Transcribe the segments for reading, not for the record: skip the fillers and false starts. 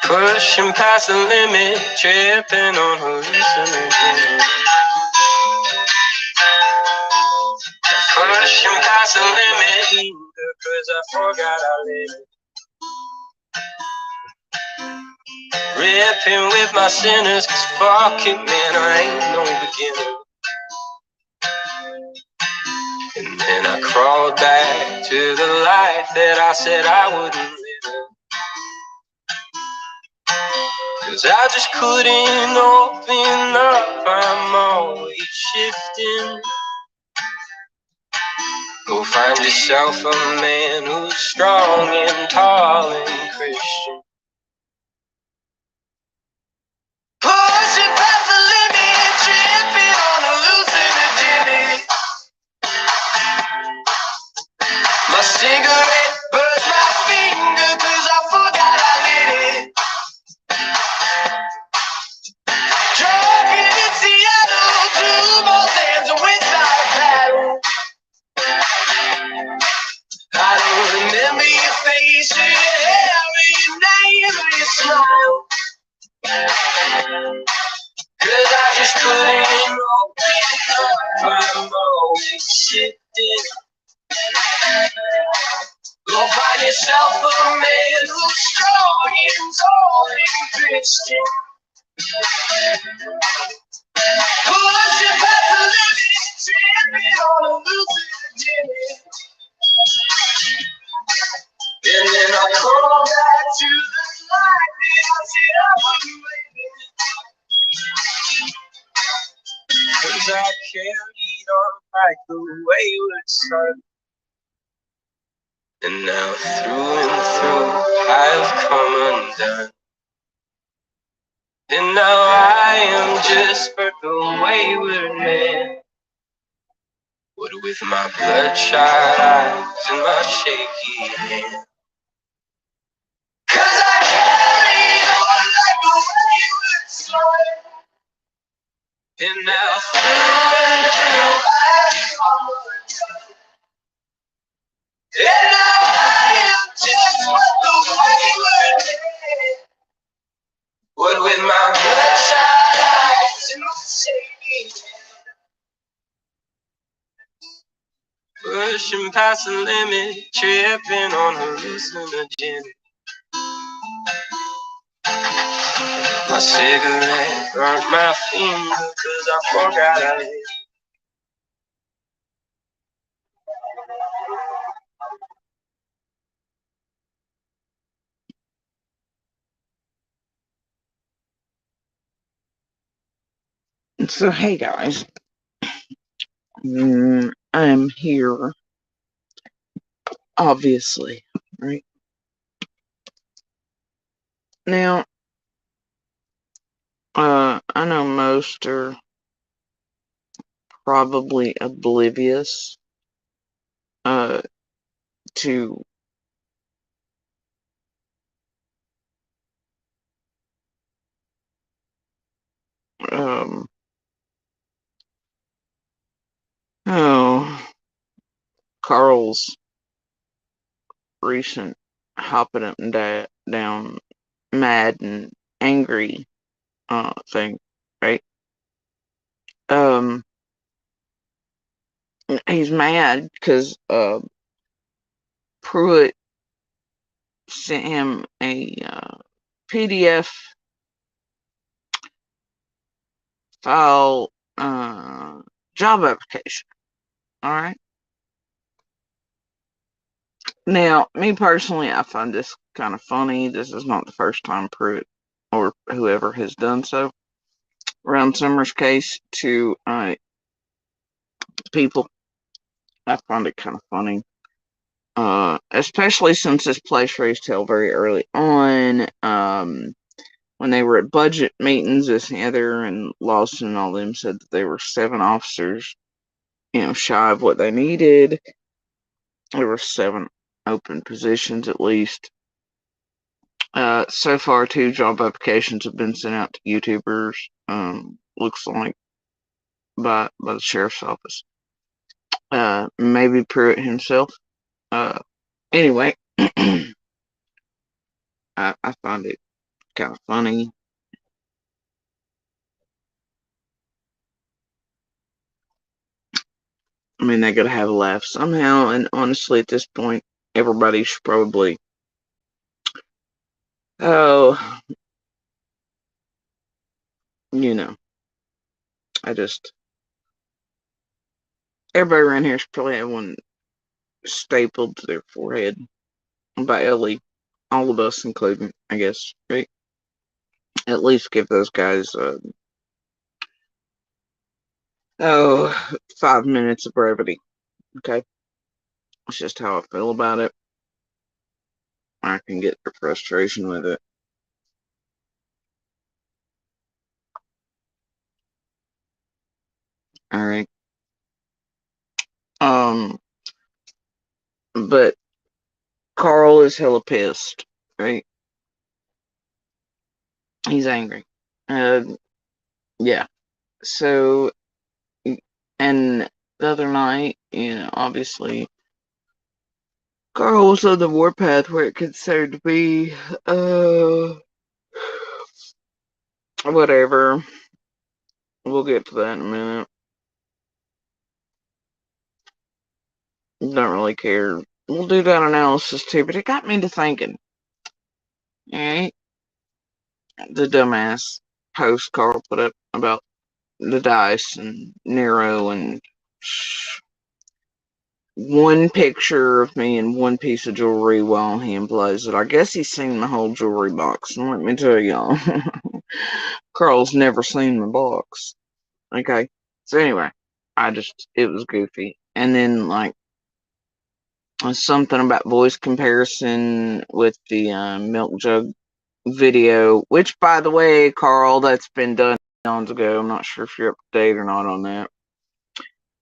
Pushing past the limit, tripping on hallucinogens. Pushing past the limit, cause I forgot I lived. Ripping with my sinners, cause fuck it, man, I ain't no beginner. And then I crawled back to the life that I said I wouldn't live. Cause I just couldn't open up, I'm always shifting. Go find yourself a man who's strong and tall and Christian. Pushing past the limit, tripping on hallucinogens. My cigarette burns my finger cause I forgot I lit it. Drunken in Seattle, two more sands without a paddle. I don't remember your face or your hair or your name or your smile. Cause I just couldn't open up, I'm always shifting. Go find yourself a man who's strong and tall and Christian. Pushing past the limit, tripping on a hallucinogen. And then I crawl back to the light that I said I wouldn't live in. Cause I carried on like the wayward son. And now through and through I've come undone. And now I am just but the wayward man. What with my bloodshot eyes and my shaky hand. Cause I carried on like a wayward son. And now through and through I've come undone. And now I am just but the wayward man. What with my bloodshot eyes and my shaky hand. Pushing past the limit, tripping on hallucinogens. My cigarette burnt my finger cause I forgot I lived. So, hey guys, I'm here, obviously, right? Now, I know most are probably oblivious to Carl's recent hopping up and down mad and angry thing, right? He's mad because Pruitt sent him a PDF file job application. All right. Now, me personally, I find this kind of funny. This is not the first time Pruitt or whoever has done so around Summer's case to people. I find it kind of funny. Especially since this place raised hell very early on. When they were at budget meetings, this Heather and Lawson and all them said that they were 7 officers, shy of what they needed. There were 7 open positions at least. So far, 2 job applications have been sent out to YouTubers. Looks like by the sheriff's office. Maybe Pruitt himself. Anyway, I find it kind of funny. I mean, they gotta have a laugh somehow, and honestly, at this point, everybody should probably, oh, you know, I just, everybody around here should probably have one stapled to their forehead by Ellie. All of us, including, I guess, right? At least give those guys, 5 minutes of brevity, okay? It's just how I feel about it. I can get their frustration with it. All right. Um, but Carl is hella pissed, right? He's angry. Uh, yeah. So, and the other night, obviously, Carl was on the warpath where it concerned me. Whatever. We'll get to that in a minute. Don't really care. We'll do that analysis too, but it got me to thinking. Alright? The dumbass post Carl put up about the dice and Nero and one picture of me and one piece of jewelry while he implies it. I guess he's seen my whole jewelry box, and let me tell y'all, Carl's never seen my box. Okay? So anyway, it was goofy. And then, like, something about voice comparison with the milk jug video, which, by the way, Carl, that's been done eons ago. I'm not sure if you're up to date or not on that.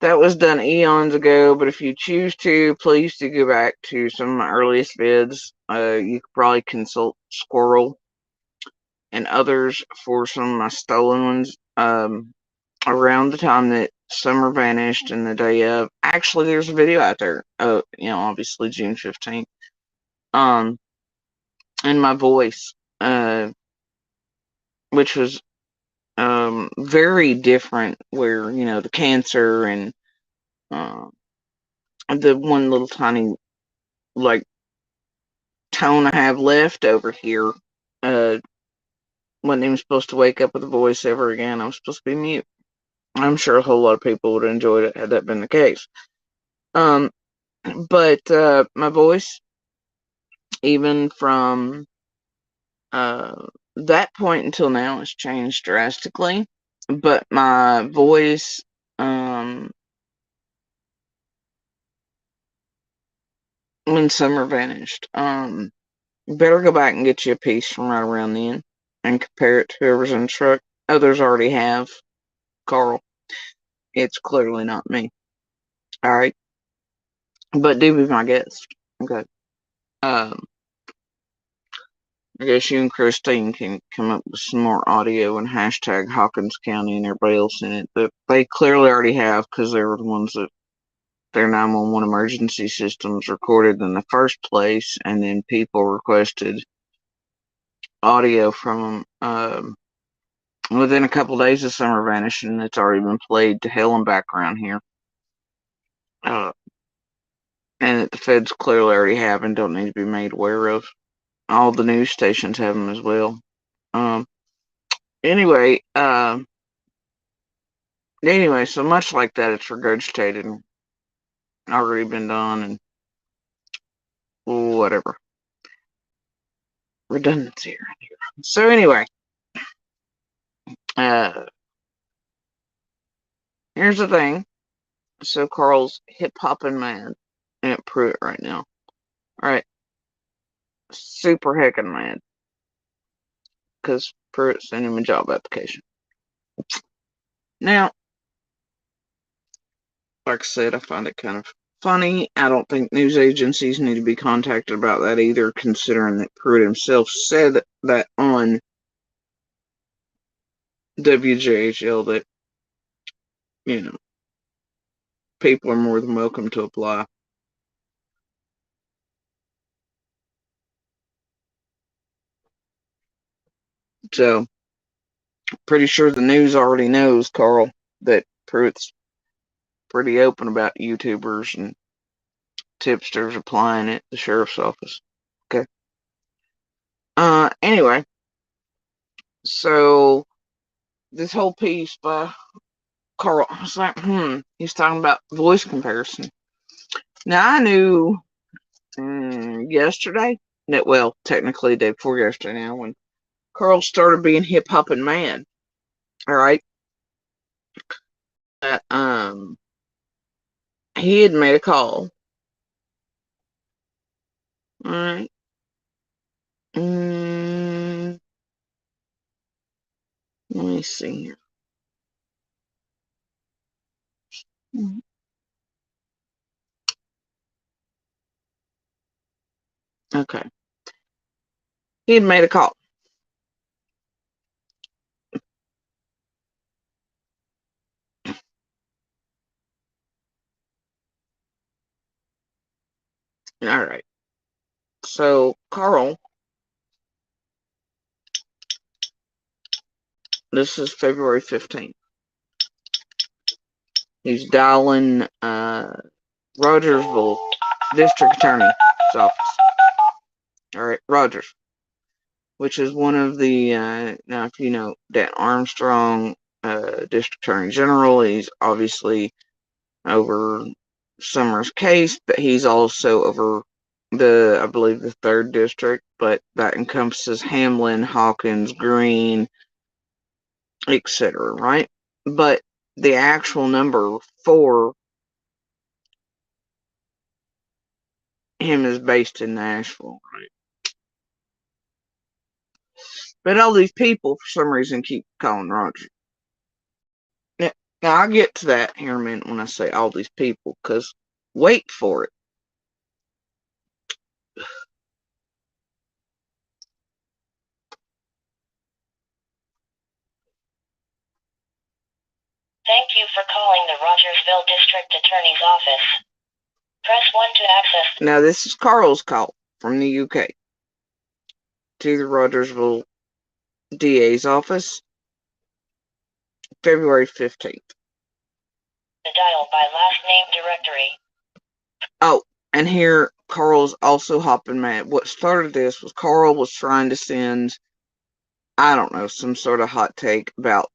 That was done eons ago, but if you choose to, please do go back to some of my earliest vids. You could probably consult Squirrel and others for some of my stolen ones. Around the time that Summer vanished and the day of, actually, there's a video out there. Obviously June 15th. Um, in my voice, which was very different. Where the cancer and uh, the one little tiny like tone I have left over here. Uh, wasn't even supposed to wake up with a voice ever again. I was supposed to be mute. I'm sure a whole lot of people would have enjoyed it had that been the case. Um, but my voice, even from that point until now, has changed drastically. But my voice, when Summer vanished, better go back and get you a piece from right around then and compare it to whoever's in the truck. Others already have. Carl. It's clearly not me. All right. But do be my guest. Okay. Um, I guess you and Christine can come up with some more audio and hashtag Hawkins County and everybody else in it that they clearly already have because they were the ones that their 911 emergency systems recorded in the first place, and then people requested audio from them. Within a couple days of Summer vanishing, it's already been played to hell and back around here. Uh, and that the feds clearly already have and don't need to be made aware of. All the news stations have them as well. Um, anyway, so much like that, it's regurgitated and already been done and whatever. Redundancy around here. So anyway, uh, here's the thing. So Carl's hip hopping mad at Pruitt right now. All right, super heckin' mad because Pruitt sent him a job application. Now, like I said, I find it kind of funny. I don't think news agencies need to be contacted about that either, considering that Pruitt himself said that on WJHL that, you know, people are more than welcome to apply. So, pretty sure the news already knows, Carl, that Pruitt's pretty open about YouTubers and tipsters applying at the sheriff's office. Okay. Anyway, so this whole piece by Carl, I was like, he's talking about voice comparison. Now, I knew yesterday, that, well, technically day before yesterday now, when Carl started being hip hop and mad. All right. That, he had made a call. All right. Let me see here. Okay. He had made a call. All right. So, Carl, this is February 15th. He's dialing Rogersville District Attorney's office. All right, Rogers, which is one of the, now if you know, Dan Armstrong, District Attorney General, he's obviously over Summer's case, but he's also over I believe, the 3rd District, but that encompasses Hamlin, Hawkins, Greene, etc., right? But the actual number for him is based in Nashville, right? But all these people, for some reason, keep calling Roger. Now, I'll get to that here in a minute when I say all these people, because wait for it. Thank you for calling the Rogersville District Attorney's Office. Press 1 to access. Now, this is Carl's call from the UK to the Rogersville DA's office, February 15th. Dial by last name directory. Oh, and here Carl's also hopping mad. What started this was Carl was trying to send, I don't know, some sort of hot take about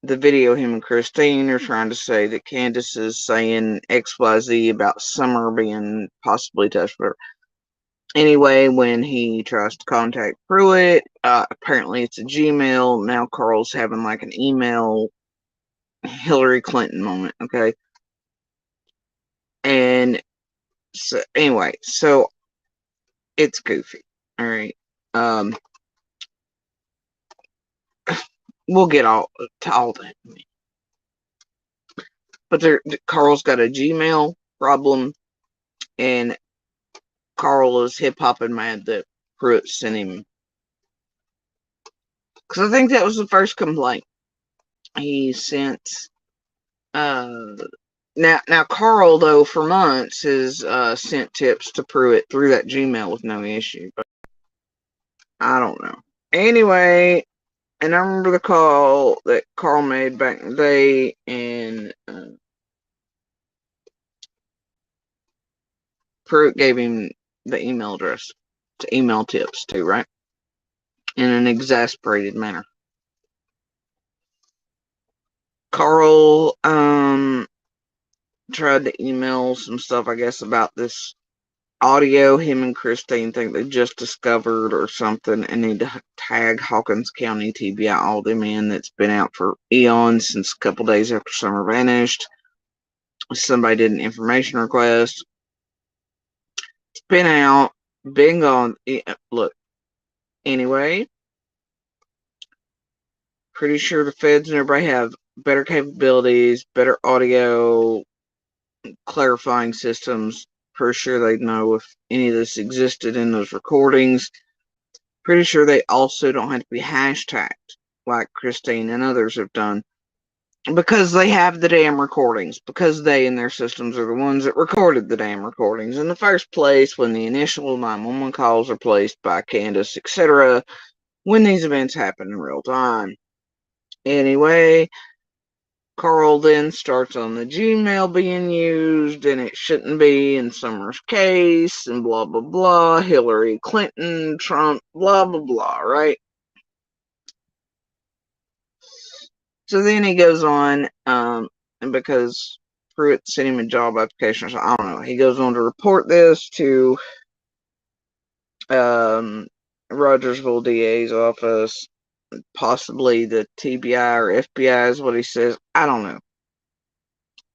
the video him and Christine are trying to say that Candace is saying XYZ about Summer being possibly touched. Anyway, when he tries to contact Pruitt, apparently it's a Gmail. Now Carl's having like an email Hillary Clinton moment, okay? And so, anyway, so it's goofy, all right? We'll get to all that. But Carl's got a Gmail problem, and Carl is hip hopping mad that Pruitt sent him. Because I think that was the first complaint. He sent. Now Carl, though, for months has sent tips to Pruitt through that Gmail with no issue. But I don't know. Anyway, and I remember the call that Carl made back in the day, and Pruitt gave him the email address to email tips to, right? In an exasperated manner. Carl tried to email some stuff, I guess, about this audio him and Christine think they just discovered or something, and need to tag Hawkins County TBI all them in. That's been out for eons, since a couple days after Summer vanished. Somebody did an information request. It's been out, been gone. Look, anyway, pretty sure the feds and everybody have better capabilities, better audio clarifying systems. Pretty sure they'd know if any of this existed in those recordings. Pretty sure they also don't have to be hashtagged like Christine and others have done, because they have the damn recordings, because they and their systems are the ones that recorded the damn recordings in the first place when the initial 911 calls are placed by Candace, etc. when these events happen in real time. Anyway, Carl then starts on the Gmail being used, and it shouldn't be in Summer's case, and blah, blah, blah. Hillary Clinton, Trump, blah, blah, blah, right? So then he goes on, and because Pruitt sent him a job application, or something, I don't know, he goes on to report this to Rogersville DA's office, possibly the TBI or FBI is what he says. I don't know.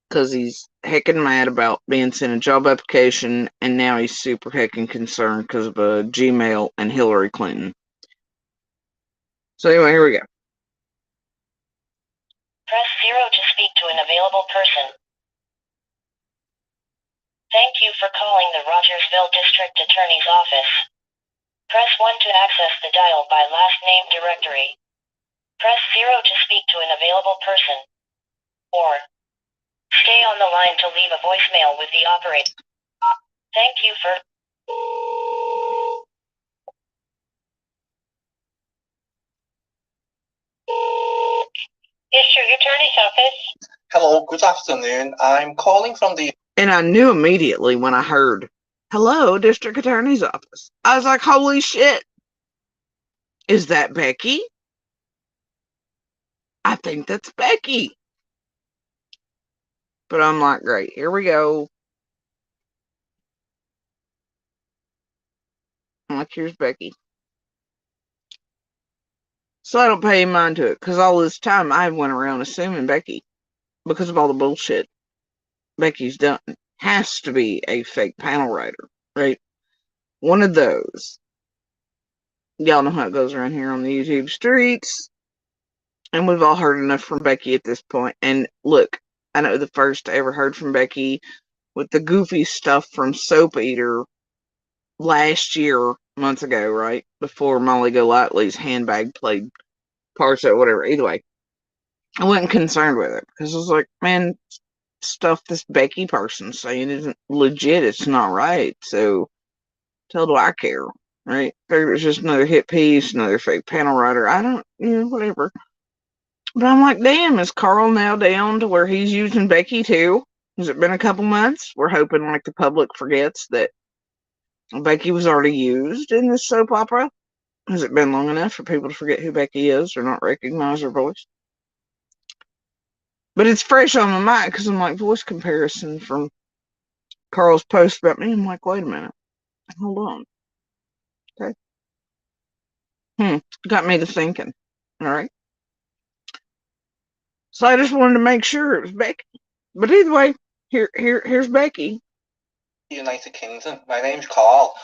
Because he's heckin' mad about being sent a job application, and now he's super heckin' concerned because of Gmail and Hillary Clinton. So anyway, here we go. Press 0 to speak to an available person. Thank you for calling the Rogersville District Attorney's Office. Press 1 to access the dial by last name directory. Press 0 to speak to an available person. Or stay on the line to leave a voicemail with the operator. Thank you for... District Attorney's Office. Hello, good afternoon. I'm calling from the... And I knew immediately when I heard, hello, District Attorney's Office. I was like, holy shit. Is that Becky? I think that's Becky. But I'm like, great, here we go. I'm like, here's Becky. So I don't pay any mind to it, because all this time I went around assuming Becky, because of all the bullshit Becky's done, has to be a fake panel writer, right? One of those. Y'all know how it goes around here on the YouTube streets. And we've all heard enough from Becky at this point. And look, I know the first I ever heard from Becky with the goofy stuff from Soap Eater last year, months ago, right? Before Molly Golightly's handbag played parts of it, whatever. Either way, I wasn't concerned with it because I was like, man, stuff this Becky person's saying isn't legit. It's not right. So, hell do I care, right? Figured it was just another hit piece, another fake panel writer. I don't, whatever. But I'm like, damn, is Carl now down to where he's using Becky too? Has it been a couple months? We're hoping like the public forgets that Becky was already used in this soap opera. Has it been long enough for people to forget who Becky is or not recognize her voice? But it's fresh on my mind because I'm like, voice comparison from Carl's post about me. I'm like, wait a minute. Hold on. Okay. Got me to thinking. All right. So I just wanted to make sure it was Becky. But either way, here's Becky. United Kingdom. My name's Carl.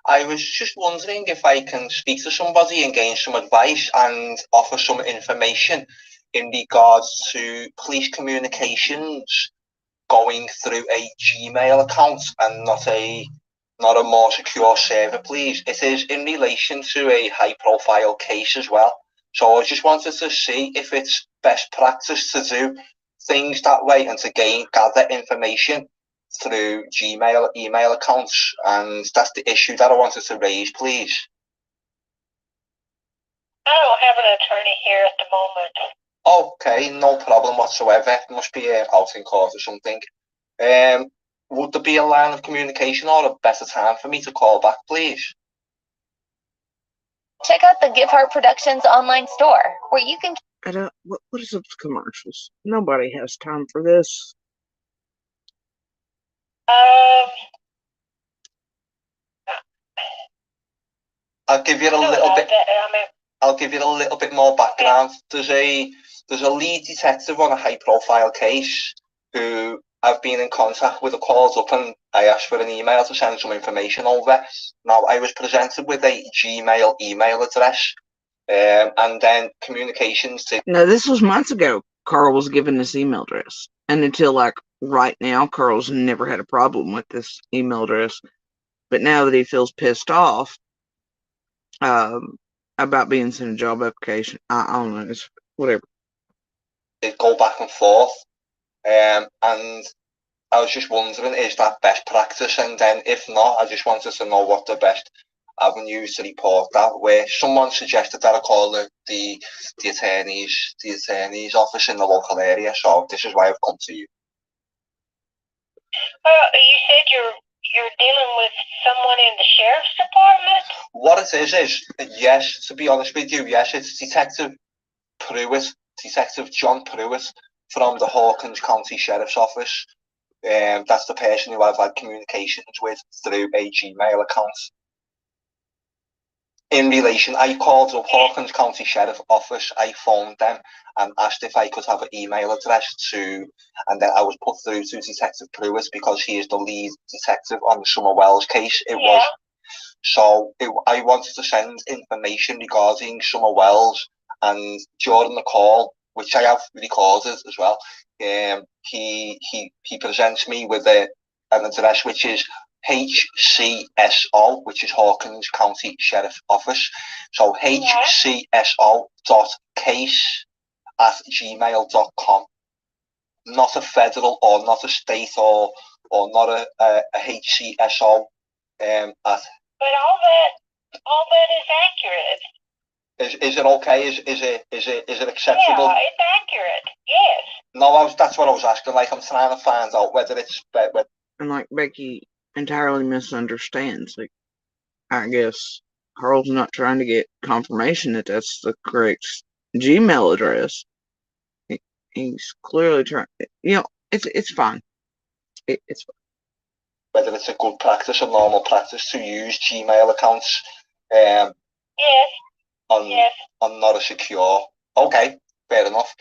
I was just wondering if I can speak to somebody and gain some advice and offer some information in regards to police communications going through a Gmail account and not a more secure server, please. It is in relation to a high-profile case as well. So I just wanted to see if it's best practice to do things that way and to gather information through Gmail email accounts, and that's the issue that I wanted to raise, please. I don't have an attorney here at the moment. Okay, no problem whatsoever. It must be out in court or something. Would there be a line of communication or a better time for me to call back, please? Check out the Give Heart Productions online store, where you can... What is up with commercials? Nobody has time for this. I'll give you a little bit. I'll give you a little bit more background. There's a lead detective on a high-profile case who I've been in contact with. A calls up and I asked for an email to send some information over. Now I was presented with a Gmail email address, and then communications to. No, this was months ago. Carl was given this email address, and until like right now, Carl's never had a problem with this email address. But now that he feels pissed off about being sent a job application, I don't know, it's whatever. They go back and forth, and I was just wondering, is that best practice? And then if not, I just wanted to know what the best avenues to report that, where someone suggested that I call the attorney's office in the local area. So this is why I've come to you. You said you're dealing with someone in the sheriff's department? What it is yes, to be honest with you, yes, it's Detective Pruitt, Detective John Pruitt from the Hawkins County Sheriff's Office. That's the person who I've had communications with through a Gmail account. In relation, I called up Hawkins County Sheriff Office, I phoned them and asked if I could have an email address to, and then I was put through to Detective Pruitt because he is the lead detective on the Summer Wells case. I wanted to send information regarding Summer Wells, and during the call, which I have recorded as well, he presents me with an address which is HCSO, which is Hawkins County Sheriff Office. So hcso.case@gmail.com. Not a federal or not a state or not a HCSO at. But all that is accurate. Is it okay? Is it acceptable? Yeah, it's accurate. Yes. No, that's what I was asking. Like, I'm trying to find out whether it's. And like Becky entirely misunderstands. Like, I guess Carl's not trying to get confirmation that that's the correct Gmail address. He's clearly trying. It's fine. It's fine. Whether it's a good practice or normal practice to use Gmail accounts. Yes. On not a secure. Okay, fair enough.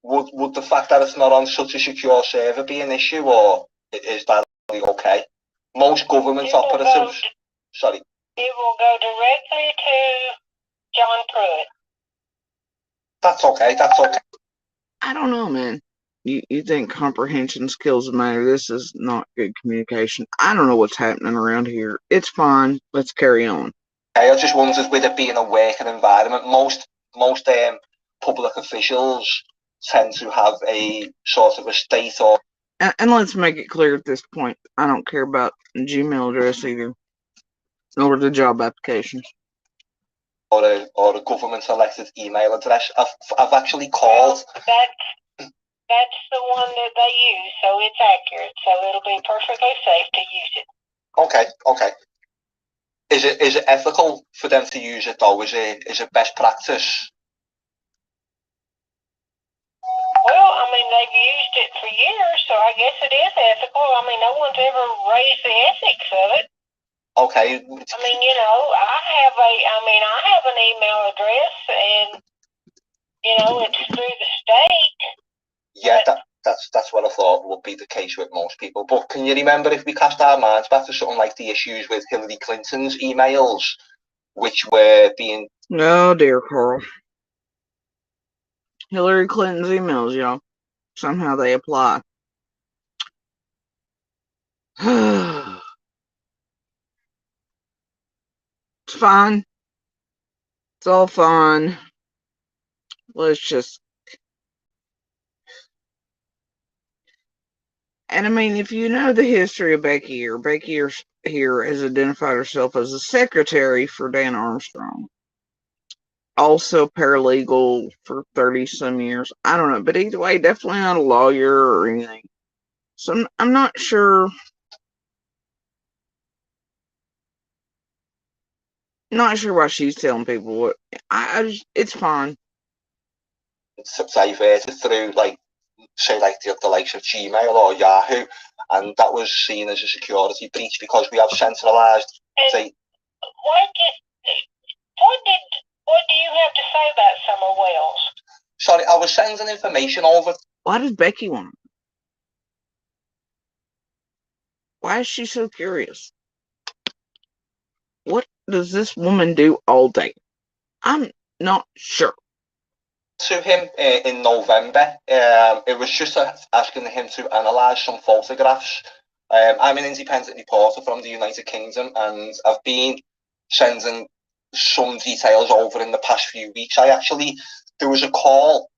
Would the fact that it's not on such a secure server be an issue, or is that okay? Most government operatives. Sorry. It will go directly to John Pruitt. That's okay. I don't know, man. You think comprehension skills matter? This is not good communication. I don't know what's happening around here. It's fine. Let's carry on. I just wondered, with it being a working environment, most public officials tend to have a sort of a state or. And let's make it clear at this point, I don't care about Gmail address either, or the job applications. Or a government elected email address. I've actually called. That's the one that they use, so it's accurate. So it'll be perfectly safe to use it. Okay. Is it ethical for them to use it though? Is it best practice? Well, I mean, they've used it for years, so I guess it is ethical. I mean, no one's ever raised the ethics of it. Okay. I mean, I have an email address, and it's through the state. Yeah, that's what I thought would be the case with most people. But can you remember, if we cast our minds back to something like the issues with Hillary Clinton's emails, which were being. Oh dear, Carl. Hillary Clinton's emails, y'all. Somehow they apply. It's fine. It's all fine. Let's just. And I mean, if you know the history of Becky here has identified herself as a secretary for Dan Armstrong. Also paralegal for 30-some years. I don't know. But either way, definitely not a lawyer or anything. So I'm not sure. Not sure why she's telling people what. It's fine. Diverted through, like, say, like the likes of Gmail or Yahoo, and that was seen as a security breach because we have centralized. What do you have to say about Summer Wells? Sorry, I was sending information over. Why does Becky want? Why is she so curious? What does this woman do all day? I'm not sure. To him in November, it was just asking him to analyse some photographs. I'm an independent reporter from the United Kingdom, and I've been sending some details over in the past few weeks. There was a call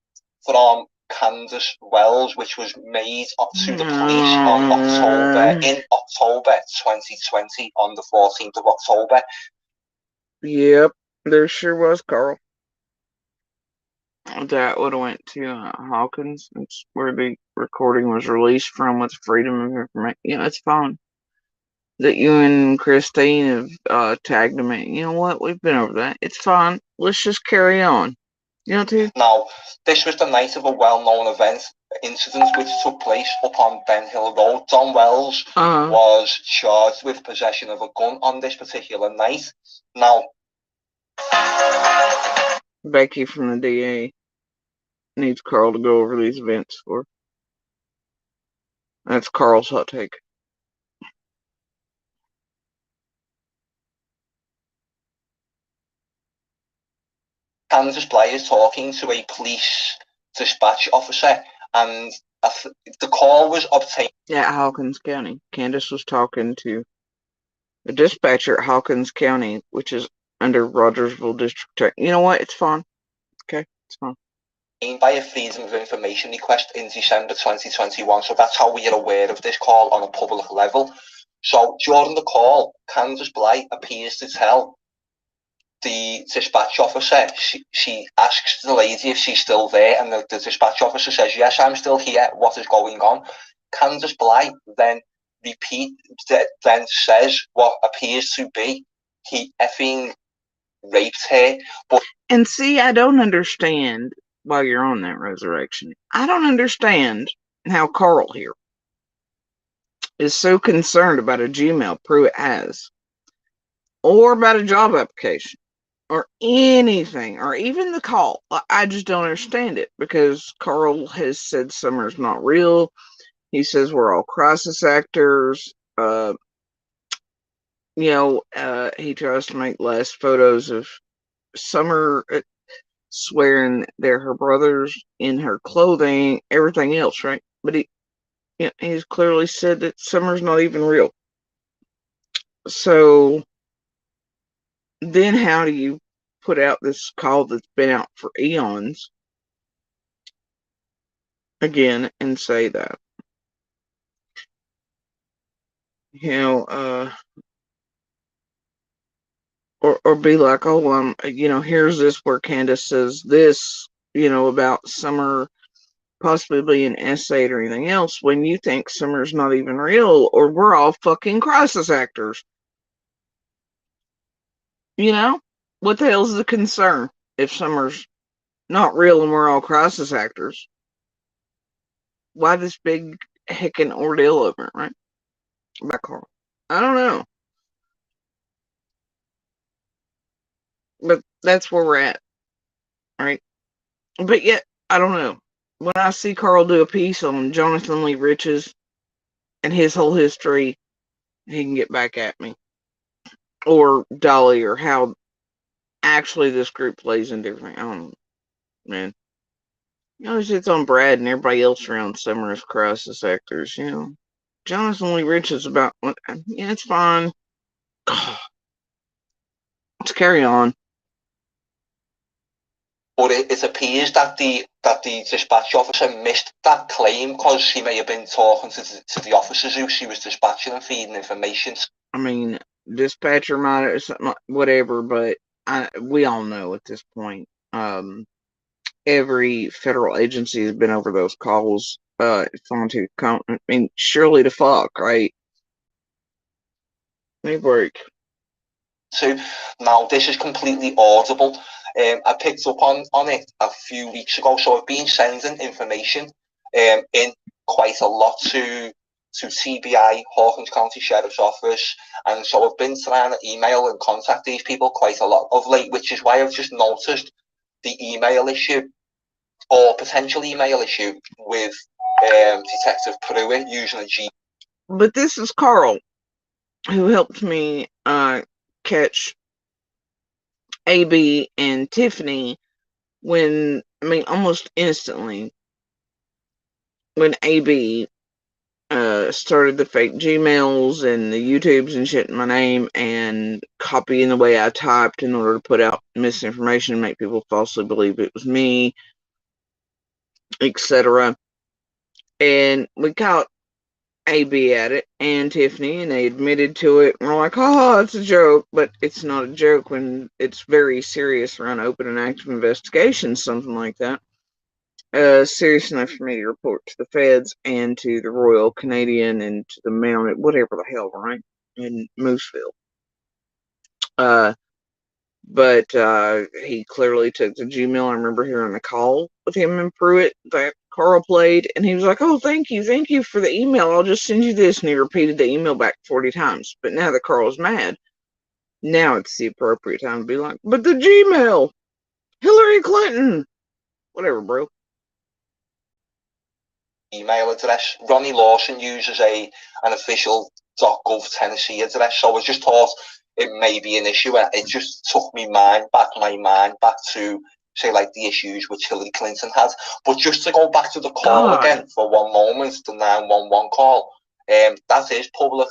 from Candace Wells, which was made to the police on October 2020, on the 14th of October. Yep, there sure was, Carl. That would have went to Hawkins. That's where the recording was released from, with freedom of information. It's fine that you and Christine have tagged him in. You know what? We've been over that. It's fine. Let's just carry on. Too? Now, this was the night of a well-known incident which took place up on Ben Hill Road. John Wells was charged with possession of a gun on this particular night. Now, Becky from the DA needs Carl to go over these events for. That's Carl's hot take. Candace Bly is talking to a police dispatch officer, and the call was obtained at Hawkins County. Candace was talking to the dispatcher at Hawkins County, which is under Rogersville District. You know what? It's fine. Okay, it's fine. By a Freedom of Information request in December 2021, so that's how we are aware of this call on a public level. So during the call, Candace Bly appears to tell the dispatch officer, she asks the lady if she's still there, and the dispatch officer says, yes, I'm still here, what is going on? Candace Bly then says what appears to be he effing raped her. And see, I don't understand, while you're on that resurrection, I don't understand how Carl here is so concerned about a Gmail Pruitt has, or about a job application, or anything, or even the call. I just don't understand it, because Carl has said Summer's not real. He says we're all crisis actors. He tries to make last photos of Summer, swearing they're her brothers, in her clothing, everything else, right? But he's clearly said that Summer's not even real. So then how do you put out this call that's been out for eons again and say that? Or be like, oh, here's this where Candace says this, about Summer possibly being essayed or anything else, when you think Summer's not even real, or we're all fucking crisis actors. What the hell's the concern if Summer's not real and we're all crisis actors? Why this big heckin' ordeal over it, right? Back home. I don't know. But that's where we're at, right? But yet, I don't know. When I see Carl do a piece on Jonathan Lee Riches and his whole history, he can get back at me. Or Dolly, or how actually this group plays into everything. I don't know, man. It's on Brad and everybody else around Summer as crisis actors, Jonathan Lee Riches about, it's fine. Let's carry on. But it appears that the dispatch officer missed that claim, because she may have been talking to the officers who she was dispatching and feeding information. I mean, dispatcher might have something, whatever, but we all know at this point, every federal agency has been over those calls. Surely the fuck, right? Let me break. So now this is completely audible. I picked up on it a few weeks ago, so I've been sending information in quite a lot to CBI, Hawkins County Sheriff's Office, and so I've been trying to email and contact these people quite a lot of late, which is why I've just noticed the email issue, or potential email issue, with Detective Pruitt using a G. But this is Carl, who helped me catch AB and Tiffany almost instantly, when AB started the fake Gmails and the YouTubes and shit in my name, and copying the way I typed in order to put out misinformation and make people falsely believe it was me. etc. And we caught AB at it and Tiffany, and they admitted to it. And we're like, oh, it's a joke, but it's not a joke when it's very serious around open and active investigations, something like that. Serious enough for me to report to the feds and to the Royal Canadian and to the Mounted, whatever the hell, right? In Mooseville. But he clearly took the Gmail. I remember hearing a call with him and Pruitt that Carl played, and he was like, oh, thank you for the email. I'll just send you this. And he repeated the email back 40 times. But now that Carl's mad, now it's the appropriate time to be like, but the Gmail, Hillary Clinton, whatever, bro. Email address. Ronnie Lawson uses an official .gov Tennessee address, so I just thought it may be an issue. It just took my mind back to say like the issues which Hillary Clinton had. But just to go back to the call again for one moment, the 911 call, that is public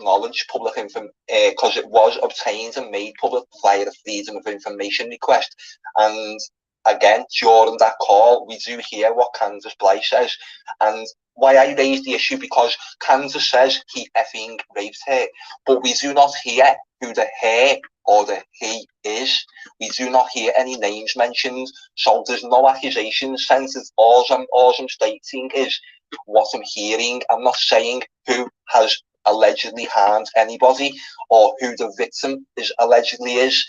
knowledge, public info, because it was obtained and made public via the Freedom of Information request. And again, during that call, we do hear what Candace Bly says. And why I raised the issue, because Candace says he effing raped her, but we do not hear who the her or the he is. We do not hear any names mentioned, so there's no accusations sent. All I'm stating is what I'm hearing. I'm not saying who has allegedly harmed anybody or who the victim is allegedly is.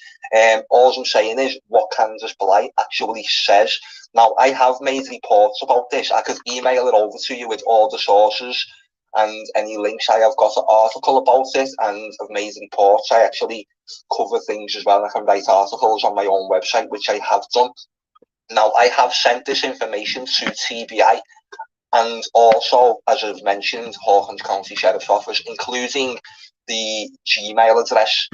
All I'm saying is what Candace Bly actually says. Now, I have made reports about this. I could email it over to you with all the sources and any links. I have got an article about it and I've made reports. I actually cover things as well. I can write articles on my own website, which I have done. Now, I have sent this information to TBI and also, as I've mentioned, Hawkins County Sheriff's Office, including the Gmail address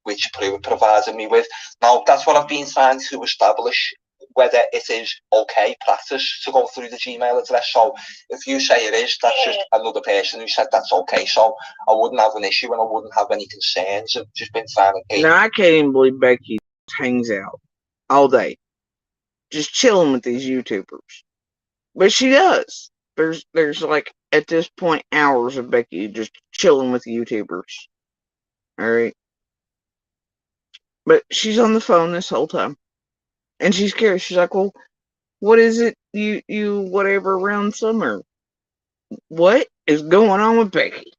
which Pruitt provided me with. Now, that's what I've been trying to establish, whether it is okay practice to go through the Gmail address. So if you say it is, that's just another person who said that's okay. So I wouldn't have an issue and I wouldn't have any concerns. I've just been trying to gauge. Now, I can't even believe Becky hangs out all day, just chilling with these YouTubers. But she does. There's like, at this point, hours of Becky just chilling with YouTubers. Alright? But she's on the phone this whole time. And she's scared. She's like, well, what is it you whatever around summer? What is going on with Becky?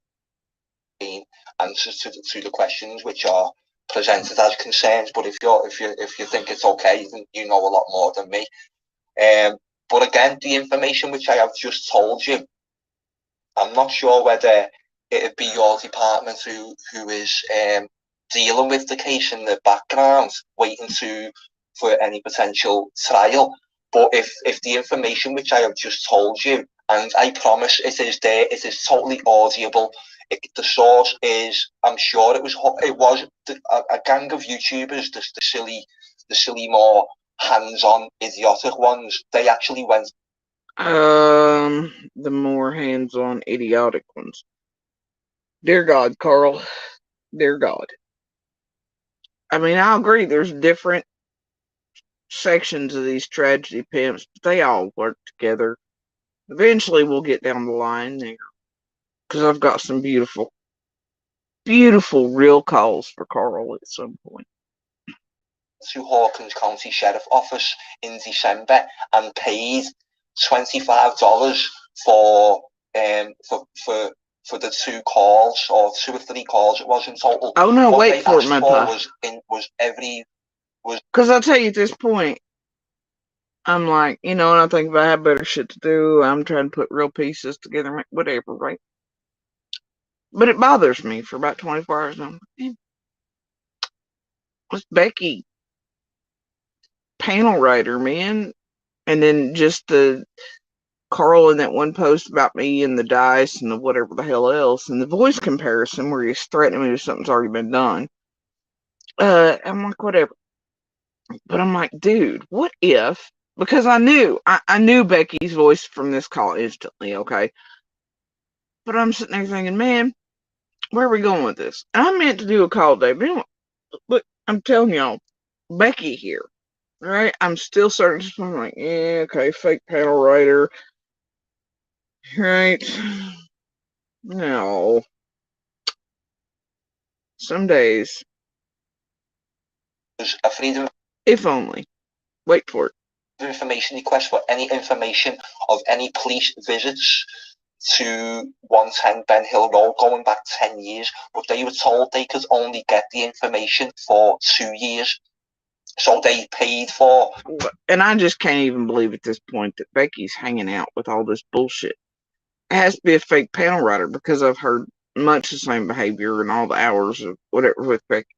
Answers to the questions which are presented as concerns, but if you think it's okay, then you know a lot more than me. But again, the information which I have just told you, I'm not sure whether it'd be your department who is dealing with the case in the background, waiting for any potential trial. But if the information which I have just told you, and I promise it is there, it is totally audible. The source is, I'm sure it was a gang of YouTubers, the silly more hands-on idiotic ones. They actually went. The more hands-on idiotic ones. Dear God, Carl. Dear God. I mean, I agree. There's different sections of these tragedy pimps, but they all work together. Eventually, we'll get down the line there. Because I've got some beautiful, beautiful real calls for Carl at some point. To Hawkins County Sheriff Office in December and paid $25 for the 2 calls, or 2 or 3 calls it was in total. Oh no, what wait for it, my pie. Because I'll tell you at this point, I'm like, and I think if I have better shit to do, I'm trying to put real pieces together, whatever, right? But it bothers me for about 24 hours. And I'm like, what's Becky? Panel writer, man. And then just the Carl in that one post about me and the dice and the whatever the hell else, and the voice comparison where he's threatening me with something's already been done. I'm like, whatever. But I'm like, dude, what if? Because I knew Becky's voice from this call instantly, okay? But I'm sitting there thinking, man, where are we going with this? And I meant to do a call today, but I'm telling y'all, Becky here Right? I'm still certain. I'm like, yeah, okay, fake panel writer. Right? No. Some days. There's a freedom If only. Wait for it. of information request for any information of any police visits to 110 Ben Hill Road going back 10 years, but they were told they could only get the information for 2 years. So they paid for. And I just can't even believe at this point that Becky's hanging out with all this bullshit. It has to be a fake panel writer because I've heard much the same behavior in all the hours of whatever with Becky.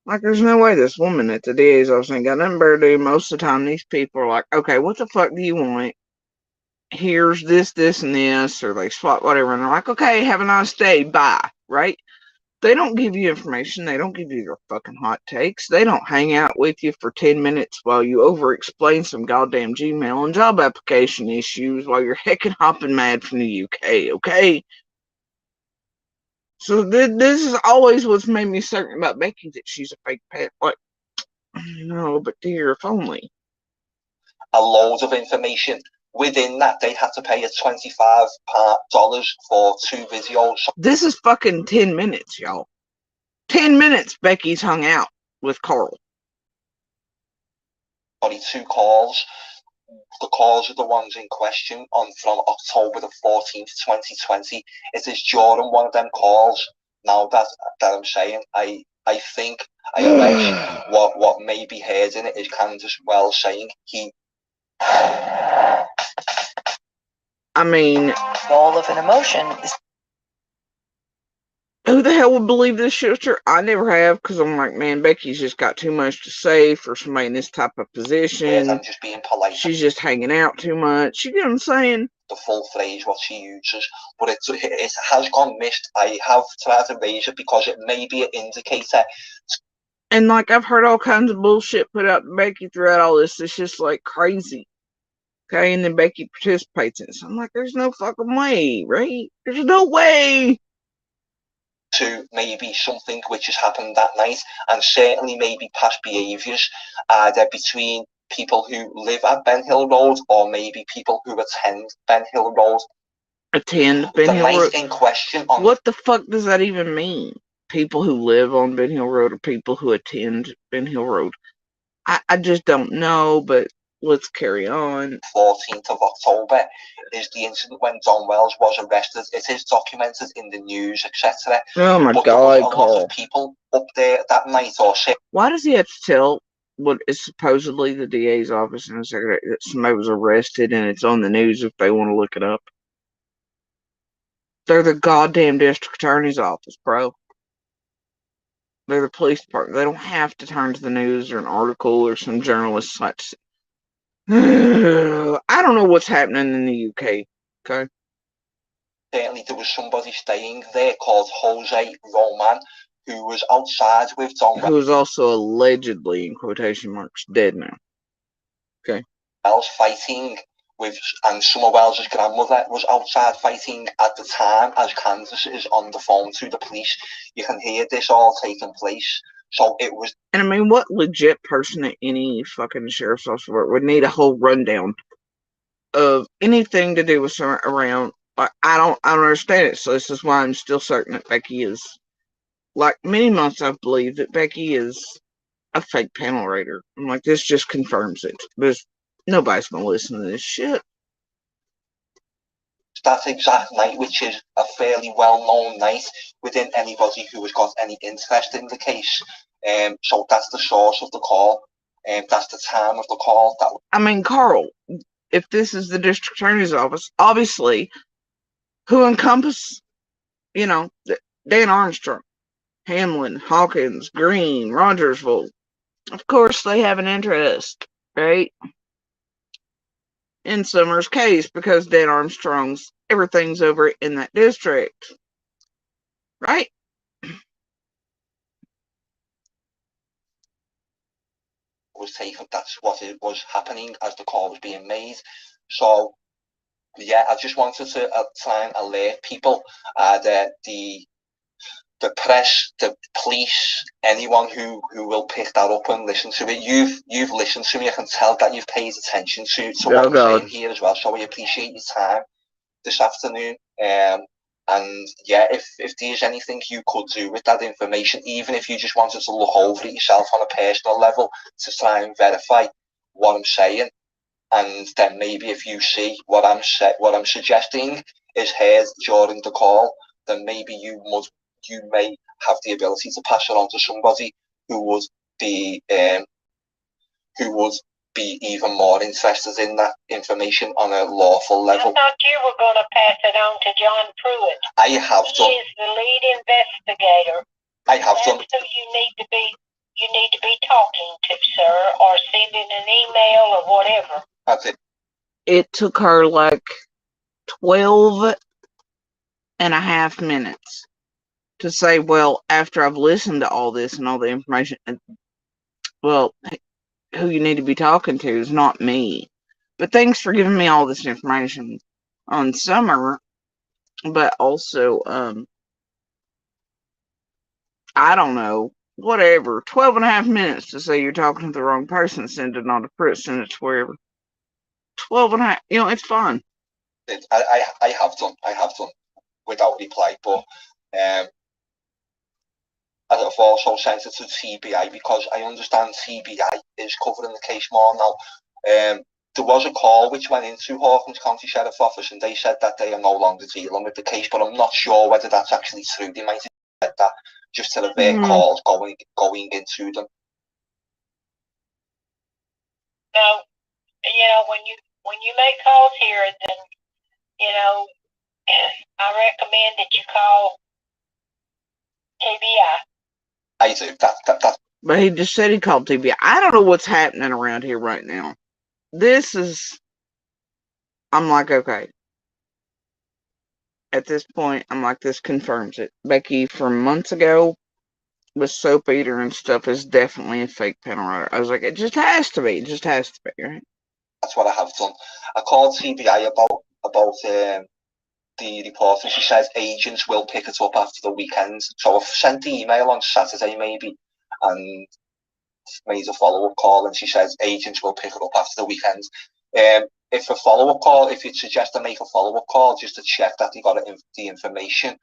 Like, there's no way this woman at the DA's office ain't got nothing better to do. Most of the time, these people are like, okay, what the fuck do you want? Here's this, this, and this, or they swap whatever, and they're like, okay, have a nice day, bye, right? They don't give you information. They don't give you their fucking hot takes. They don't hang out with you for 10 minutes while you over-explain some goddamn Gmail and job application issues while you're heckin' hopping mad from the UK, okay? So this is always what's made me certain about Becky, that she's a fake pet. Like, no, but dear, if only. A load of information. Within that, they had to pay a $25 for 2 videos. This is fucking 10 minutes, y'all. 10 minutes Becky's hung out with Carl. Only 2 calls. The calls are the ones in question from October the 14th, 2020. It is during one of them calls now that I'm saying, I think, I allege what may be heard in it is Candace Wells saying he. I mean, All of an emotion is. Who the hell would believe this shit? I never have, because I'm like, man, Becky's just got too much to say for somebody in this type of position. I'm just being polite. She's just hanging out too much. You get what I'm saying? The full phrase what she uses, but it has gone missed. I have tried to raise it because it may be an indicator. And like, I've heard all kinds of bullshit put out to Becky throughout all this. It's just like crazy. Okay, and then Becky participates in it. So I'm like, there's no fucking way, right? There's no way. To maybe something which has happened that night, and certainly maybe past behaviours either between people who live at Ben Hill Road or maybe people who attend Ben Hill Road. Attend Ben Hill Road? In question what the fuck does that even mean? People who live on Ben Hill Road or people who attend Ben Hill Road? I just don't know, but let's carry on. 14th of October is the incident when Don Wells was arrested. It is documented in the news, etc. Oh my but God, there was a Carl. lot of people up there that night or shit. Why does he have to tell what is supposedly the DA's office and the secretary that somebody was arrested and it's on the news if they want to look it up? They're the goddamn district attorney's office, bro. They're the police department. They don't have to turn to the news or an article or some journalist. I don't know what's happening in the UK, okay? Certainly there was somebody staying there called Jose Roman who was outside with Don Who is also allegedly, in quotation marks, dead now. Okay. Wells fighting with, and Summer Wells' grandmother was outside fighting at the time as Candace is on the phone to the police. You can hear this all taking place. So it was. And I mean, what legit person at any fucking sheriff's office would need a whole rundown of anything to do with someone around? Like, I don't understand it. So this is why I'm still certain that Becky is, like many months I've believed that Becky is a fake panel writer. I'm like, this just confirms it. But nobody's gonna listen to this shit. That exact night, which is a fairly well-known night within anybody who has got any interest in the case. So that's the source of the call. That's the time of the call. I mean, Carl, if this is the district attorney's office, obviously, who encompass, you know, Dan Armstrong, Hamlin, Hawkins, Green, Rogersville, of course they have an interest, right? In Summer's case, because Dan Armstrong's everything's over in that district, right? Was taken. That's what it was happening as the call was being made. So yeah, I just wanted to try and alert people that the the press, the police, anyone who will pick that up and listen to it. You've listened to me. I can tell that you've paid attention to what I'm saying here as well. So I appreciate your time this afternoon. And yeah, if there's anything you could do with that information, even if you just wanted to look over it yourself on a personal level to try and verify what I'm saying, and then maybe if you see what I'm suggesting is heard during the call, then maybe you may have the ability to pass it on to somebody who would be even more interested in that information on a lawful level. I thought you were going to pass it on to John Pruitt. I have done. He is the lead investigator. I have done. That's who you need to be talking to, sir, or sending an email or whatever. That's it. It took her like 12 and a half minutes to say, well, after I've listened to all this and all the information, well, who you need to be talking to is not me. But thanks for giving me all this information on Summer. But also, I don't know, whatever, 12 and a half minutes to say you're talking to the wrong person, send it on to Chris, send it to wherever. 12 and a half, it's fun. I have done without reply, but I've also sent it to TBI because I understand TBI is covering the case more now. There was a call which went into Hawkins County Sheriff's Office and they said that they are no longer dealing with the case, but I'm not sure whether that's actually true. They might have said that just to avert calls going into them. No, when you make calls here, then I recommend that you call TBI. I do. That. But he just said he called TBI. I don't know what's happening around here right now. I'm like, okay. At this point, I'm like, this confirms it. Becky from months ago with Soap Eater and stuff is definitely a fake panel writer. I was like, it just has to be. It just has to be, right? That's what I have done. I called TBI about the report, and she says agents will pick it up after the weekend. So I've sent the email on Saturday maybe, and made a follow-up call, and she says agents will pick it up after the weekend. If a follow-up call, if you suggest to make a follow-up call just to check that they got the information,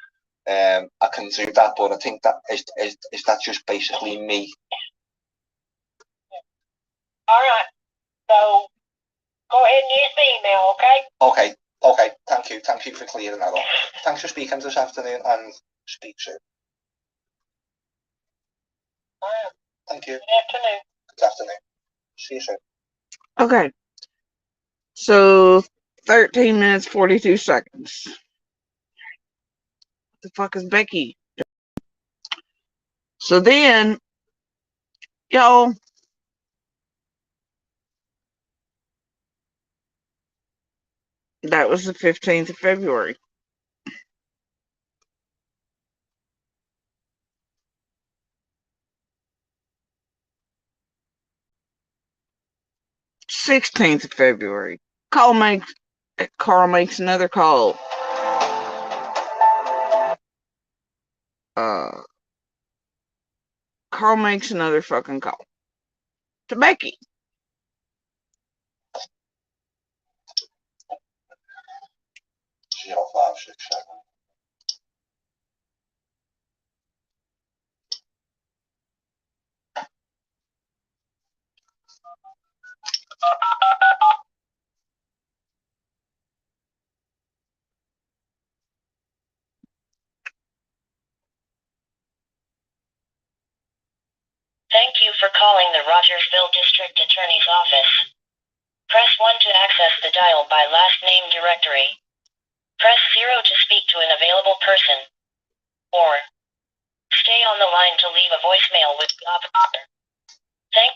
I can do that. But I think that is that just basically me. All right. So go ahead and use the email, okay? Okay. Thank you for clearing that up. Thanks for speaking this afternoon, and speak soon. All right. Thank you. Good afternoon. Good afternoon. See you soon. Okay. So 13 minutes 42 seconds. What the fuck is Becky? So then, y'all, that was the 15th of February. $16th of February. Carl makes another call. Carl makes another fucking call to Becky. Thank you for calling the Rogersville District Attorney's Office. Press 1 to access the dial by last name directory. Press 0 to speak to an available person. Or stay on the line to leave a voicemail with the operator. Thank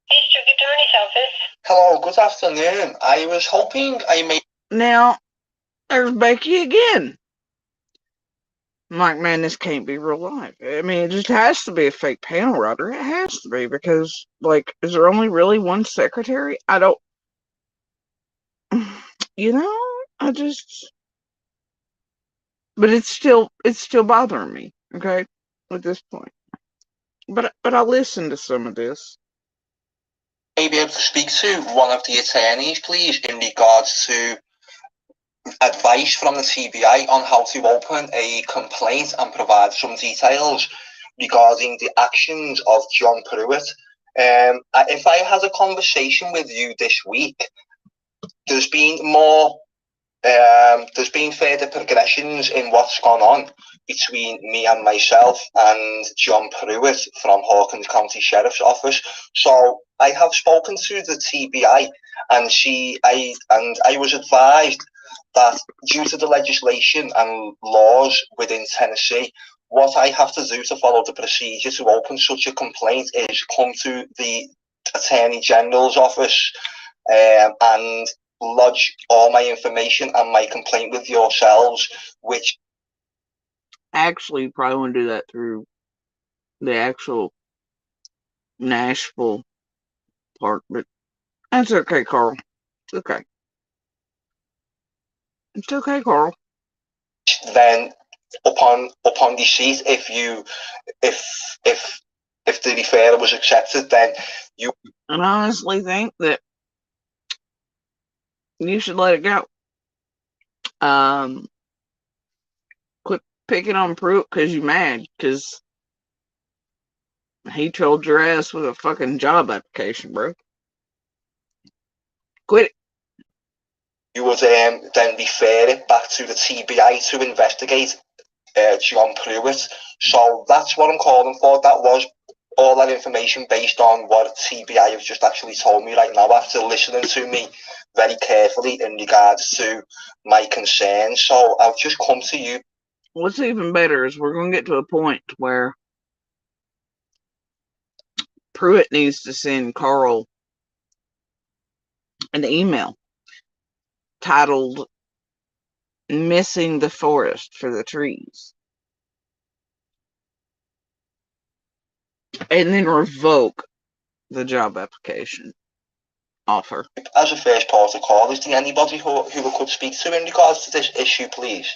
District Attorney's Office. Hello, good afternoon. I was hoping I may... Now, there's Becky again. I'm like, man, this can't be real life. I mean, it just has to be a fake panel writer. It has to be because, like, is there only really one secretary? I don't... you know, I just, but it's still bothering me, okay, at this point. But I listened to some of this. Maybe able to speak to one of the attorneys, please, in regards to advice from the TBI on how to open a complaint and provide some details regarding the actions of John Pruitt. If I had a conversation with you this week, there's been more there's been further progressions in what's gone on between me and myself and John Pruitt from Hawkins County Sheriff's Office. So I have spoken to the TBI, and I was advised that due to the legislation and laws within Tennessee, what I have to do to follow the procedure to open such a complaint is come to the Attorney General's office and lodge all my information and my complaint with yourselves, which Actually, you probably want to do that through the actual Nashville part, but that's okay, Carl. It's okay. It's okay, Carl. then upon receipt, if if the referral was accepted, then you. And I honestly think that you should let it go. Quit picking on Pruitt because you mad because he trolled your ass with a fucking job application, bro. Quit it. You would then refer it back to the TBI to investigate John Pruitt. So that's what I'm calling for. That was all that information based on what TBI have just actually told me right now after listening to me very carefully in regards to my concerns. So I've just come to you. What's even better is we're going to get to a point where Pruitt needs to send Carl an email titled "Missing the Forest for the Trees," and then revoke the job application offer. As a first port of call, is there anybody who we could speak to in regards to this issue, please?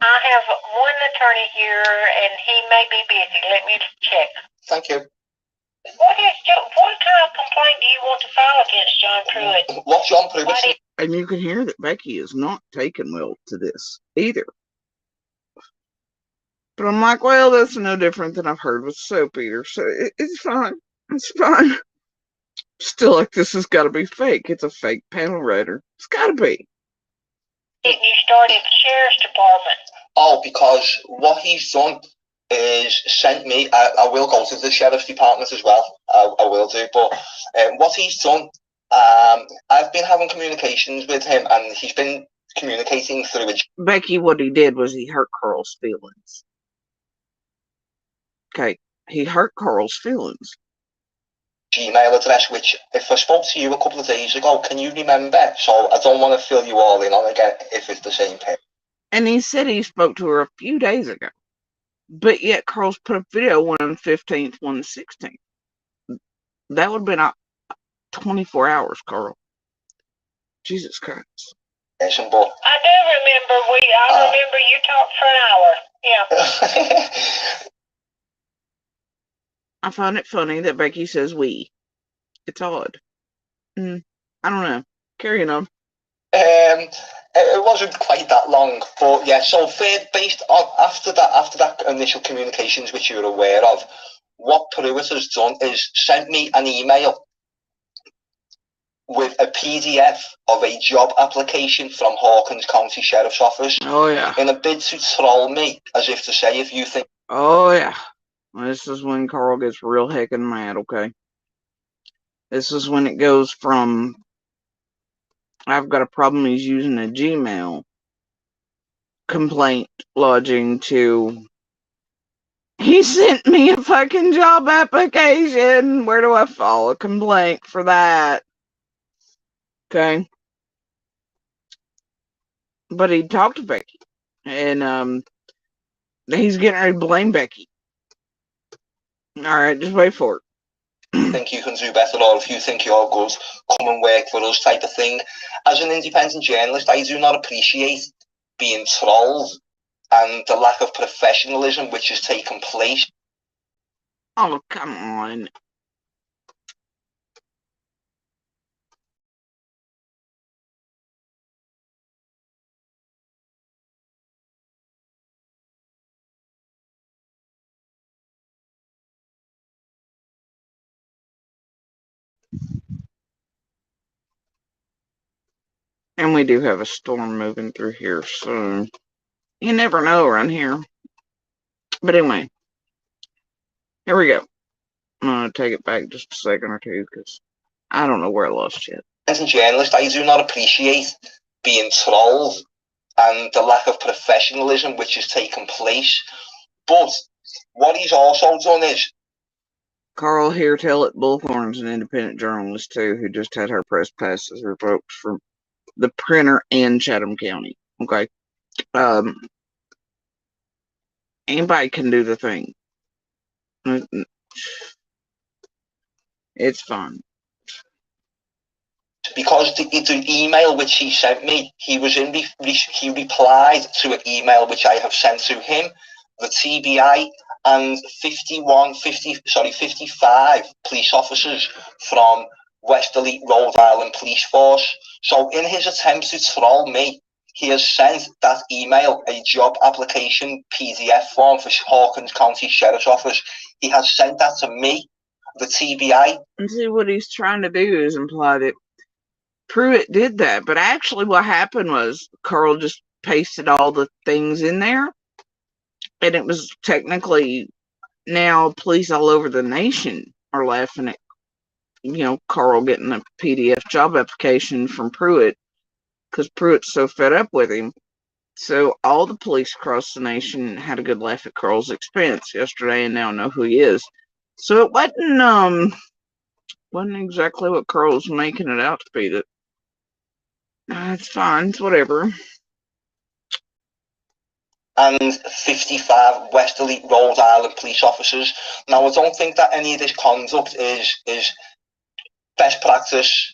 I have one attorney here, and he may be busy. Let me check. Thank you. What kind of complaint do you want to file against John Pruitt? What John Pruitt? And you can hear that Becky is not taken well to this either. But I'm like, well, that's no different than I've heard with soap eaters, so it's fine. It's fine. Still, like, this has got to be fake. It's a fake panel writer. It's got to be. You started the sheriff's department. Oh, because what he's done is sent me. I will go to the sheriff's department as well. I will do. But what he's done, I've been having communications with him, and he's been communicating through it. Becky, what he did was he hurt Carl's feelings. Okay, he hurt Carl's feelings. Gmail address, which if I spoke to you a couple of days ago, can you remember? So I don't want to fill you all in on again if it's the same thing. And he said he spoke to her a few days ago. But yet Carl's put a video, one on the 15th, one on the 16th. That would have been 24 hours, Carl. Jesus Christ. Yes, but I do remember. I remember you talked for an hour. Yeah. I find it funny that Becky says we. It's odd. I don't know. Carrying on. It wasn't quite that long, but yeah. So based on after that initial communications, which you were aware of, what Pruitt has done is sent me an email with a PDF of a job application from Hawkins County Sheriff's Office. Oh yeah. In a bid to troll me, as if to say, if you think. Oh yeah. This is when Carl gets real heckin' mad. Okay. This is when it goes from I've got a problem, he's using a Gmail complaint lodging to he sent me a fucking job application. Where do I file a complaint for that? Okay. But he talked to Becky. And he's getting ready to blame Becky. Alright, just wait for it. Think you can do better, or if you think you're good, come and work for us type of thing. As an independent journalist, I do not appreciate being trolled and the lack of professionalism which has taken place. Oh, come on. And we do have a storm moving through here, so you never know around here. But anyway, here we go. I'm going to take it back just a second or two because I don't know where I lost yet. As a journalist, I do not appreciate being trolled and the lack of professionalism which has taken place. But what he's also done is... Carl here, Tell It Bullhorn's an independent journalist too, who just had her press passes revoked from the printer in Chatham County. Okay. Anybody can do the thing. It's fun. Because the email which he sent me, he replied to an email which I have sent to him, the TBI, and 55 police officers from Westerly, Rhode Island Police Force. So in his attempt to troll me, he has sent that email, a job application PDF form for Hawkins County Sheriff's Office. He has sent that to me, the TBI. And see, what he's trying to do is imply that Pruitt did that, but actually what happened was Carl just pasted all the things in there, and it was technically now police all over the nation are laughing at, Carl getting a PDF job application from Pruitt because Pruitt's so fed up with him. So all the police across the nation had a good laugh at Carl's expense yesterday and now know who he is. So it wasn't exactly what Carl was making it out to be. That it's fine, it's whatever. And 55 Westerly, Rhode Island police officers. Now, I don't think that any of this conduct is best practice,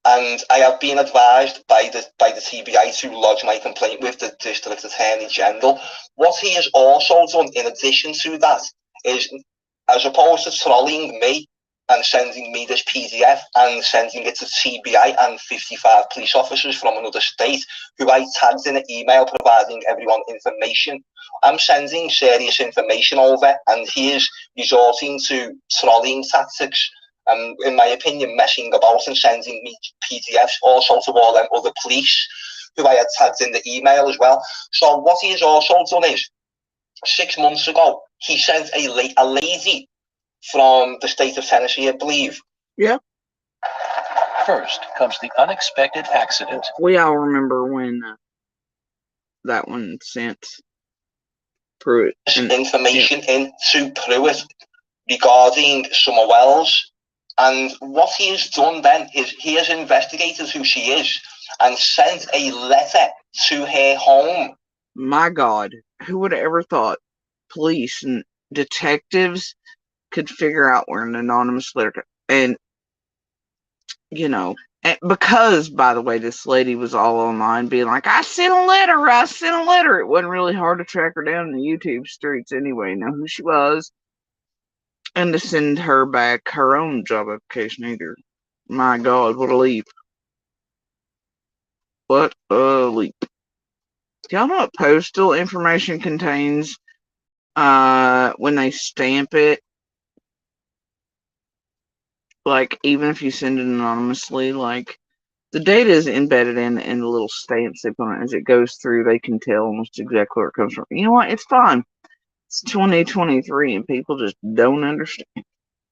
and I have been advised by the TBI to lodge my complaint with the District Attorney General. What he has also done, in addition to that, is, as opposed to trolling me and sending me this PDF and sending it to TBI and 55 police officers from another state who I tagged in an email providing everyone information, I'm sending serious information over, and he is resorting to trolling tactics, in my opinion, messing about and sending me PDFs also to all them other police who I had tagged in the email as well. So what he has also done is, 6 months ago, he sent a lady from the state of Tennessee, I believe. Yeah. First comes the unexpected accident. We all remember when that one sent Pruitt information into Pruitt regarding Summer Wells. And what he has done then is he has investigated who she is and sent a letter to her home. My God, who would have ever thought police and detectives could figure out where an anonymous letter, and because, by the way, this lady was all online being like, I sent a letter. It wasn't really hard to track her down in the YouTube streets anyway, know who she was, and to send her back her own job application either. My God, what a leap. What a leap. Do y'all know what postal information contains when they stamp it? Like, even if you send it anonymously, like, the data is embedded in the little stamps they put on it. As it goes through, they can tell almost exactly where it comes from. You know what? It's fine. It's 2023 and people just don't understand.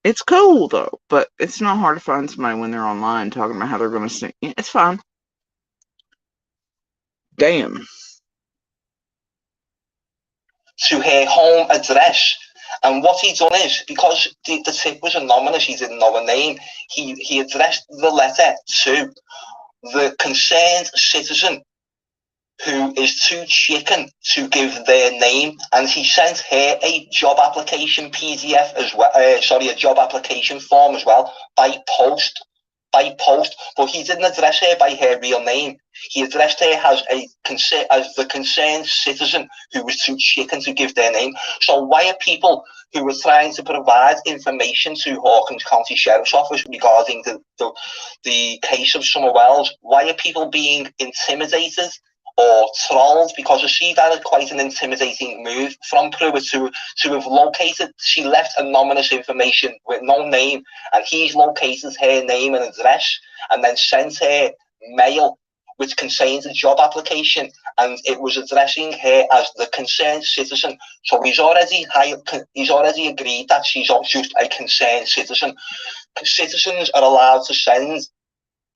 It's cool, though, but it's not hard to find somebody when they're online talking about how they're going to sing. It's fine. Damn. To her home address. And what he done is, because the tip was anonymous, he didn't know her name, he addressed the letter to the concerned citizen who is too chicken to give their name, and he sent her a job application PDF as well. A job application form as well by post. But he didn't address her by her real name. He addressed her as the concerned citizen who was too chicken to give their name. So why are people who were trying to provide information to Hawkins County Sheriff's Office regarding the case of Summer Wells, why are people being intimidated or trolled? Because I see that as quite an intimidating move from Pruitt to have located. She left anonymous information with no name, and he's located her name and address, and then sent her mail which contains a job application, and it was addressing her as the concerned citizen. So he's already agreed that she's just a concerned citizen. Citizens are allowed to send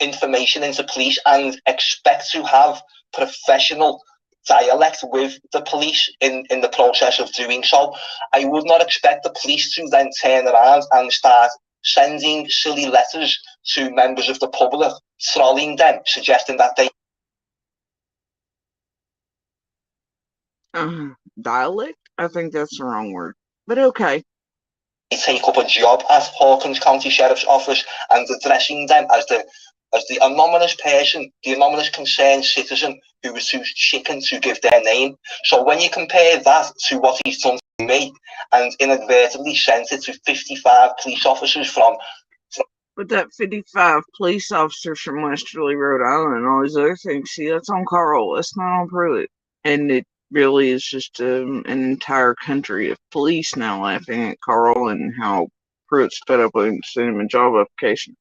information into police and expect to have professional dialect with the police in the process of doing so. I would not expect the police to then turn around and start sending silly letters to members of the public, trolling them, suggesting that they dialect? I think that's the wrong word, but okay. take up a job at Hawkins County Sheriff's Office, and addressing them as the anonymous person, the anonymous concerned citizen who was too chicken to give their name. So when you compare that to what he's done to me, and inadvertently sent it to 55 police officers from. But that 55 police officers from Westerly, Rhode Island, and all these other things, see, that's on Carl. That's not on Pruitt. And it really is just an entire country of police now laughing at Carl and how Pruitt's fed up with sending him a job application.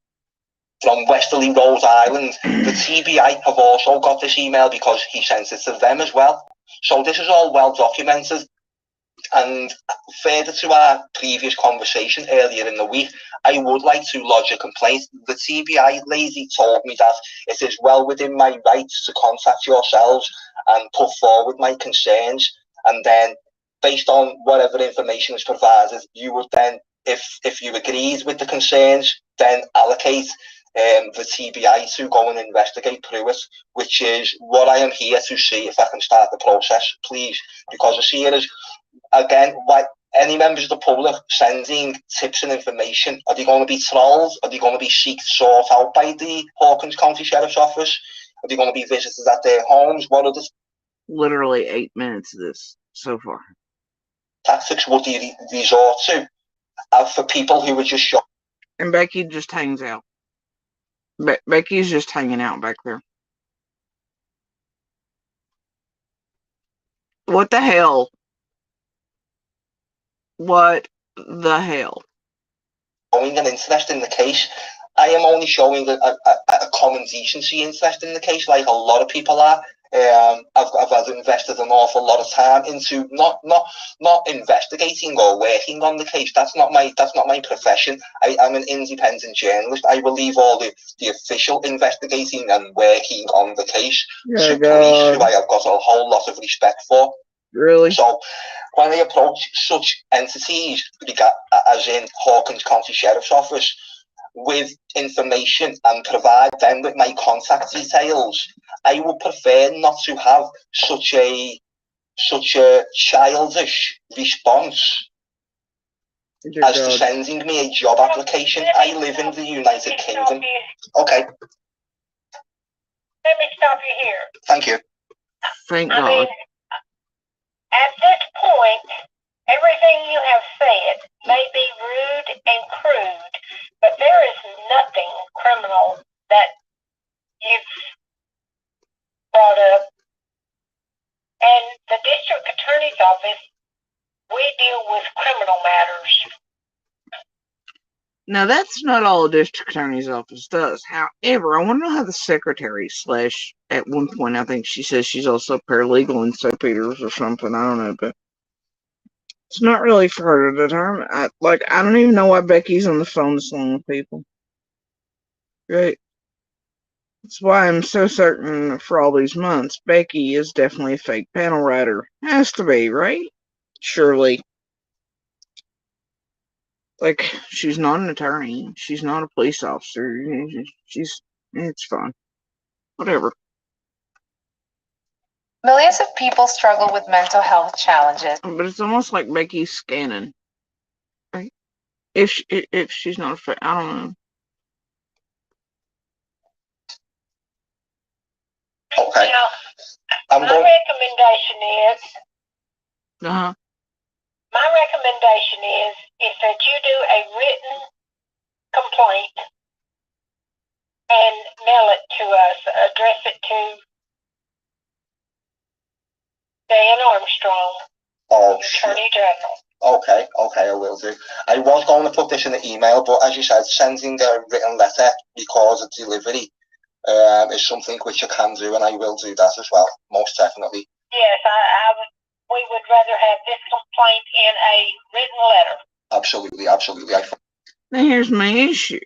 From Westerly, Rhode Island, the TBI have also got this email because he sent it to them as well. So this is all well documented. And further to our previous conversation earlier in the week, I would like to lodge a complaint. The TBI lady told me that it is well within my rights to contact yourselves and put forward my concerns, and then based on whatever information is provided, you would then, if you agreed with the concerns, then allocate the TBI to go and investigate Pruitt, which is what I am here to see if I can start the process, please, because I see it as, again, why any members of the public sending tips and information, are they going to be trolled? Are they going to be sought out by the Hawkins County Sheriff's Office? Are they going to be visited at their homes? What are the literally 8 minutes of this so far tactics would they resort to for people who are just shocked? And Becky just hangs out. Becky's just hanging out back there. What the hell? What the hell? Showing an interest in the case. I am only showing a common decency interest in the case, like a lot of people are. I've invested an awful lot of time into not investigating or working on the case. That's not my profession. I'm an independent journalist. I will leave all the official investigating and working on the case to police, who I have got a whole lot of respect for. Really? So when I approach such entities, as in Hawkins County Sheriff's Office, with information and provide them with my contact details, I would prefer not to have such a childish response as to sending me a job application. I live in the United Kingdom. Okay. Let me stop you here. Thank you. Thank God. At this point, everything you have said may be rude and crude, but there is nothing criminal that you've brought up. And the district attorney's office, we deal with criminal matters. Now, that's not all a district attorney's office does. However, I want to know how the secretary / at one point, I think she says she's also paralegal in St. Peter's or something. I don't know, but it's not really for her to determine. I don't even know why Becky's on the phone this long with people. Right? That's why I'm so certain for all these months, Becky is definitely a fake panel writer. Has to be, right? Surely. Like, she's not an attorney. She's not a police officer. It's fine. Whatever. Millions of people struggle with mental health challenges. But it's almost like Becky's scanning, right? If she's not a I don't know. Okay. Now, my recommendation is Uh-huh. that you do a written complaint and mail it to us. Address it to Dan Armstrong, Attorney General. Okay, I will do. I was going to put this in the email, but as you said, sending a written letter because of delivery is something which I can do, and I will do that as well, most definitely. Yes, we would rather have this complaint in a written letter. Absolutely. Now here's my issue.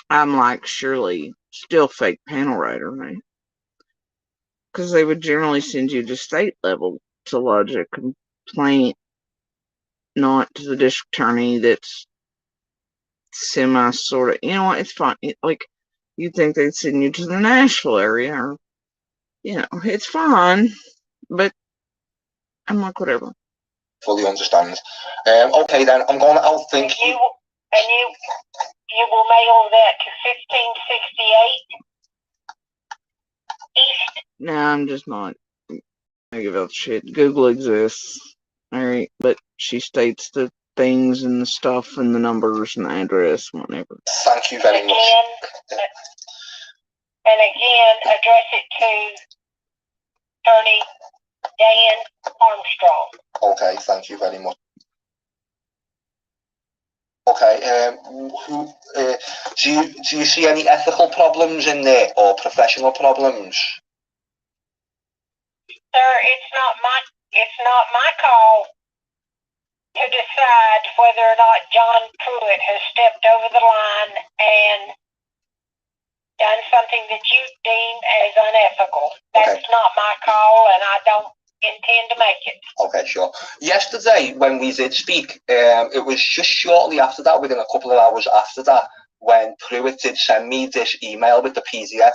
I'm like, surely still fake panel writer, right? Because they would generally send you to state level to lodge a complaint, not to the district attorney that's semi sort of, it's fine. Like, you'd think they'd send you to the Nashville area, or, it's fine, but I'm like, whatever. Fully understand. Okay, then I'll think. And you will mail that to 1568 East. Nah, I'm just not. I give up shit. Google exists, alright, but she states the things and the stuff and the numbers and the address, whatever. Thank you very much. And again, address it to Attorney Dan Armstrong. Okay, thank you very much. Okay, do you see any ethical problems in there or professional problems? Sir, it's not my call to decide whether or not John Pruitt has stepped over the line and done something that you deem as unethical. That's not my call, and I don't intend to make it. Okay, sure. Yesterday, when we did speak, it was just shortly after that, within a couple of hours after that, when Pruitt did send me this email with the PDF.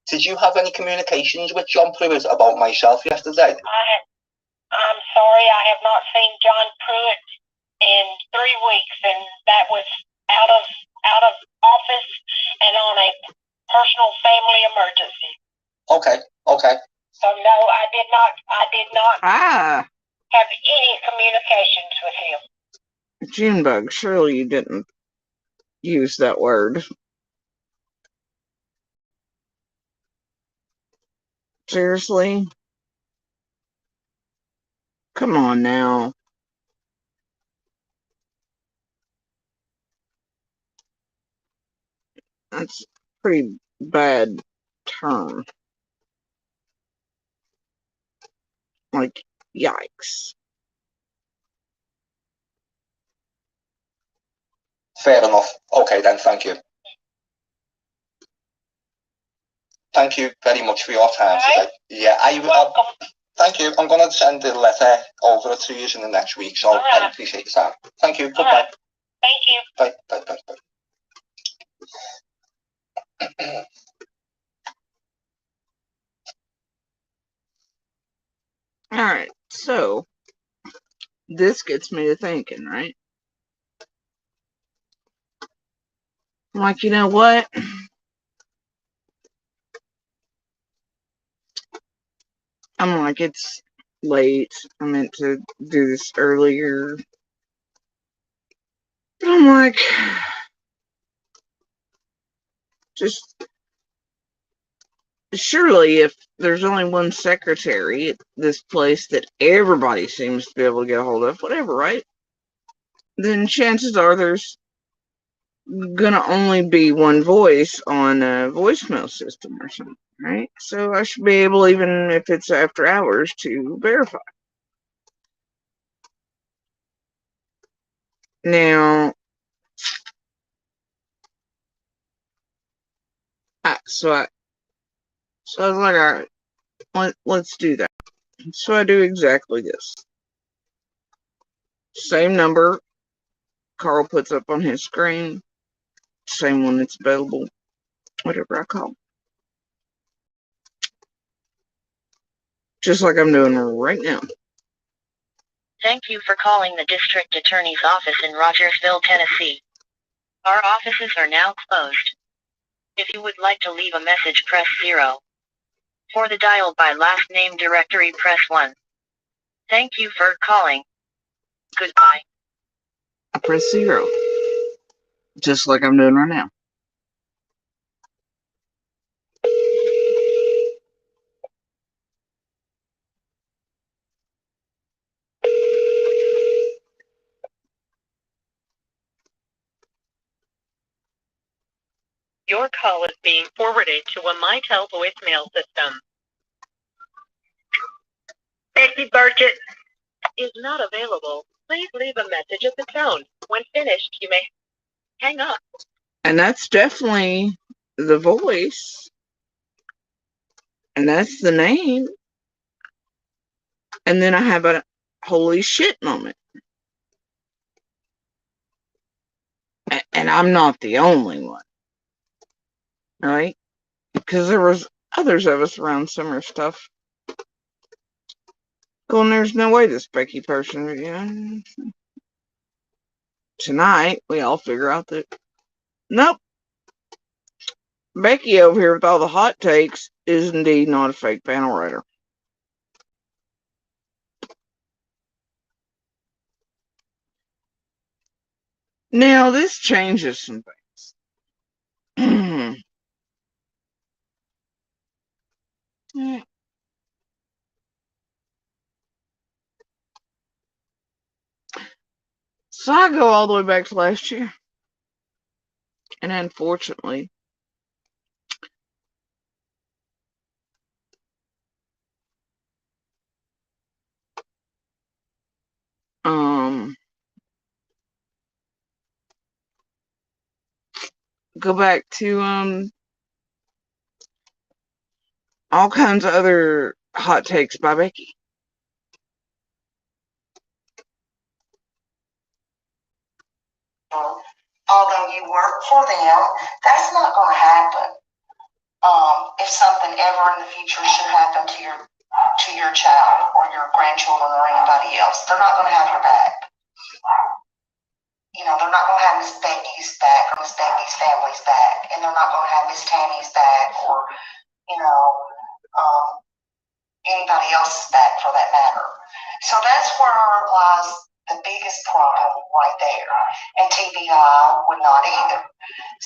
Did you have any communications with John Pruitt about myself yesterday? I'm sorry, I have not seen John Pruitt in 3 weeks, and that was out of office and on a personal family emergency. Okay. So no, I did not have any communications with him. Junebug, surely you didn't use that word. Seriously? Come on now. That's a pretty bad term. Like, yikes. Fair enough. Okay then, thank you. Thank you very much for your time today. Yeah, thank you. I'm going to send the letter over to you in the next week, so I appreciate your time. Thank you. Goodbye. Thank you. Bye. Alright, so this gets me to thinking, right? I'm like, you know what? I'm like, it's late. I meant to do this earlier. But I'm like, just surely if there's only one secretary at this place that everybody seems to be able to get a hold of, whatever, right? Then chances are there's gonna only be one voice on a voicemail system or something, right? So I should be able, even if it's after hours, to verify. Now, so I was like, all right, let's do that. So I do exactly this. Same number Carl puts up on his screen, same one that's available, whatever I call. just like I'm doing right now. Thank you for calling the District Attorney's Office in Rogersville, Tennessee. Our offices are now closed. If you would like to leave a message, press 0. For the dial by last name directory, press 1. Thank you for calling. Goodbye. I press 0, just like I'm doing right now. Your call is being forwarded to a MyTel voicemail system. Becky Burchett is not available. Please leave a message at the tone. When finished, you may hang up. And that's definitely the voice. And that's the name. And then I have a holy shit moment. And I'm not the only one. Right? Because there was others of us around similar stuff. Going, there's no way this Becky person, you know. Tonight, we all figure out that, nope, Becky over here with all the hot takes is indeed not a fake panel writer. Now, this changes some things. So I go all the way back to last year. And unfortunately, go back to all kinds of other hot takes by Becky. Although you work for them, that's not going to happen. If something ever in the future should happen to your child or your grandchildren or anybody else, they're not going to have your back. You know, they're not going to have Miss Becky's back or Miss Becky's family's back, and they're not going to have Miss Tammy's back or, you know, anybody else's back for that matter. So that's where lies the biggest problem right there. And TBI would not either.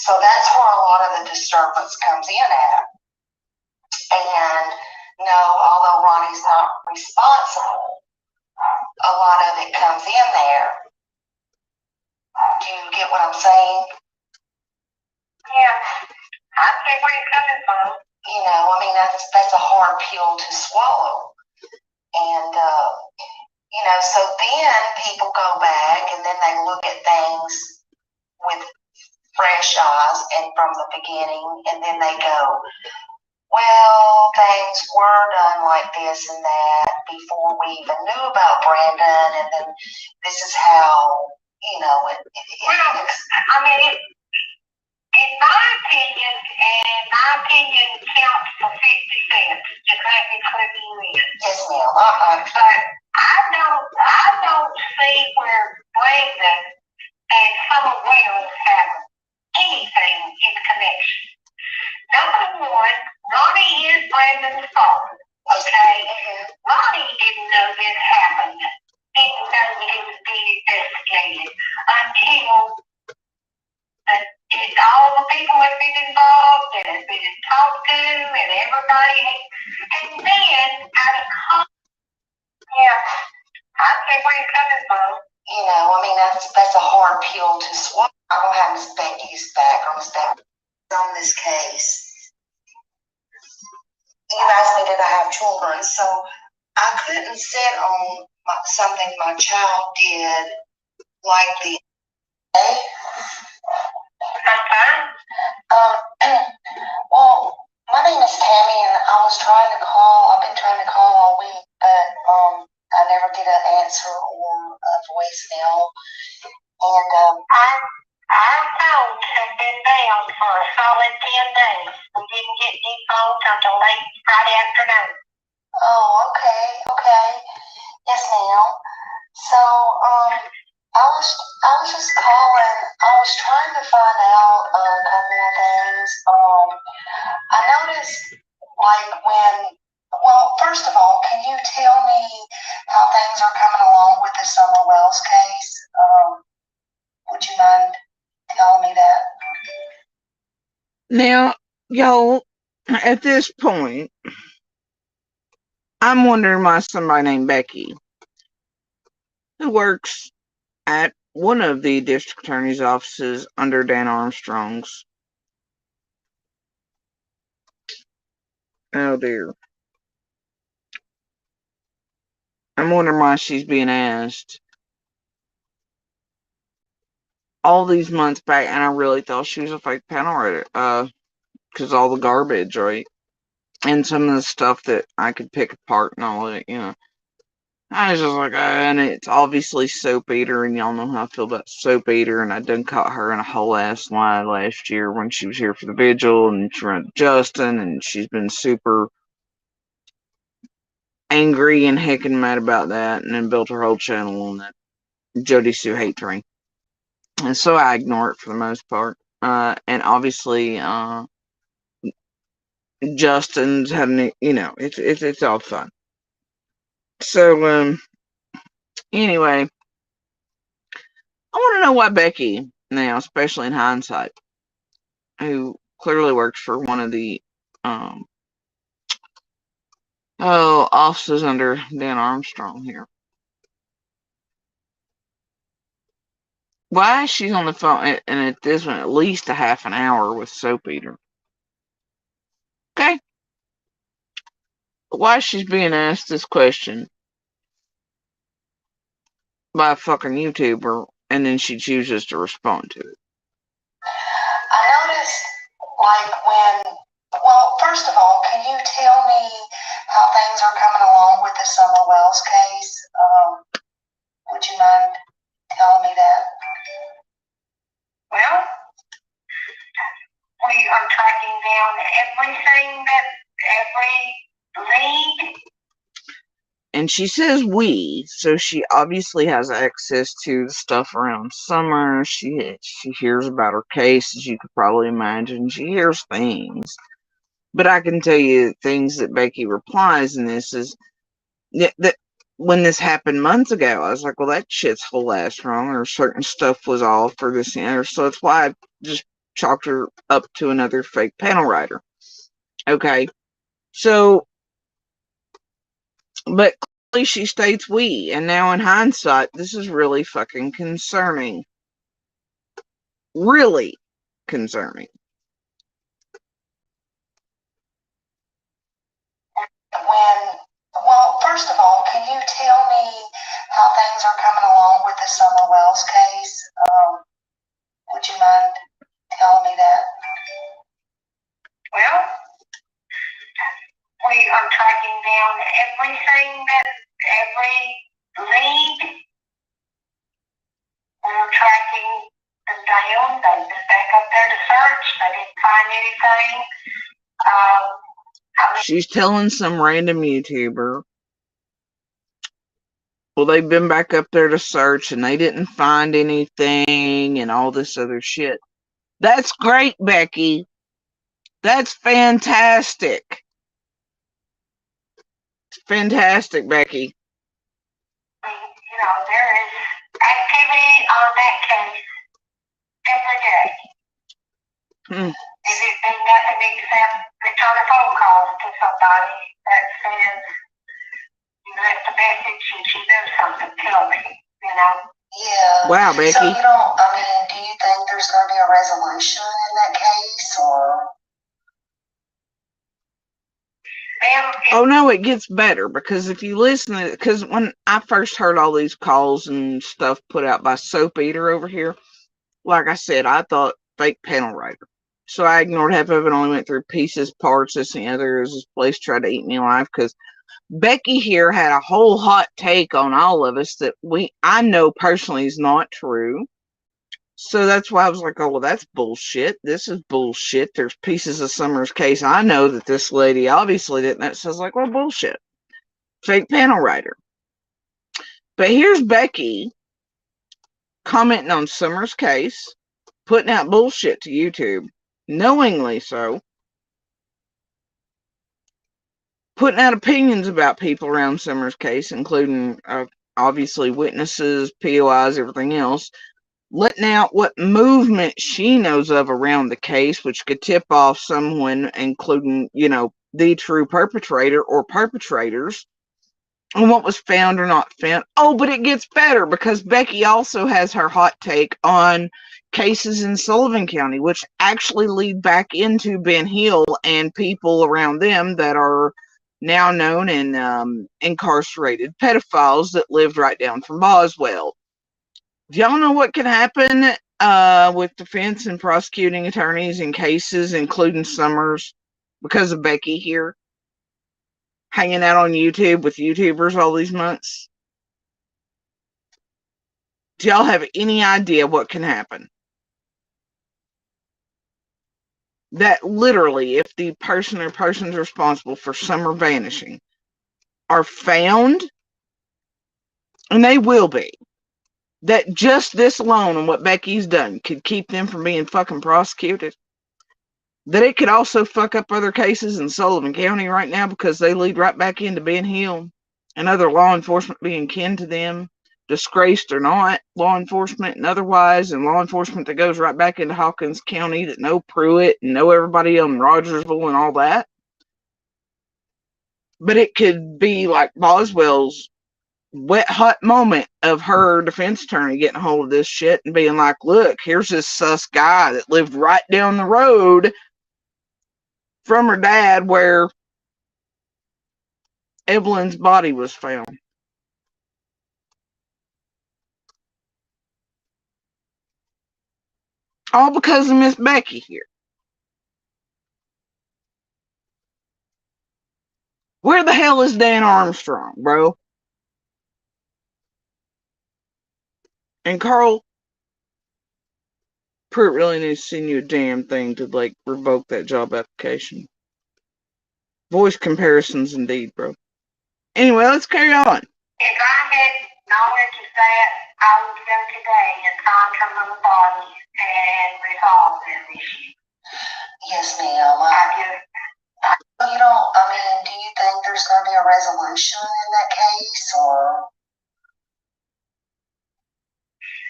So that's where a lot of the disturbance comes in at. And no, although Ronnie's not responsible, a lot of it comes in there. Do you get what I'm saying? Yeah, I see where you're coming from. You know, I mean, that's a hard pill to swallow. And, you know, so then people go back and then they look at things with fresh eyes and from the beginning, and then they go, well, things were done like this and that before we even knew about Brandon, and then this is how, you know, well, I mean, in my opinion counts for 50 cents. Just let me clip you in. Yes, ma'am. But I don't see where Brandon and some of Will have anything in connection. Number one, Ronnie is Brandon's father. Okay? Ronnie didn't know this happened. Didn't know that it was being investigated until all the people had been involved and had been talked to, and everybody, and then out of yeah, I see where you're coming from. You know, I mean, that's a hard pill to swallow. I don't have Miss Becky's back or Miss Becky on this case. You asked me, did I have children? So I couldn't sit on something my child did like the well, my name is Tammy, and I've been trying to call all week, but I never get an answer or a voicemail. And our phones have been down for a solid 10 days. We didn't get any phones until late Friday afternoon. Oh, okay. Yes, ma'am. So, I was just calling. I was trying to find out a couple of things. I noticed, like, well, first of all, can you tell me how things are coming along with the Summer Wells case? Would you mind telling me that? Now, y'all, at this point, I'm wondering why somebody named Becky, who works at one of the district attorney's offices under Dan Armstrong's. Oh dear. I'm wondering why she's being asked all these months back, and I really thought she was a fake panel writer. Because all the garbage, right? And some of the stuff that I could pick apart and all that, I was just like, and it's obviously Soap Eater, and y'all know how I feel about Soap Eater, and I done caught her in a whole ass lie last year when she was here for the vigil, and she ran Justin, and she's been super angry and heckin' mad about that, and then built her whole channel on that Jody Sue hate train. And so I ignore it for the most part. And obviously, Justin's having, it's all fun. So, anyway, I want to know why Becky now, especially in hindsight, who clearly works for one of the offices under Dan Armstrong here. Why she's on the phone, and at this one, at least a half an hour with Soap Eater. Okay? Why she's being asked this question by a fucking YouTuber, and then she chooses to respond to it. I noticed, like, well, first of all, can you tell me how things are coming along with the Summer Wells case? Would you mind telling me that? Well, we are tracking down everything that every lead. And she says we, so she obviously has access to the stuff around Summer. She hears about her case, as you could probably imagine. She hears things. But I can tell you things that Becky replies in this is that when this happened months ago, I was like, well, that shit's whole ass wrong, or certain stuff was off for this and that. So that's why I just chalked her up to another fake panel writer. Okay. So, but clearly she states we, and now in hindsight, this is really fucking concerning. Really concerning. Well, first of all, can you tell me how things are coming along with the Summer Wells case? Would you mind telling me that? Well, we are tracking down everything that every lead. We're tracking them down. They went back up there to search. They didn't find anything. She's telling some random YouTuber, well, they've been back up there to search and they didn't find anything and all this other shit. That's great, Becky. That's fantastic. Fantastic, Becky. There is activity on that case every day. And it's been nothing except return a phone call to somebody that says, you left a message and she knows something, tell me, Yeah. Wow, Becky. So do you think there's going to be a resolution in that case, or? Oh no, it gets better, because if you listen to it, because when I first heard all these calls and stuff put out by Soap Eater over here, like I said, I thought fake panel writer. So I ignored half of it, only went through pieces, parts, this and the other, as this place tried to eat me alive, because Becky here had a whole hot take on all of us that I know personally is not true. So that's why I was like, oh, well, that's bullshit. This is bullshit. There's pieces of Summer's case I know that this lady obviously didn't. So I was like, well, bullshit. fake panel writer. But here's Becky commenting on Summer's case, putting out bullshit to YouTube, knowingly so, putting out opinions about people around Summer's case, including obviously witnesses, POIs, everything else, letting out what movement she knows of around the case, which could tip off someone, including, the true perpetrator or perpetrators, and what was found or not found. Oh, but it gets better because Becky also has her hot take on cases in Sullivan County, which actually lead back into Ben Hill and people around them that are now known and incarcerated pedophiles that lived right down from Boswell. Do y'all know what can happen with defense and prosecuting attorneys in cases, including Summers, because of Becky here hanging out on YouTube with YouTubers all these months? Do y'all have any idea what can happen? That literally, if the person or persons responsible for Summer vanishing are found, and they will be, that just this alone and what Becky's done could keep them from being fucking prosecuted. That it could also fuck up other cases in Sullivan County right now because they lead right back into Ben Hill and other law enforcement being kin to them, disgraced or not, law enforcement and otherwise, and law enforcement that goes right back into Hawkins County that know Pruitt and know everybody on Rogersville and all that. But it could be like Boswell's wet hot moment of her defense attorney getting a hold of this shit and being like, look, here's this sus guy that lived right down the road from her dad where Evelyn's body was found. All because of Miss Becky here. Where the hell is Dan Armstrong, bro? And Carl, Pruitt really needs to send you a damn thing to, revoke that job application. Voice comparisons indeed, bro. Anyway, let's carry on. If I had knowledge of that, I would go today and find her little body and resolve this issue. Yes, ma'am. Do you think there's going to be a resolution in that case, or?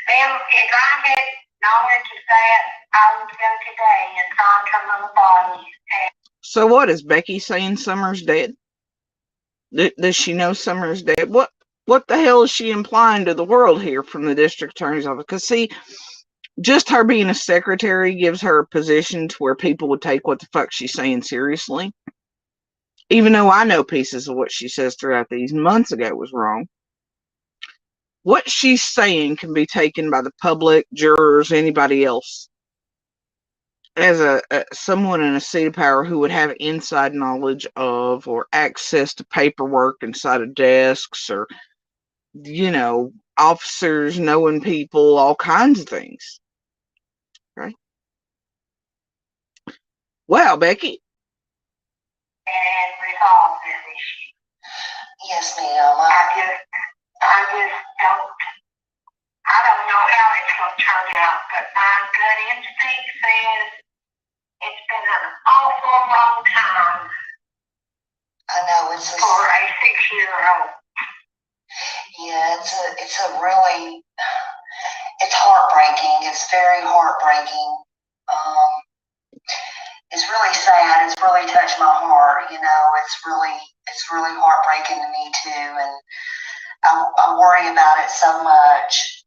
Ma'am, if I had knowledge of that, I would go today and find her little body. So what, is Becky saying Summer's dead? Does she know Summer's dead? What the hell is she implying to the world here from the district attorney's office? Because, see, just her being a secretary gives her a position to where people would take what the fuck she's saying seriously. Even though I know pieces of what she says throughout these months ago was wrong. What she's saying can be taken by the public, jurors, anybody else, as someone in a seat of power who would have inside knowledge of or access to paperwork inside of desks, or, officers knowing people, all kinds of things. Right? Wow, Becky. And resolve this issue. Yes, ma'am. I don't know how it's going to turn out, but my gut instinct says it's been an awful long time. I know for a 6-year-old. Yeah, it's heartbreaking. It's very heartbreaking. It's really sad. It's really touched my heart. It's really heartbreaking to me too, and I worry about it so much.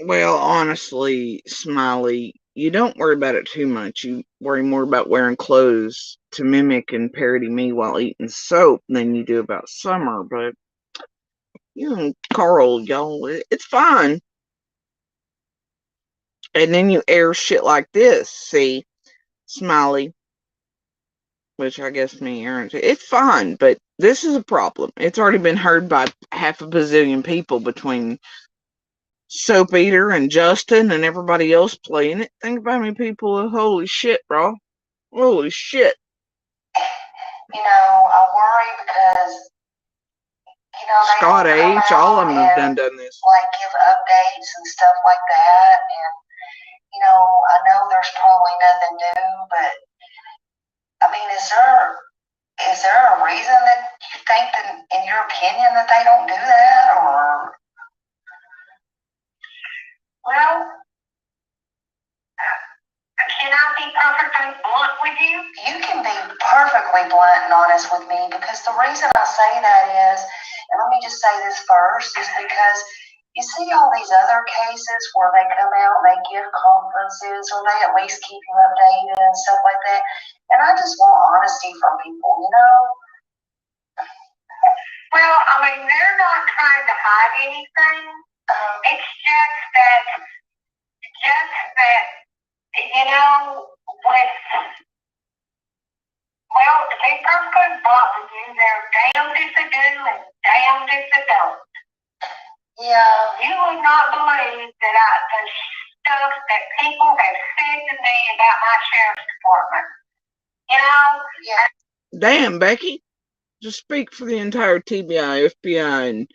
Well, honestly, Smiley, you don't worry about it too much. You worry more about wearing clothes to mimic and parody me while eating soap than you do about Summer. But you and Carl, y'all, it's fine. And then you air shit like this, see, Smiley, which I guess me, Aaron, it's fine, but this is a problem. It's already been heard by half a bazillion people between Soap Eater and Justin and everybody else playing it. Think about me, people. Holy shit, bro. Holy shit. I worry because, they Scott don't come H, all of out them have and done this. like give updates and stuff like that. And, I know there's probably nothing new, but I mean, is there a reason that you think that, in your opinion, that they don't do that, or? Well, can I be perfectly blunt with you? You can be perfectly blunt and honest with me, because the reason I say that is, and let me just say this first, is because you see all these other cases where they come out and they give conferences, or they at least keep you updated and stuff like that. And I just want honesty from people. Well, I mean, they're not trying to hide anything. It's just that, with, well, to be perfectly blunt with you, they're damned if they do and damned if they don't. Yeah. You would not believe that the stuff that people have said to me about my sheriff's department. Yeah. Damn, Becky. Just speak for the entire TBI, FBI, and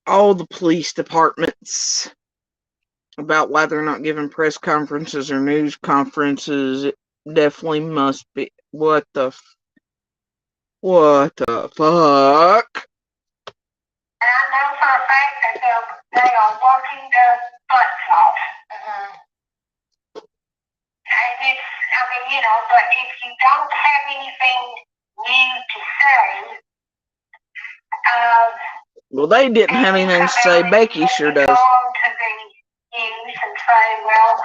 all the police departments about why they're not giving press conferences or news conferences. It definitely must be. What the fuck? And I know for a fact that they are working their butts off. Mm-hmm. And but if you don't have anything new to say, well, they didn't have anything to say. Becky sure does. Go on to the news and say, well,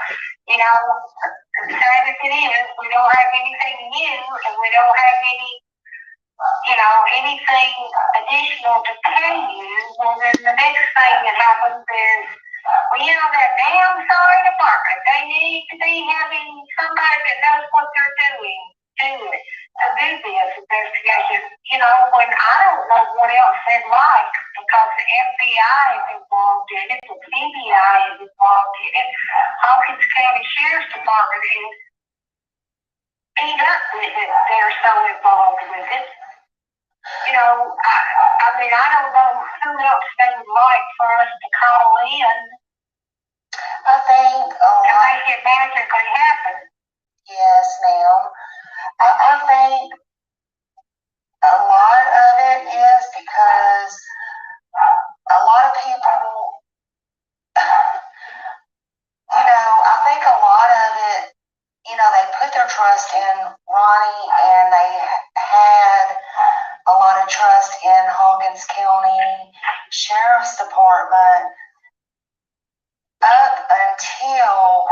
sad as it is, we don't have anything new, and we don't have anything additional to tell you. Well, then the next thing that happens is, that damn sorry department, they need to be having somebody that knows what they're doing to do this investigation. When I don't know what else they'd like, because the FBI is involved in it, the CBI is involved in it, Hawkins County Sheriff's Department is beat up with it. They're so involved with it. I don't know who else they would like for us to call in. I think to make it magically happen. Yes, ma'am. I think a lot of it is because a lot of people, I think a lot of it, they put their trust in Ronnie, and they had a lot of trust in Hawkins County Sheriff's Department up until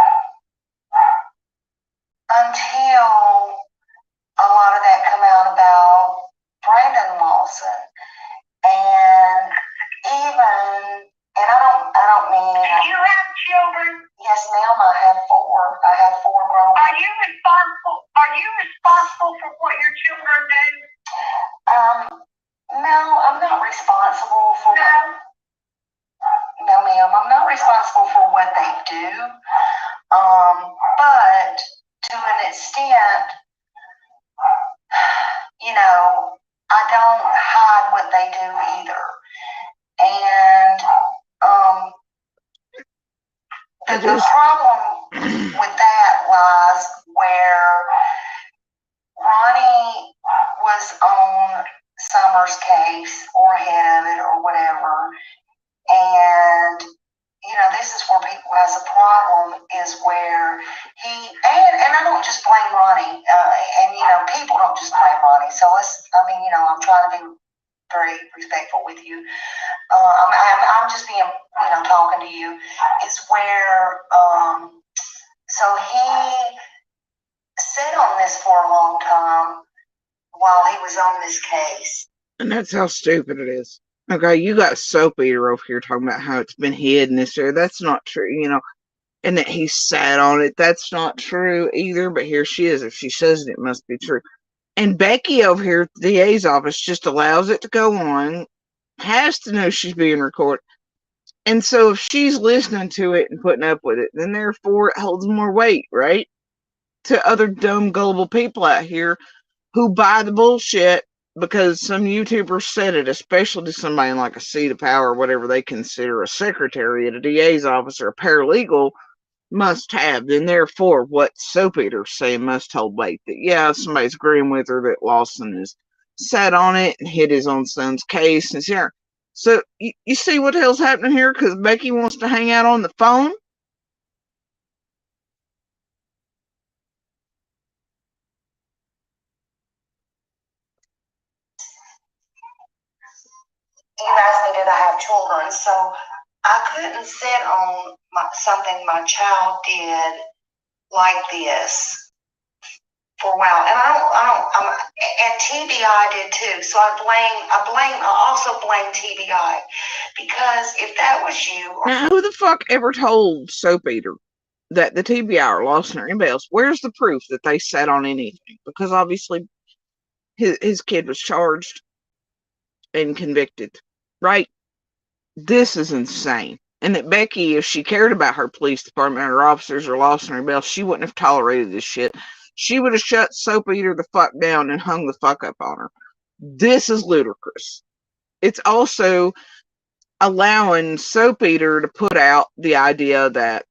a lot of that come out about Brandon Lawson. And I don't mean. Do you have children? Yes, ma'am, I have 4. I have 4 grown. Are you responsible for what your children do? No, I'm not responsible for. No, ma'am, I'm not responsible for what they do. But to an extent, I don't hide what they do either. And the problem with that was where Ronnie was on Summer's case, or ahead of it, or whatever. And this is where people has a problem, is where and I don't just blame Ronnie, and people don't just blame Ronnie. So I'm trying to be very respectful with you. I'm just being, talking to you. Is where so he sat on this for a long time while he was on this case. And that's how stupid it is. Okay, you got Soap Eater over here talking about how it's been hid in this area. That's not true, and that he sat on it. That's not true either, but here she is. If she says it, it must be true. And Becky over here at the DA's office just allows it to go on, has to know she's being recorded. And so if she's listening to it and putting up with it, then therefore it holds more weight, right? To other dumb, gullible people out here who buy the bullshit because some YouTubers said it, especially to somebody in like a seat of power, whatever they consider a secretary at a DA's office or a paralegal must have. Then therefore what Soap Eater's saying must hold weight. That yeah, somebody's agreeing with her that Lawson is sat on it and hit his own son's case and here. So you see what the hell's happening here? Because Becky wants to hang out on the phone. You asked me, did I have children? So I couldn't sit on something my child did like this for a while. And and TBI did too. So I also blame TBI because if that was you. Now, who the fuck ever told Soap Eater that the TBI or Lawson or anybody else, where's the proof that they sat on anything? Because obviously his kid was charged and convicted, right? This is insane. And that Becky, if she cared about her police department or officers or Lawson or anybody else, she wouldn't have tolerated this shit. She would have shut Soap Eater the fuck down and hung the fuck up on her. This is ludicrous. It's also allowing Soap Eater to put out the idea that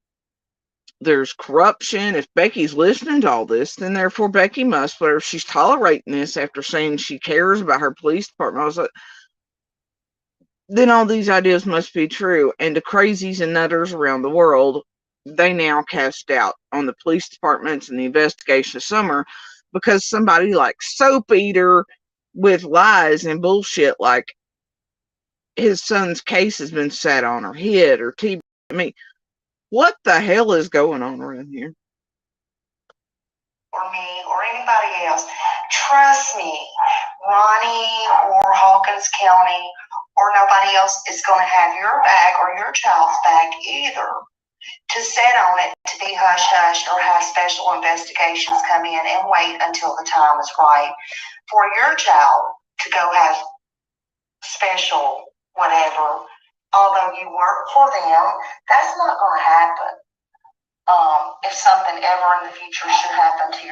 there's corruption. If Becky's listening to all this, then therefore Becky must, but if she's tolerating this after saying she cares about her police department, I was like, then all these ideas must be true. And the crazies and nutters around the world, they now cast doubt on the police departments and the investigation of Summer because somebody like Soap Eater with lies and bullshit like his son's case has been sat on or hid or I mean, what the hell is going on around here? Or me or anybody else, trust me, Ronnie or Hawkins County or nobody else is going to have your back or your child's back either to sit on it, to be hush-hush or have special investigations come in and wait until the time is right for your child to go have special whatever. Although you work for them, that's not going to happen. If something ever in the future should happen to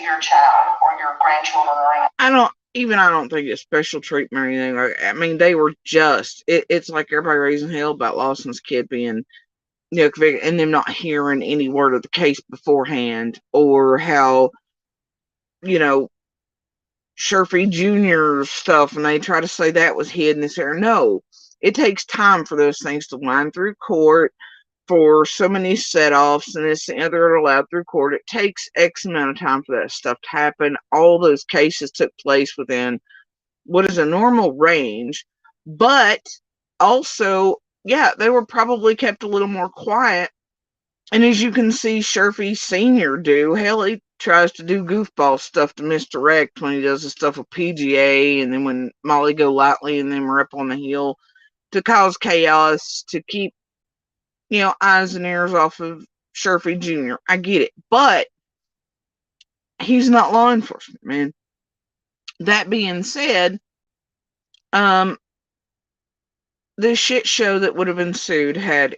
your child or your grandchildren or anything. I don't think it's special treatment or anything. Like, I mean, they were just, it's like everybody raising hell about Lawson's kid being, convicted and them not hearing any word of the case beforehand or how, Shurfy Jr. stuff and they try to say that was hidden this area. No, it takes time for those things to wind through court, for so many set-offs and this and the other are allowed through court. It takes X amount of time for that stuff to happen. All those cases took place within what is a normal range, but also, yeah, they were probably kept a little more quiet. And as you can see Shurfy Sr. do, hell, he tries to do goofball stuff to misdirect when he does the stuff with PGA and then when Molly Go Lightly and them are up on the hill to cause chaos, to keep eyes and ears off of Shurfy Jr. I get it. But he's not law enforcement, man. That being said, the shit show that would have ensued had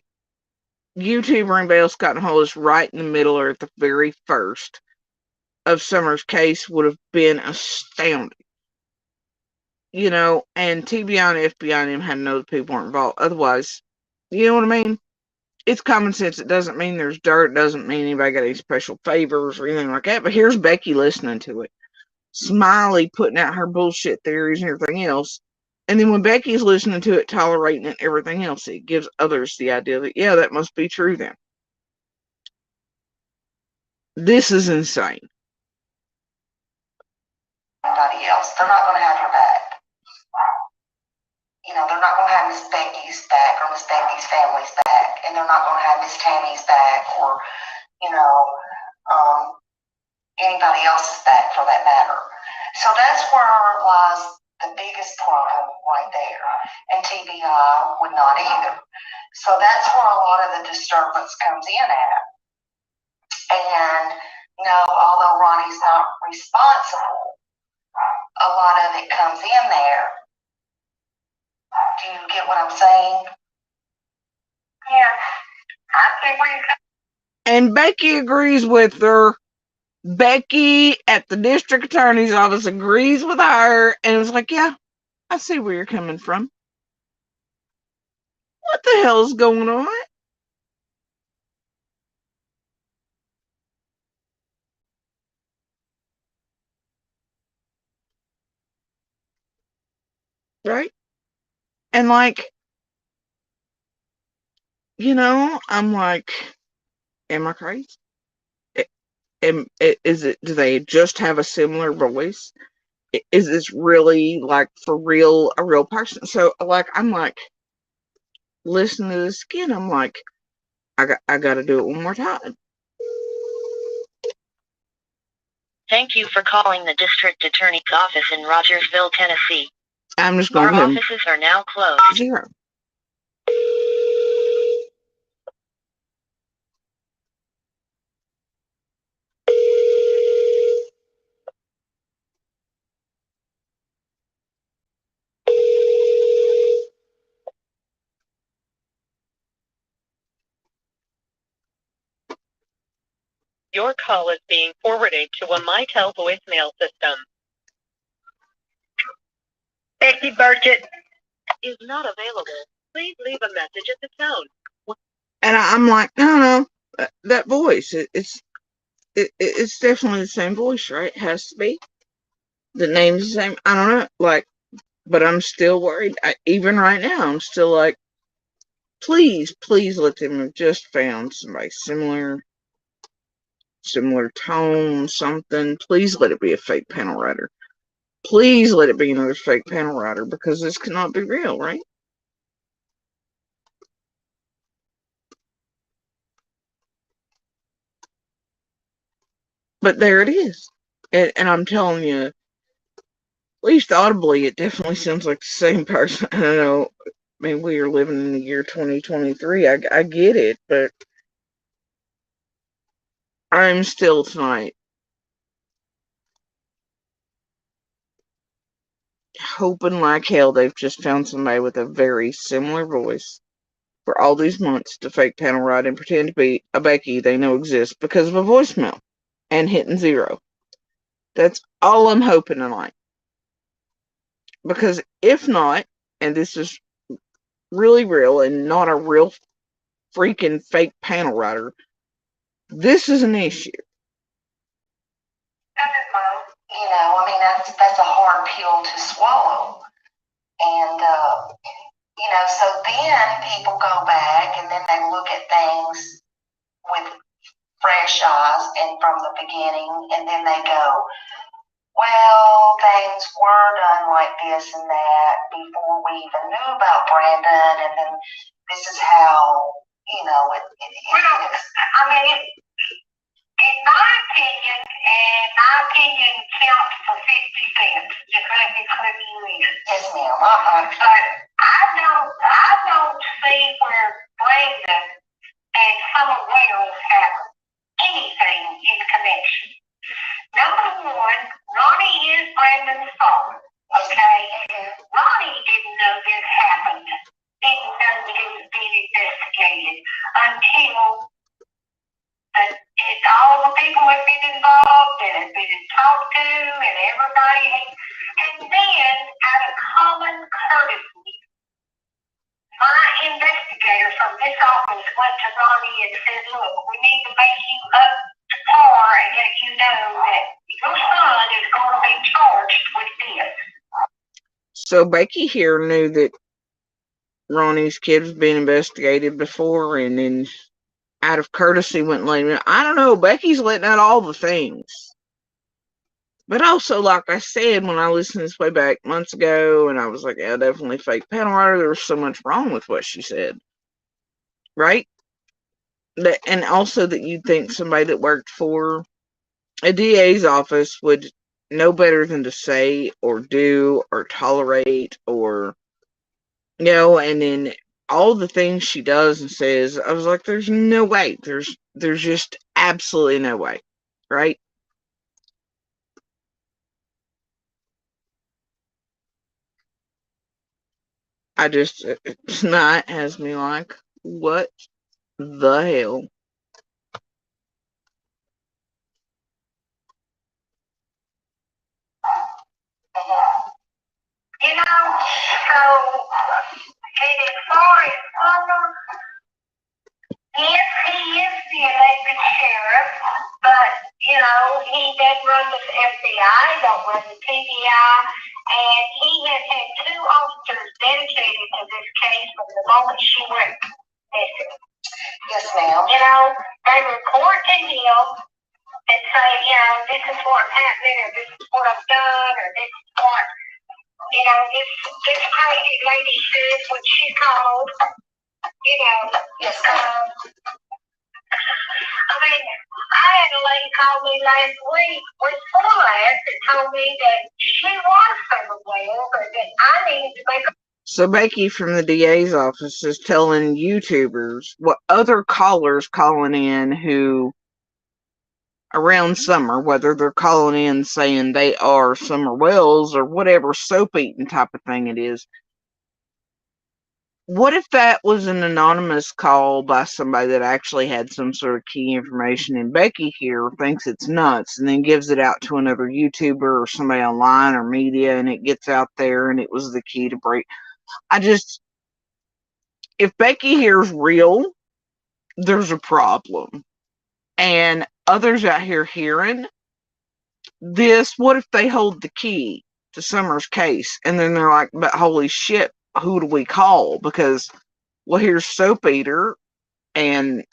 YouTube or anybody else gotten hold of us right in the middle or at the very first of Summer's case would have been astounding. And TBI and FBI and him had to know the people weren't involved. Otherwise, you know what I mean? It's common sense. It doesn't mean there's dirt. It doesn't mean anybody got any special favors or anything like that. But here's Becky listening to it. Smiley putting out her bullshit theories and everything else. And then when Becky's listening to it, tolerating it and everything else, it gives others the idea that, yeah, that must be true then. This is insane. Anybody else, they're not going to have your back. They're not going to have Miss Becky's back or Miss Becky's family's back, and they're not going to have Miss Tammy's back or, anybody else's back for that matter. So that's where lies the biggest problem right there. And TBI would not either. So that's where a lot of the disturbance comes in at. And no, although Ronnie's not responsible, a lot of it comes in there. Do you get what I'm saying? Yeah, I see where you're coming. And Becky agrees with her Becky at the district attorney's office agrees with her, and it was like, yeah, I see where you're coming from. What the hell's going on? Right? And like, I'm like, am I crazy? Is it, do they just have a similar voice? Is this really like for real, a real person? So like, I'm like, listening to this again, I'm like, I got to do it one more time. Thank you for calling the district attorney's office in Rogersville, Tennessee. I'm just going Our to offices are now closed. 0. Your call is being forwarded to a Mitel voicemail system. Becky Burkett is not available. Please leave a message at the tone. And I'm like, no, that voice, it's definitely the same voice, right? It has to be. The name's the same. I don't know, like, but I'm still worried. Even right now, I'm still like, please let them have just found somebody similar tone, something. Please let it be a fake panel writer. Please let it be another fake panel writer, because this cannot be real, right? But there it is. And I'm telling you, at least audibly, it definitely sounds like the same person. I don't know. I mean, we are living in the year 2023. I get it, but I'm still tonight hoping like hell they've just found somebody with a very similar voice for all these months to fake panel write and pretend to be a Becky they know exists because of a voicemail and hitting 0. That's all I'm hoping tonight. Because if not, and this is really real and not a real freaking fake panel writer, this is an issue. I mean, that's a hard pill to swallow. And, so then people go back and then they look at things with fresh eyes and from the beginning, and then they go, well, things were done like this and that before we even knew about Brandon, and then this is how, in my opinion, and my opinion counts for 50 cents. Just let me put you in. Yes, ma'am. But I don't see where Brandon and some of Wells have anything in connection. Number one, Ronnie is Brandon's father. Okay? Ronnie didn't know this happened. Didn't know that it was being investigated until all the people have been involved and have been talked to, and everybody. And then, out of common courtesy, my investigator from this office went to Ronnie and said, look, we need to make you up to par and let you know that your son is going to be charged with this. So Becky here knew that Ronnie's kid was being investigated before, and then out of courtesy went and let him know. I don't know, Becky's letting out all the things. But also, like I said, when I listened to this way back months ago, and I was like, yeah, definitely fake panel writer, there was so much wrong with what she said. Right? And also that you'd think somebody that worked for a DA's office would know better than to say or do or tolerate or, and then all the things she does and says, I was like, there's no way. There's just absolutely no way. Right? Tonight has me like, what the hell? doesn't run the FBI, don't run the TBI, and he has had 2 officers dedicated to this case from the moment she went missing. Yes, ma'am. You know, they report to him and say, you know, this is what's happening, or this is what I've done, or this is what, you know, this crazy lady said when she called. You know, yes, I mean, I had a lady call me last week, before last, and told me that she was somewhere, but that I needed to make a. So Becky from the DA's office is telling YouTubers what other callers calling in who around summer, whether they're calling in saying they are Summer Wells or whatever soap eating type of thing it is. What if that was an anonymous call by somebody that actually had some sort of key information, and Becky here thinks it's nuts and then gives it out to another YouTuber or somebody online or media, and it gets out there and it was the key to break. If Becky here's real, there's a problem. And others out here hearing this, what if they hold the key to Summer's case? And then they're like, but holy shit, who do we call? Because, well, here's Soap Eater, and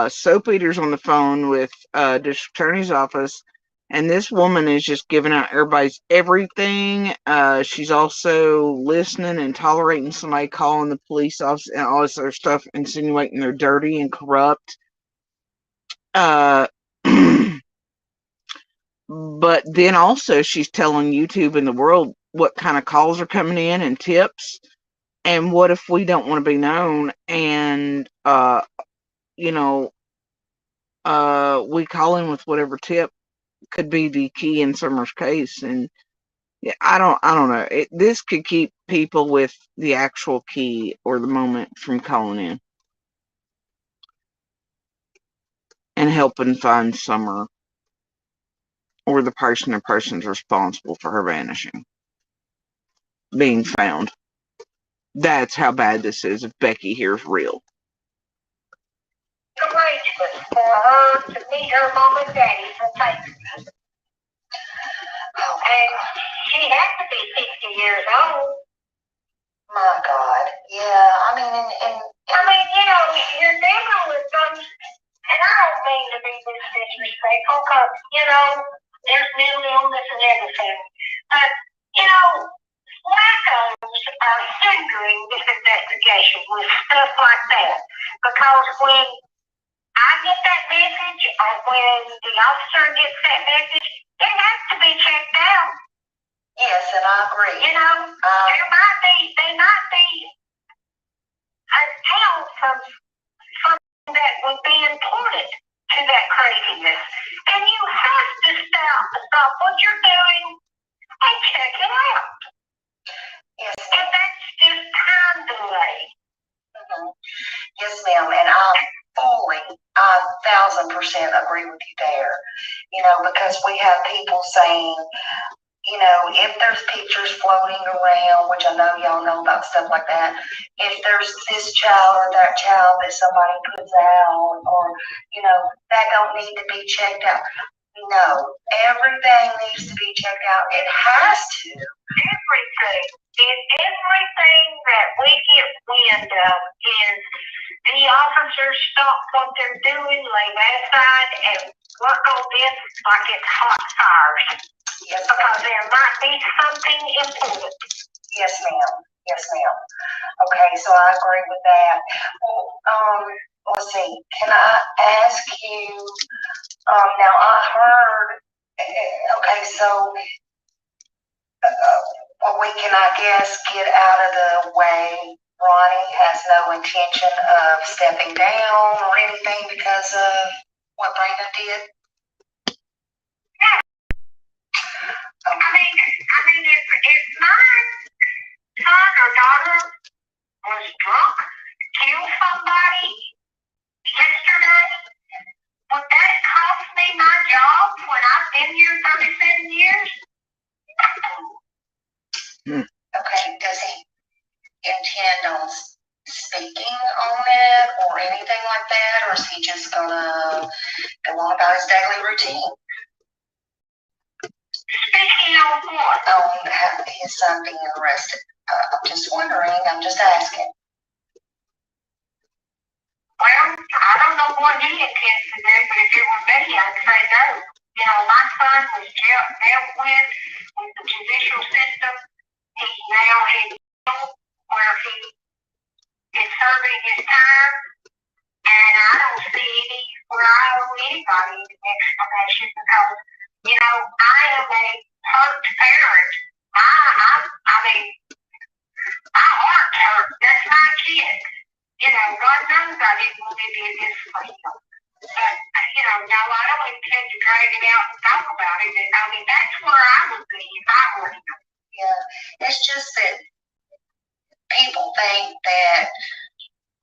Soap Eater's on the phone with District Attorney's office, and this woman is just giving out everybody's everything. She's also listening and tolerating somebody calling the police office and all this other stuff, insinuating they're dirty and corrupt. But then also she's telling YouTube and the world what kind of calls are coming in and tips. And what if we don't want to be known and, you know, we call in with whatever tip could be the key in Summer's case. And yeah, I don't know. This could keep people with the actual key or the moment from calling in and helping find Summer or the person or persons responsible for her vanishing being found. That's how bad this is if Becky here is real. Arrangement for her to meet her mom and daddy for Thanksgiving. And she has to be 60 years old. My God. Yeah, I mean, you know, you're dealing with some, and I don't mean to be disrespectful, because, you know, there's mental illness and everything. But, you know, wackos are hindering this investigation with stuff like that. Because when I get that message, or when the officer gets that message, it has to be checked out. Yes, and I agree. You know, there might be an ounce of something that would be important to that craziness. And you have to stop what you're doing and check it out. Yes. And that's just time delay. Mm-hmm. Yes, ma'am, and I 1,000% agree with you there. You know, because we have people saying, you know, if there's pictures floating around, which I know y'all know about stuff like that, if there's this child or that child that somebody puts out, or, you know, that don't need to be checked out. No, everything needs to be checked out. It has to. Everything. And everything that we get wind of is the officers stop what they're doing, lay that aside, and work on this like it's hot fires. Yes, because there might be something important. Yes, ma'am. Yes, ma'am. Okay, so I agree with that. Well, let's see. Can I ask you? Now I heard. Okay, so can I guess get out of the way. Ronnie has no intention of stepping down or anything because of what Brandon did. I mean, if my son or daughter was drunk, killed somebody yesterday, would that cost me my job when I've been here 37 years? Okay, does he intend on speaking on it or anything like that, or is he just gonna go on about his daily routine? on his son being arrested. I'm just wondering, I'm just asking. Well, I don't know what he intends to do, but if it were me, I'd say no. You know, my son was dealt with the judicial system. He's now in jail where he is serving his time, and I don't see any where I owe anybody an explanation because, you know, I am a hurt parent. I mean, my heart's hurt. That's my kid. You know, God knows I didn't want to do this for him. But, you know, no, I don't intend to drag it out and talk about it. I mean, that's where I would be if I were him. Yeah, it's just that people think that,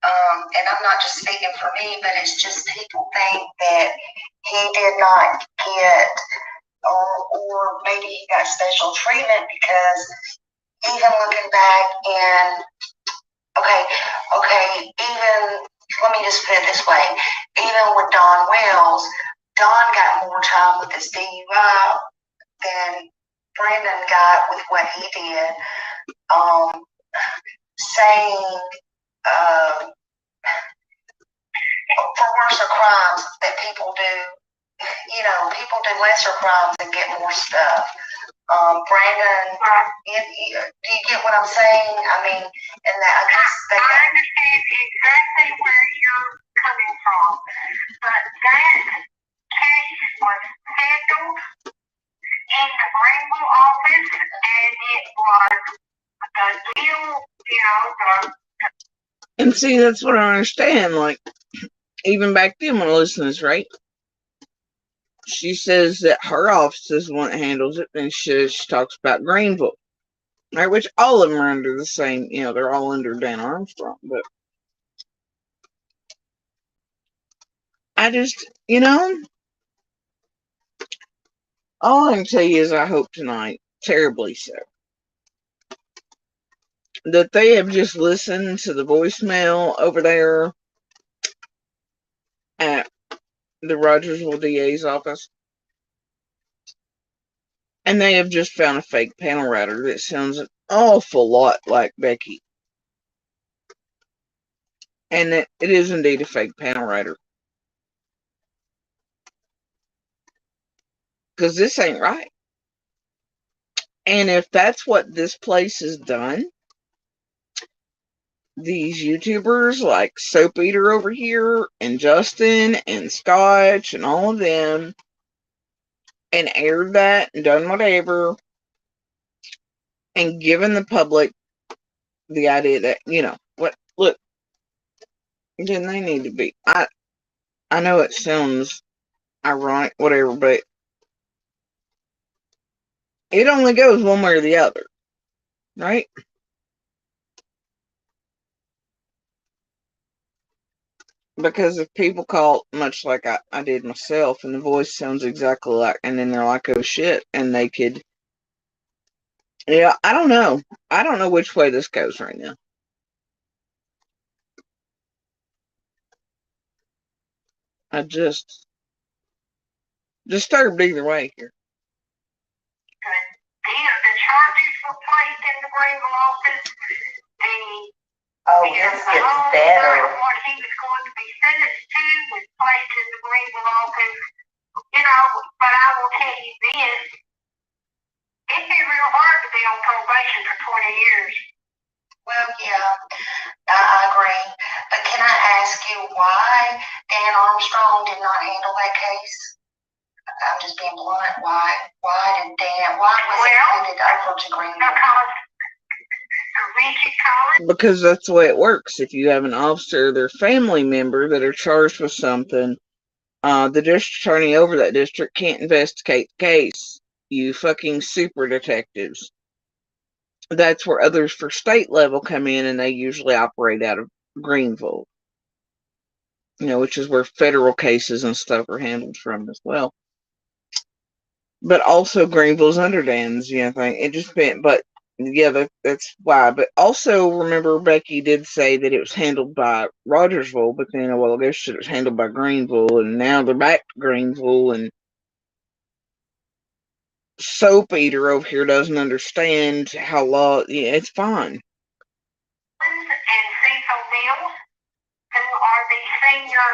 and I'm not just speaking for me, but it's just people think that he did not get, or maybe he got special treatment because even looking back and okay, even, let me just put it this way, even with Don Wells, Don got more time with his DUI than Brandon got with what he did, saying, for worser crimes that people do, you know, people do lesser crimes and get more stuff. Brandon, do you get what I'm saying? I mean, and that I guess I understand exactly where you're coming from, but that case was handled in the Greenville office, and it was the deal, you know, And see, that's what I understand. Like, even back then when I listened to this, right? She says that her office is the one that handles it, and she talks about Greenville, right? Which all of them are under the same, you know, they're all under Dan Armstrong. But I just, you know, all I can tell you is I hope tonight, terribly so, that they have just listened to the voicemail over there at the Rogersville DA's office, and they have just found a fake panel writer that sounds an awful lot like Becky. And it is indeed a fake panel writer. Because this ain't right. And if that's what this place has done, these YouTubers like Soap Eater over here, and Justin, and Scotch, and all of them, and aired that, and done whatever, and given the public the idea that, you know, what, look, then they need to be, I know it sounds ironic, whatever, but it only goes one way or the other, right? Because if people call, much like I did myself, and the voice sounds exactly like, and then they're like, oh shit, and they could, yeah, I don't know. I don't know which way this goes right now. I just disturbed either way here. The charges were placed in the Greenville office. this gets better. What he was going to be sentenced to was placed in the Greenville office. You know, but I will tell you this. It'd be real hard to be on probation for 20 years. Well, yeah, I agree. But can I ask you why Dan Armstrong did not handle that case? I'm just being blunt. Why was it handed over to Greenville? Because that's the way it works. If you have an officer or their family member that are charged with something, the district attorney over that district can't investigate the case. You fucking super detectives. That's where others for state level come in, and they usually operate out of Greenville. You know, which is where federal cases and stuff are handled from as well. But also Greenville's under Dan's, you know, thing. It just been, but yeah, that's why. But also remember, Becky did say that it was handled by Rogersville, but then, well, I guess it was handled by Greenville, and now they're back to Greenville, and soap eater over here doesn't understand how law. Yeah, it's fine. And Cecil Mills, who are the senior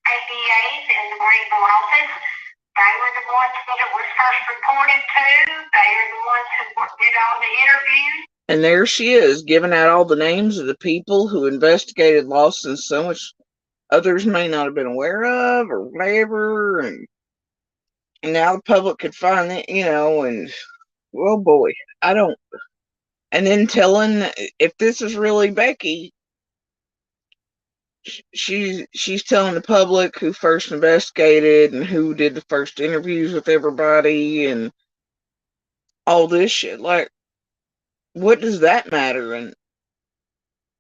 ABAs in the Greenville office. They were the ones that it was first reported to. They are the ones who did all the interviews. And there she is, giving out all the names of the people who investigated Lawson's so much others may not have been aware of or whatever, and now the public could find it, and well, boy, I don't. And then telling if this is really Becky, she's telling the public who first investigated and who did the first interviews with everybody and all this shit. Like, what does that matter?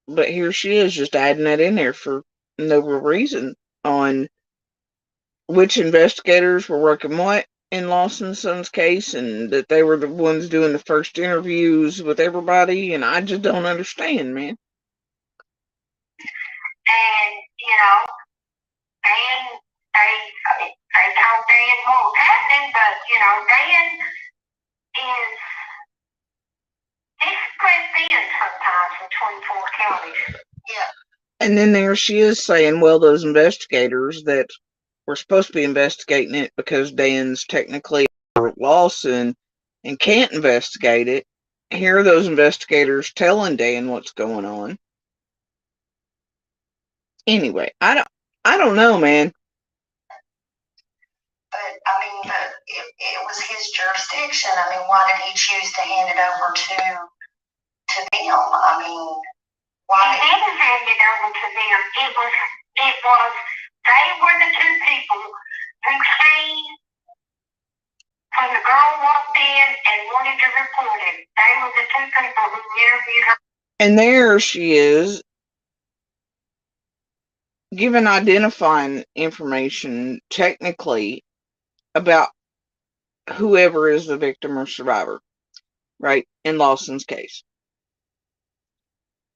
But here she is just adding that in there for no real reason on which investigators were working what in Lawson Son's case, and that they were the ones doing the first interviews with everybody, and I just don't understand, man. And, Dan, they told Dan what was happening, but, Dan he's spread thin sometimes between 4 counties. Yeah. And then there she is saying, well, those investigators that were supposed to be investigating it because Dan's technically Lawson and can't investigate it. Here are those investigators telling Dan what's going on. Anyway, I don't know, man. But I mean, it was his jurisdiction. I mean, why did he choose to hand it over to them? I mean, why did he hand it over to them? It was they were the two people who came when the girl walked in and wanted to report it. They were the two people who interviewed her. And there she is, giving identifying information technically about whoever is the victim or survivor, right? In Lawson's case.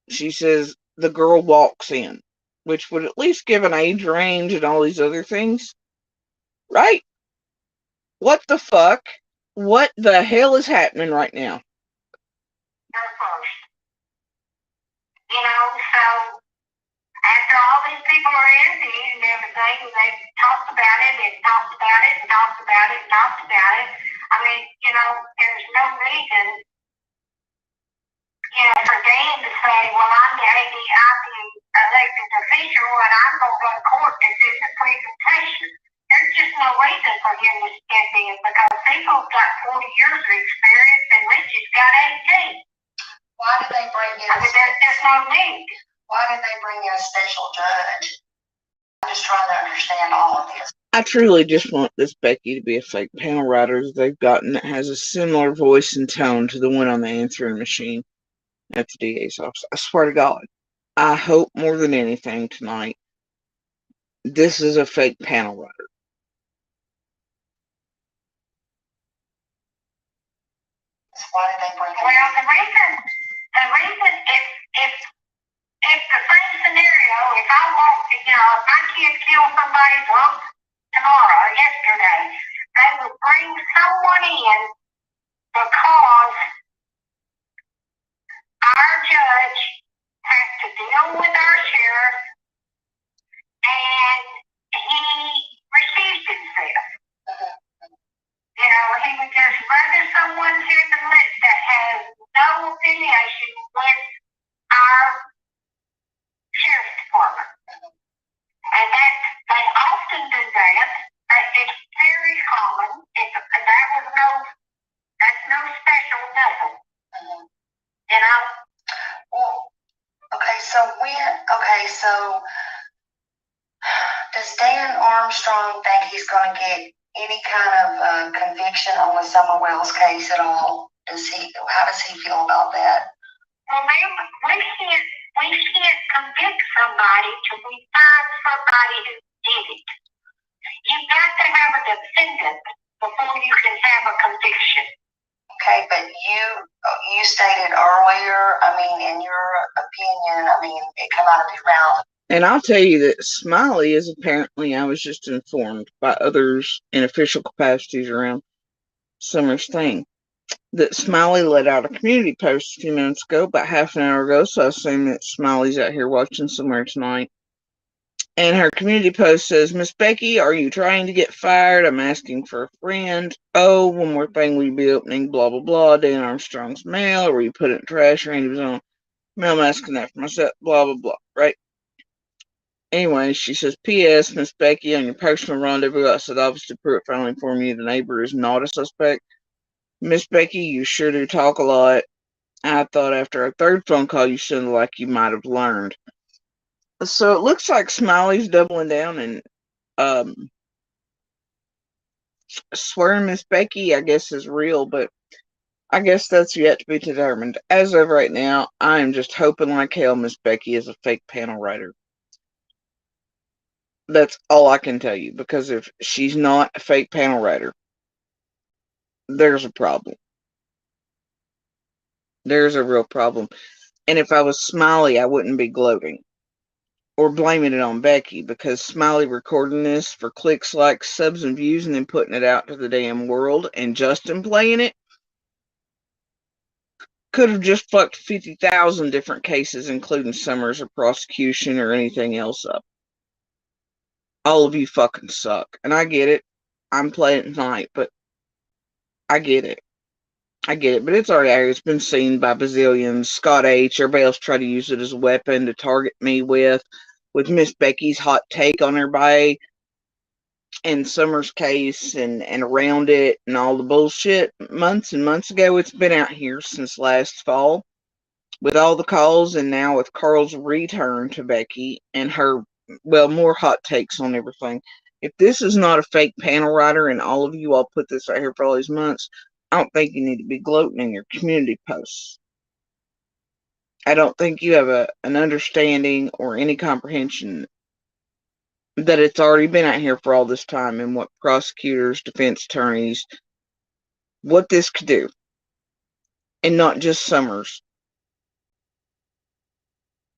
She says the girl walks in, which would at least give an age range and all these other things, right? What the fuck? What the hell is happening right now? First. So after all these people are interviewed and everything, they talked about it and talked about it and talked about it and talked about it. I mean, there's no reason, for Dan to say, well, I'm the elected official and I'm going to go to court and do the presentation. There's just no reason for him to step in because people's got 40 years of experience and Richie's got 18. Why did they bring in there's no need. Why did they bring in a special judge? I'm just trying to understand all of this. I truly just want this Becky to be a fake panel writer that they've gotten that has a similar voice and tone to the one on the answering machine at the DA's office. I swear to God. I hope more than anything tonight this is a fake panel writer. Why did they bring it? Well, the reason if the same scenario, if I walk, if my kid killed somebody drunk tomorrow or yesterday, they would bring someone in because our judge has to deal with our sheriff and he refused himself. He would just rather someone here that has no affiliation with our sheriff's department. And they often do that. It's very common. That's no special nothing. Well, so does Dan Armstrong think he's going to get any kind of conviction on the Summer Wells case at all? How does he feel about that? Well, ma'am, we can't convict somebody till we find somebody who did it. You've got to have a defendant before you can have a conviction. Okay, but you stated earlier, in your opinion, it come out of your mouth. And I'll tell you that Smiley is apparently, I was just informed by others in official capacities around, Summer's thing. That Smiley let out a community post a few minutes ago, about half an hour ago, so I assume that Smiley's out here watching somewhere tonight. And her community post says, Miss Becky, are you trying to get fired? I'm asking for a friend. Oh, one more thing, will you be opening blah, blah, blah, Dan Armstrong's mail, or will you put it in trash, or Randy was on mail? I'm asking that for myself, blah, blah, blah, right? Anyway, she says, P.S. Miss Becky, on your personal rendezvous, I said, obviously, prove it finally inform you the neighbor is not a suspect. Miss Becky, you sure do talk a lot. I thought after our third phone call, you sounded like you might have learned. So it looks like Smiley's doubling down and swearing Miss Becky, I guess, is real, but I guess that's yet to be determined. As of right now, I am just hoping like hell Miss Becky is a fake panel writer. That's all I can tell you, because if she's not a fake panel writer, there's a problem. There's a real problem. And if I was Smiley, I wouldn't be gloating or blaming it on Becky, because Smiley recording this for clicks, likes, subs, and views and then putting it out to the damn world, and Justin playing it, could have just fucked 50,000 different cases, including Summers or prosecution or anything else up. All of you fucking suck. And I get it. I'm playing it tonight, but I get it. I get it, but it's already out here. It's been seen by bazillions. Scott H. Everybody else tried to use it as a weapon to target me with Miss Becky's hot take on everybody and Summer's case and around it and all the bullshit months and months ago. It's been out here since last fall with all the calls, and now with Carl's return to Becky and her, well, more hot takes on everything. If this is not a fake panel writer, and all of you all put this right here for all these months, I don't think you need to be gloating in your community posts. I don't think you have an understanding or any comprehension that it's already been out here for all this time, and what prosecutors, defense attorneys, what this could do. And not just Summers,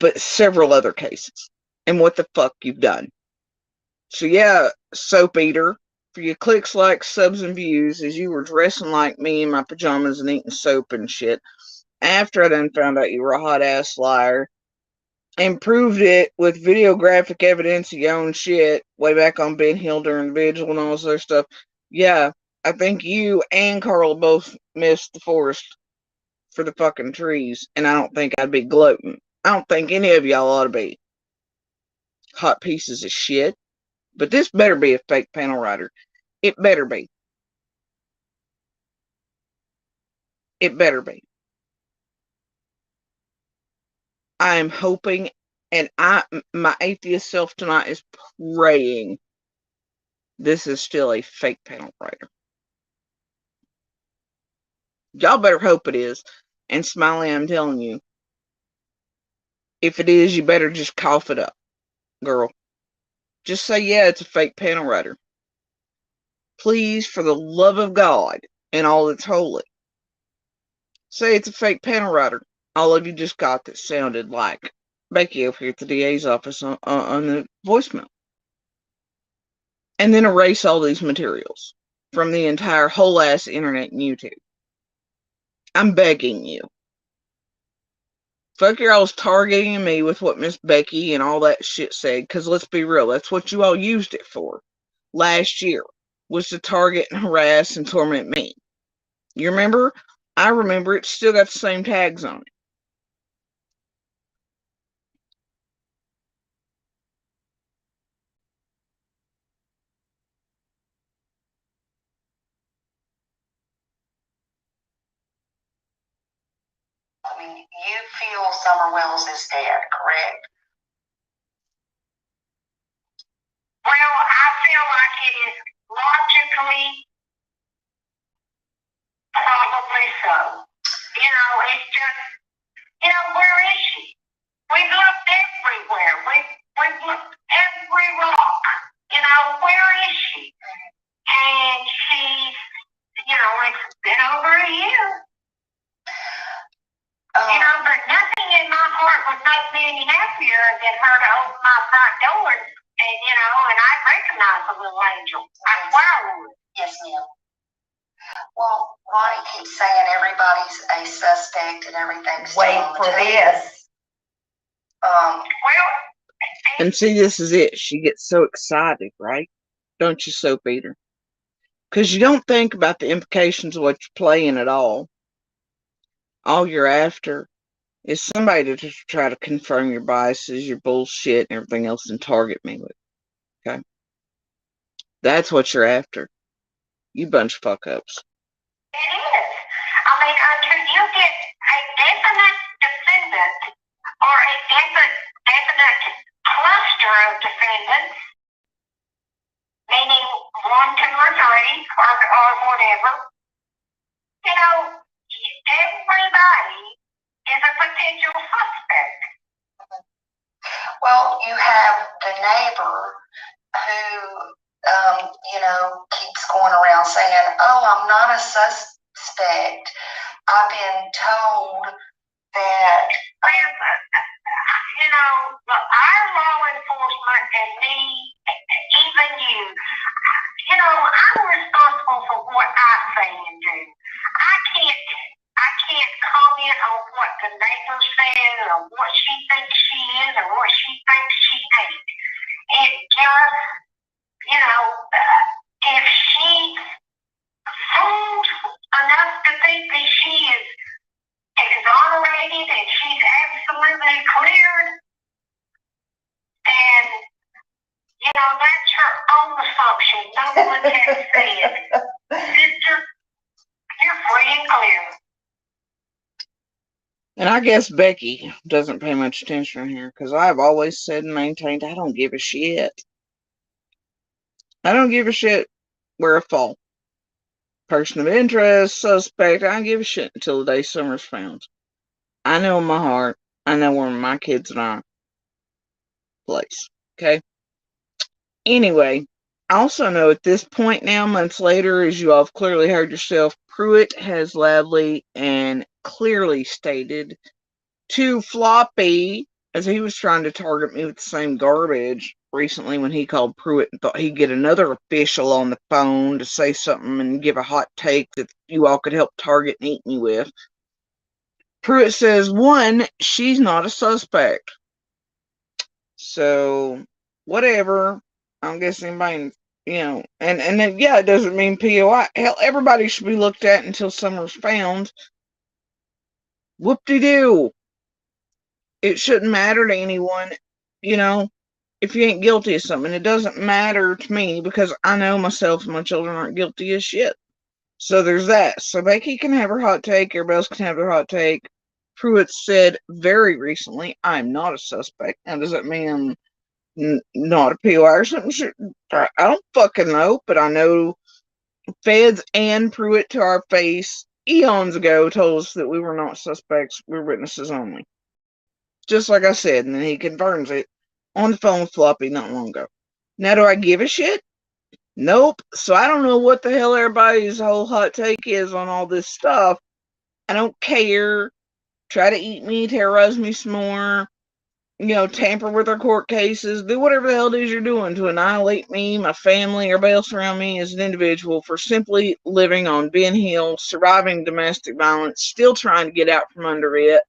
but several other cases. And what the fuck you've done. So yeah, Soap Eater, for your clicks, likes, subs, and views, as you were dressing like me in my pajamas and eating soap and shit, after I done found out you were a hot-ass liar, and proved it with videographic evidence of your own shit, way back on Ben Hill during the vigil and all this other stuff, yeah, I think you and Carl both missed the forest for the fucking trees, and I don't think I'd be gloating. I don't think any of y'all ought to be hot pieces of shit. But this better be a fake panel writer. It better be. It better be. I am hoping, and my atheist self tonight is praying this is still a fake panel writer. Y'all better hope it is. And Smiley, I'm telling you, if it is, you better just cough it up, girl. Just say, yeah, it's a fake panel writer. Please, for the love of God and all that's holy, say it's a fake panel writer. All of you just got that sounded like Becky over here at the DA's office on the voicemail. And then erase all these materials from the entire whole ass internet and YouTube. I'm begging you. Fuck your all's targeting me with what Miss Becky and all that shit said, because let's be real, that's what you all used it for last year, was to target and harass and torment me. You remember? I remember. It's still got the same tags on it. I mean, you feel Summer Wells is dead, correct? Well, I feel like it is logically, probably so. You know, it's just, where is she? We've looked everywhere. We've looked every rock. Where is she? And she's, it's been over a year. But nothing in my heart would make me any happier than her to open my front door and I recognize a little angel. I swear I would. Yes, ma'am. Well, Ronnie keeps saying everybody's a suspect and everything's Wait for this. Well, And see, this is it. She gets so excited, right? Don't you, Soap Eater? Because you don't think about the implications of what you're playing at all. All you're after is somebody to just try to confirm your biases, your bullshit, and everything else and target me with. Okay? That's what you're after. You bunch of fuck ups. it is. I mean, until you get a definite defendant or a definite cluster of defendants, meaning 1, 2, or 3, or whatever, you know, everybody is a potential suspect. Well, you have the neighbor who, keeps going around saying, oh, I'm not a suspect. I've been told that, our law enforcement and me, even you, I'm responsible for what I say and do. I can't comment on what the neighbor says or what she thinks she is or what she thinks she ain't. It just, if she fools enough to think that she is exonerated and she's absolutely cleared, then, that's her own assumption. No one has said. You're free and clear. And I guess Becky doesn't pay much attention here because I've always said and maintained I don't give a shit. I don't give a shit where I fall. Person of interest, suspect, I don't give a shit until the day Summer's found. I know in my heart, I know where my kids and I place. Okay? Anyway, I also know at this point now, months later, as you all have clearly heard yourself, Pruitt has loudly and clearly stated to Floppy, as he was trying to target me with the same garbage recently when he called Pruitt and thought he'd get another official on the phone to say something and give a hot take that you all could help target and eat me with. Pruitt says, 1, she's not a suspect. So, whatever. I'm guessing anybody, and then, yeah, it doesn't mean POI. Hell, everybody should be looked at until Summer's found. Whoop-de-doo. It shouldn't matter to anyone, if you ain't guilty of something. It doesn't matter to me because I know myself and my children aren't guilty of shit. So there's that. So Becky can have her hot take. Everybody else can have their hot take. Pruitt said very recently, I'm not a suspect. Now, does that mean not a POI or something? I don't fucking know, but I know feds and Pruitt to our face eons ago told us that we were not suspects. We were witnesses only. Just like I said, and then he confirms it on the phone with Floppy not long ago. Now, do I give a shit? Nope. So I don't know what the hell everybody's whole hot take is on all this stuff. I don't care. Try to eat me, terrorize me some more. Tamper with our court cases. Do whatever the hell it is you're doing to annihilate me, my family, everybody else around me as an individual for simply living on Ben Hill, surviving domestic violence, still trying to get out from under it.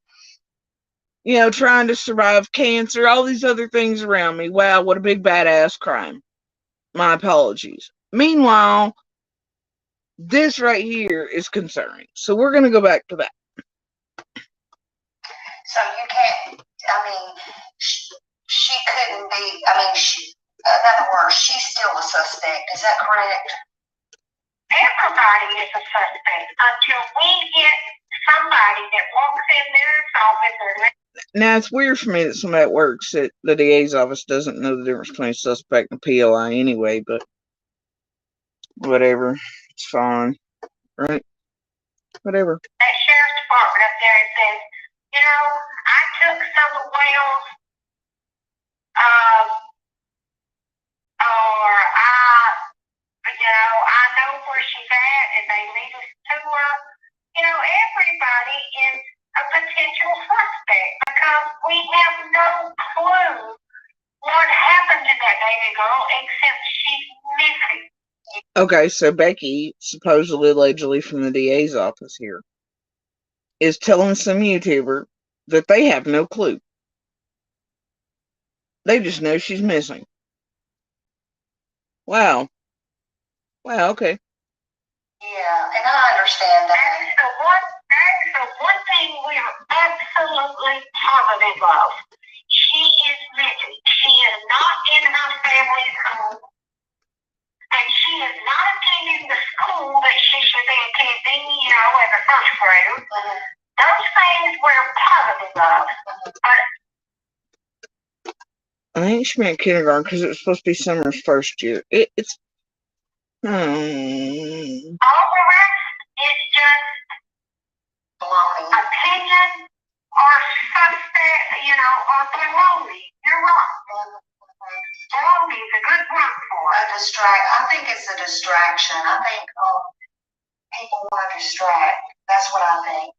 Trying to survive cancer, all these other things around me. Wow, what a big badass crime. My apologies. Meanwhile, this right here is concerning. So we're going to go back to that. So you can't, she couldn't be, in other words, she's still a suspect. Is that correct? Everybody is a suspect until we get somebody that walks in their office or now, it's weird for me that somebody that works at the DA's office doesn't know the difference between suspect and POI anyway, but whatever. It's fine. Right? Whatever. That sheriff's department up there says, I took some of Wales, or I know where she's at and they lead us to her. Everybody is a potential suspect because we have no clue what happened to that baby girl except she's missing. Okay, so Becky, supposedly allegedly from the DA's office here, is telling some YouTuber that they have no clue. They just know she's missing. Wow. Wow, okay. Yeah, and I understand that. That is the one thing we are absolutely positive of. She is missing. She is not in her family's home, and she is not attending the school that she should be attending, as a first grader. Those things we're positive of. But I think she meant kindergarten because it was supposed to be Summer's first year. It's. all the rest is just opinion or suspect, or baloney. You're wrong. Baloney is a good word for it. I think it's a distraction. I think people want to distract. That's what I think.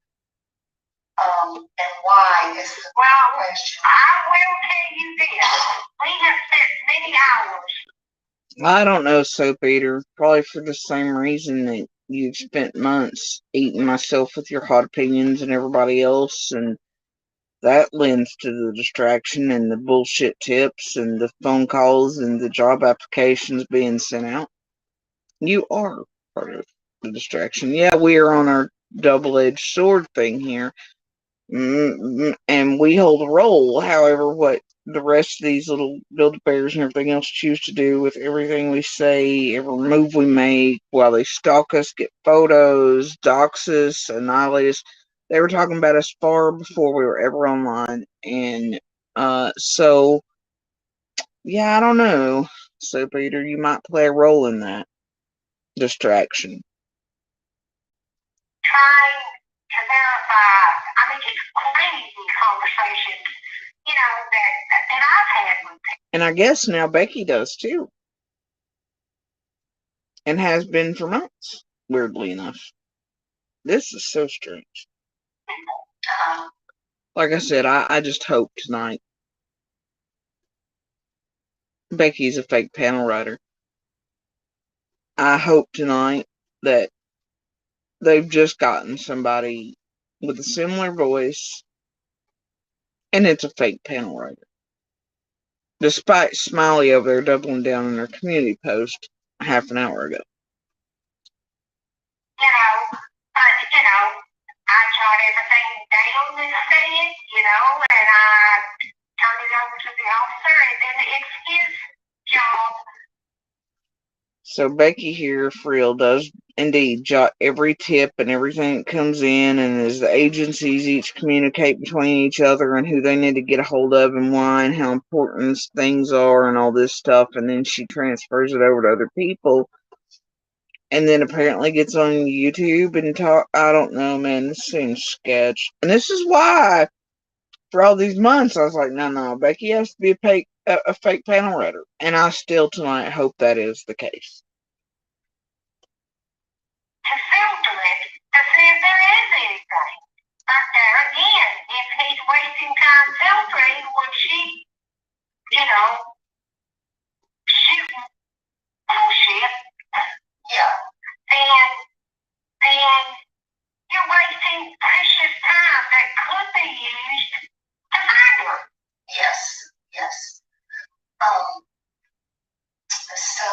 And why is the question. I will tell you this. We have spent many hours. I don't know, Soap Eater. Probably for the same reason that you've spent months eating myself with your hot opinions and everybody else, and that lends to the distraction and the bullshit tips and the phone calls and the job applications being sent out. You are part of the distraction. Yeah, we are on our double-edged sword thing here. And we hold a role. However, what the rest of these little Build-A-Bears and everything else choose to do with everything we say, every move we make, while they stalk us, get photos, dox us, annihilate us. They were talking about us far before we were ever online. And so, yeah, I don't know. So, Peter, you might play a role in that distraction. Trying to verify, it's crazy conversations, that I've had with people. And I guess now Becky does too. And has been for months, weirdly enough. This is so strange. Like I said, I just hope tonight Becky's a fake panel writer. I hope tonight that they've just gotten somebody with a similar voice and it's a fake panel writer. Despite Smiley over there doubling down on her community post half an hour ago. I jot everything down and say it, and I turn it over to the officer, and then it's his job. So Becky here, for real, does indeed jot every tip and everything that comes in, and as the agencies each communicate between each other and who they need to get a hold of and why and how important things are and all this stuff, and then she transfers it over to other people, and then apparently gets on YouTube and talk. I don't know, man. This seems sketch, and this is why for all these months I was like, no, Becky has to be a fake panel writer, and I still tonight hope that is the case. To filter it, to see if there is anything. But there again, if he's wasting time filtering when she, shooting bullshit, then you're wasting precious time that could be used to find her. Yes. So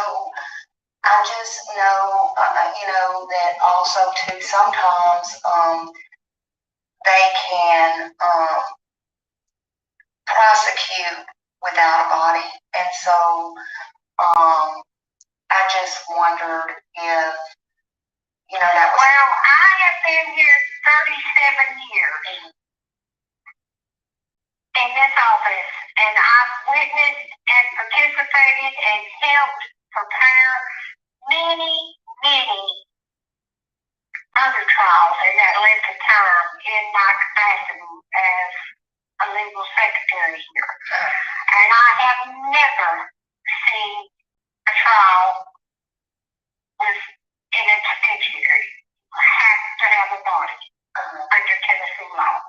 I just know, that also too sometimes they can prosecute without a body, and so I just wondered if that was. Well, I have been here 37 years in this office, and I've witnessed and participated and helped prepare many other trials in that length of time in my capacity as a legal secretary here. And I have never seen a trial with an penitentiary. You have to have a body under Tennessee law.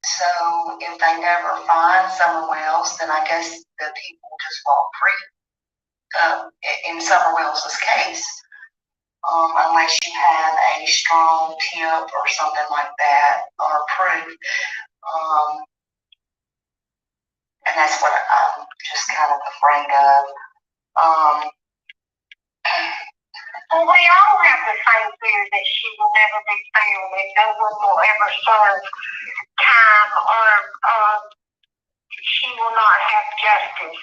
So if they never find someone else, then I guess the people just walk free. in Summerwell's case, unless you have a strong tip or something like that or proof. And that's what I'm just kind of afraid of. Well, we all have the same fear that she will never be found and no one will ever serve time or she will not have justice.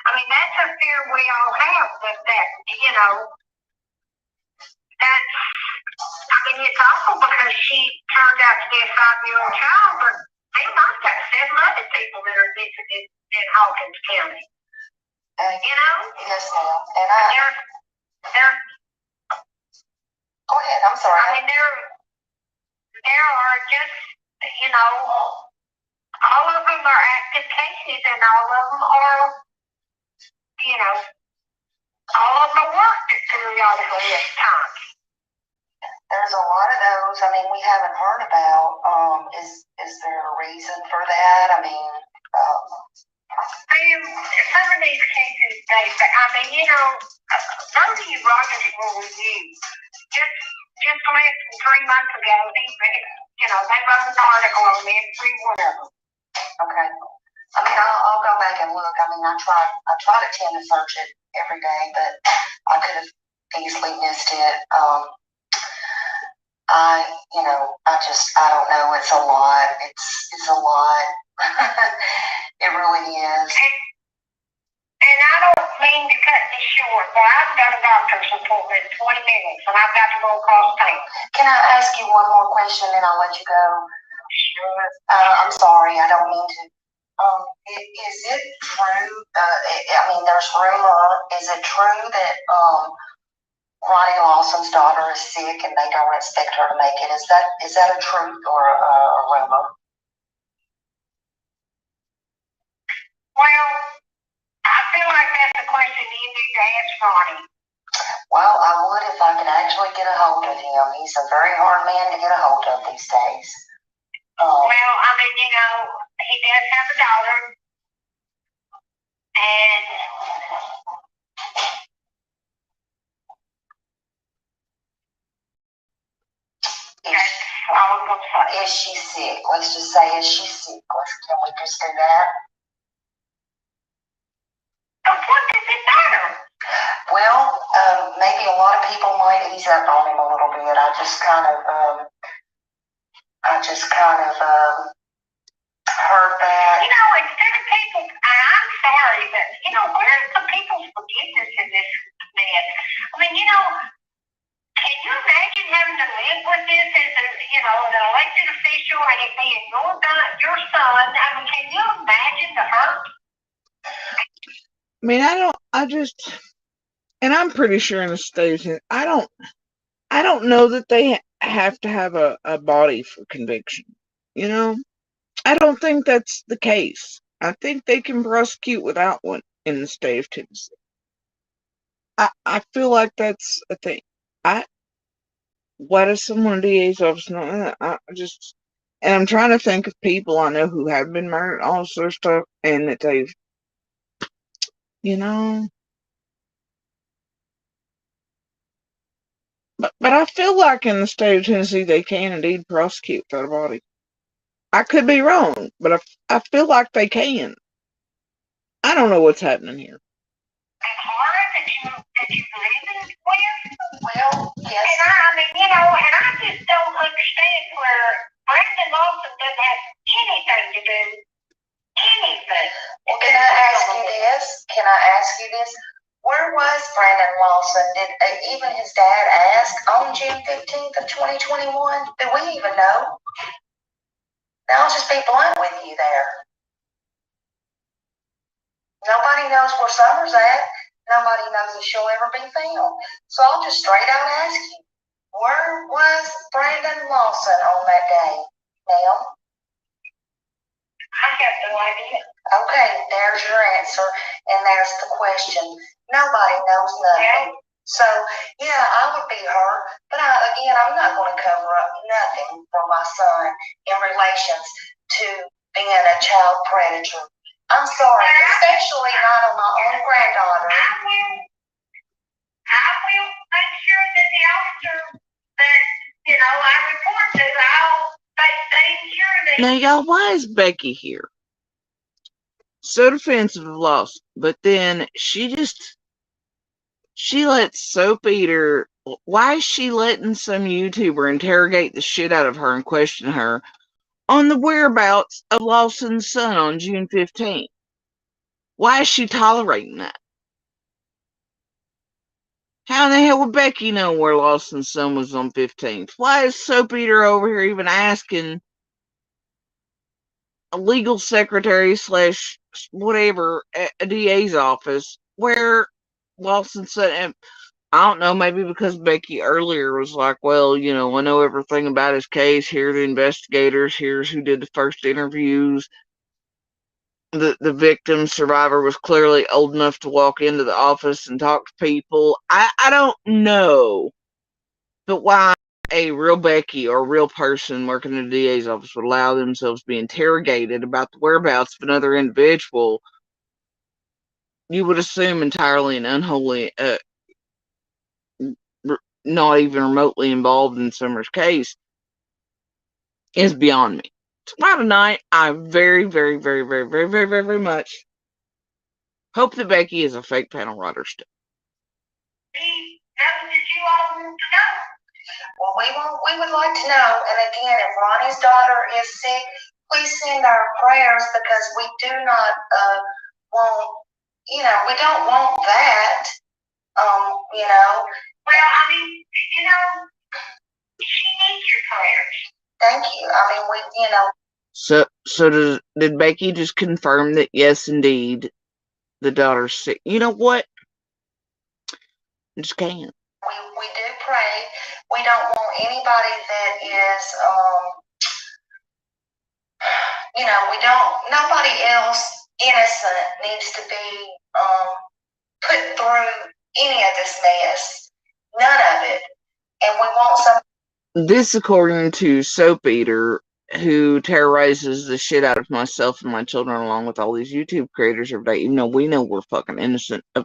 I mean, that's a fear we all have, that you know, that's, I mean, it's awful because she turned out to be a 5-year-old child, but they might have 7 other people that are missing in Hawkins County. You know? Yes, ma'am. And they're go ahead, I'm sorry. I mean, there are just, you know, all of them are active cases and all of them are, you know, all of them are worked periodically at times. There's a lot of those. I mean, we haven't heard about. Is there a reason for that? I mean, some of these cases, I mean, you know, those of you Rogers will review. Just less than 3 months ago, you know, they wrote an article on every one of them. Okay. I mean, I'll go back and look. I mean, I try to tend to search it every day, but I could have easily missed it. I don't know. It's a lot. It's a lot. It really is. And I don't mean to cut this short, but I've got a doctor's appointment in 20 minutes, and I've got to go across town. Can I ask you one more question, and I'll let you go? Sure. I'm sorry. I don't mean to. Is it true? I mean, there's rumor. Is it true that Ronnie Lawson's daughter is sick and they don't expect her to make it? Is that a truth or a rumor? Well, I feel like that's a question you need to ask Ronnie. Well, I would if I could actually get a hold of him. He's a very hard man to get a hold of these days. Well, I mean, you know, he does have a daughter, and is she sick? Let's just say, is she sick? Can we just do that? What does it matter? Well, maybe a lot of people might ease up on him a little bit. I just kind of heard that. You know, instead of people, I'm sorry, but you know, where's the people's forgiveness in this mess? I mean, you know, can you imagine having to live with this as an elected official and it being your son? I mean, can you imagine the hurt? I mean, and I'm pretty sure in the state, I don't know that they have to have a body for conviction. You know, I don't think that's the case. I think they can prosecute without one in the state of Tennessee. I feel like that's a thing. Why does someone in the DA's office know that? And I'm trying to think of people I know who have been murdered, all sort of stuff, and that they've, you know. But I feel like in the state of Tennessee they can indeed prosecute without a body. I could be wrong, but I feel like they can. I don't know what's happening here. That you living with? Well, yes. And I mean, you know, and I just don't understand where Brandon Lawson doesn't have anything to do. Anything. Well, can I ask you this? Where was Brandon Lawson? Did even his dad ask on June 15th of 2021? Do we even know? Now I'll just be blunt with you there. Nobody knows where Summer's at. Nobody knows if she'll ever be found. So I'll just straight out ask you, where was Brandon Lawson on that day, ma'am? I have no idea. Okay, there's your answer, and there's the question. Nobody knows nothing. So, yeah, I would be hurt, but I'm not going to cover up nothing for my son in relations to being a child predator. I'm sorry, especially not on my own granddaughter. I will make sure that the officer that, I report to, I'll make sure that. Now, y'all, why is Becky here? So defensive of loss, but then she lets Soap Eater. Why is she letting some YouTuber interrogate the shit out of her and question her on the whereabouts of Lawson's son on June 15th? Why is she tolerating that? How in the hell would Becky know where Lawson's son was on 15th? Why is Soap Eater over here even asking a legal secretary / whatever at a DA's office where Lawson's son? And I don't know, maybe because Becky earlier was like, well, I know everything about his case. Here are the investigators. Here's who did the first interviews. The victim survivor was clearly old enough to walk into the office and talk to people. I don't know. But why a real Becky or a real person working in the DA's office would allow themselves to be interrogated about the whereabouts of another individual, you would assume entirely and unwholly, not even remotely involved in Summer's case, is beyond me. Tomorrow tonight, I very, very, very, very, very, very, very, very much hope that Becky is a fake panel writer still. Well, we would like to know, and again, if Ronnie's daughter is sick, please send our prayers because we do not want, we don't want that, Well, she needs your prayers. Thank you. So did Becky just confirm that yes, indeed, the daughter's sick? You know what? I just can't. We do pray. We don't want anybody that is, nobody else innocent needs to be put through any of this mess. None of it. And we want some. This, according to Soap Eater, who terrorizes the shit out of myself and my children along with all these YouTube creators every day, even though we know we're fucking innocent of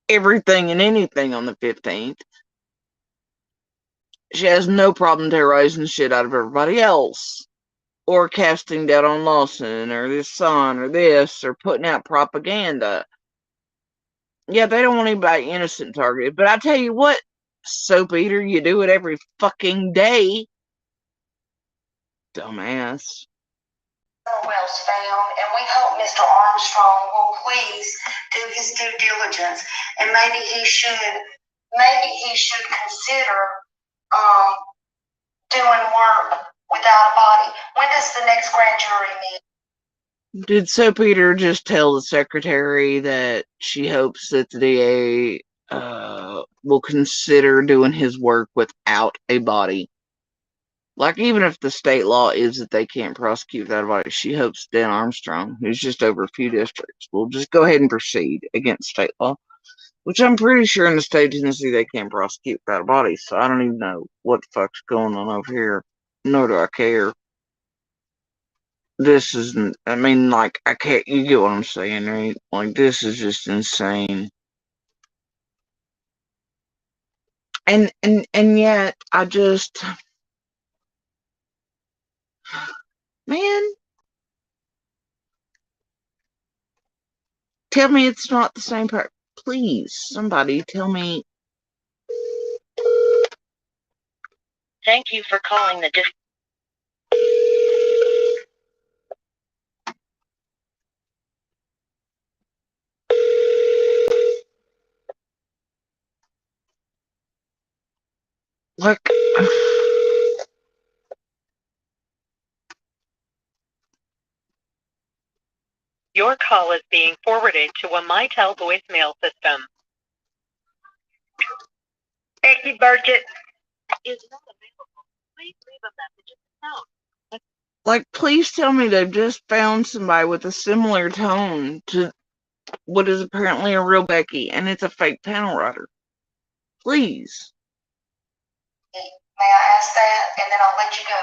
everything and anything on the 15th. She has no problem terrorizing the shit out of everybody else. Or casting doubt on Lawson or this son or this or putting out propaganda. Yeah, they don't want anybody innocent targeted. But I tell you what, Soap Eater, you do it every fucking day. Dumbass. Wells found, and we hope Mr. Armstrong will please do his due diligence, and maybe he should consider doing work without a body. When does the next grand jury meet? Did Soap Eater just tell the secretary that she hopes that the DA will consider doing his work without a body? Like, even if the state law is that they can't prosecute without a body, she hopes Dan Armstrong, who's just over a few districts, will just go ahead and proceed against state law, which I'm pretty sure in the state of Tennessee they can't prosecute without a body, so I don't even know what the fuck's going on over here, nor do I care. This isn't, I can't, you get what I'm saying, right? Like, this is just insane. And yet, I just, man, tell me it's not the same part. Please, somebody tell me. Thank you for calling the Like, Your call is being forwarded to a Mitel voicemail system. Becky Burgett is not available. Please leave a message at the tone. like, please tell me they've just found somebody with a similar tone to what is apparently a real Becky, and it's a fake panel writer. Please. May I ask that, and then I'll let you go.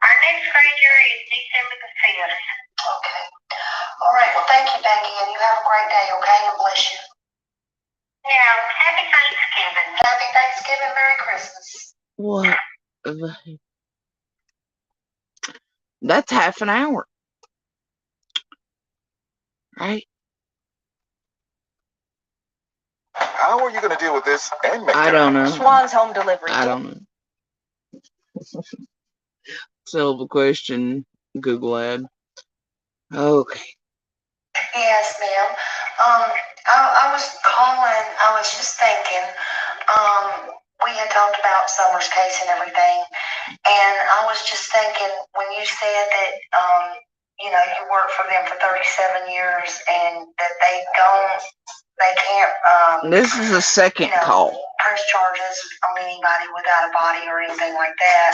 Our next grand jury is December the 5th. Okay. All right. Well, thank you, Becky, and you have a great day, okay? And bless you. Yeah, happy Thanksgiving. Happy Thanksgiving, Merry Christmas. What the heck? That's half an hour, right? How are you going to deal with this and make I don't know. Swan's home delivery. I don't know. Silver question, Google ad. Okay. Yes, ma'am. I was calling, I was just thinking, we had talked about Summer's case and everything, and I was just thinking when you said that, you know, you worked for them for 37 years and that they can't, This is a second call. press charges on anybody without a body or anything like that.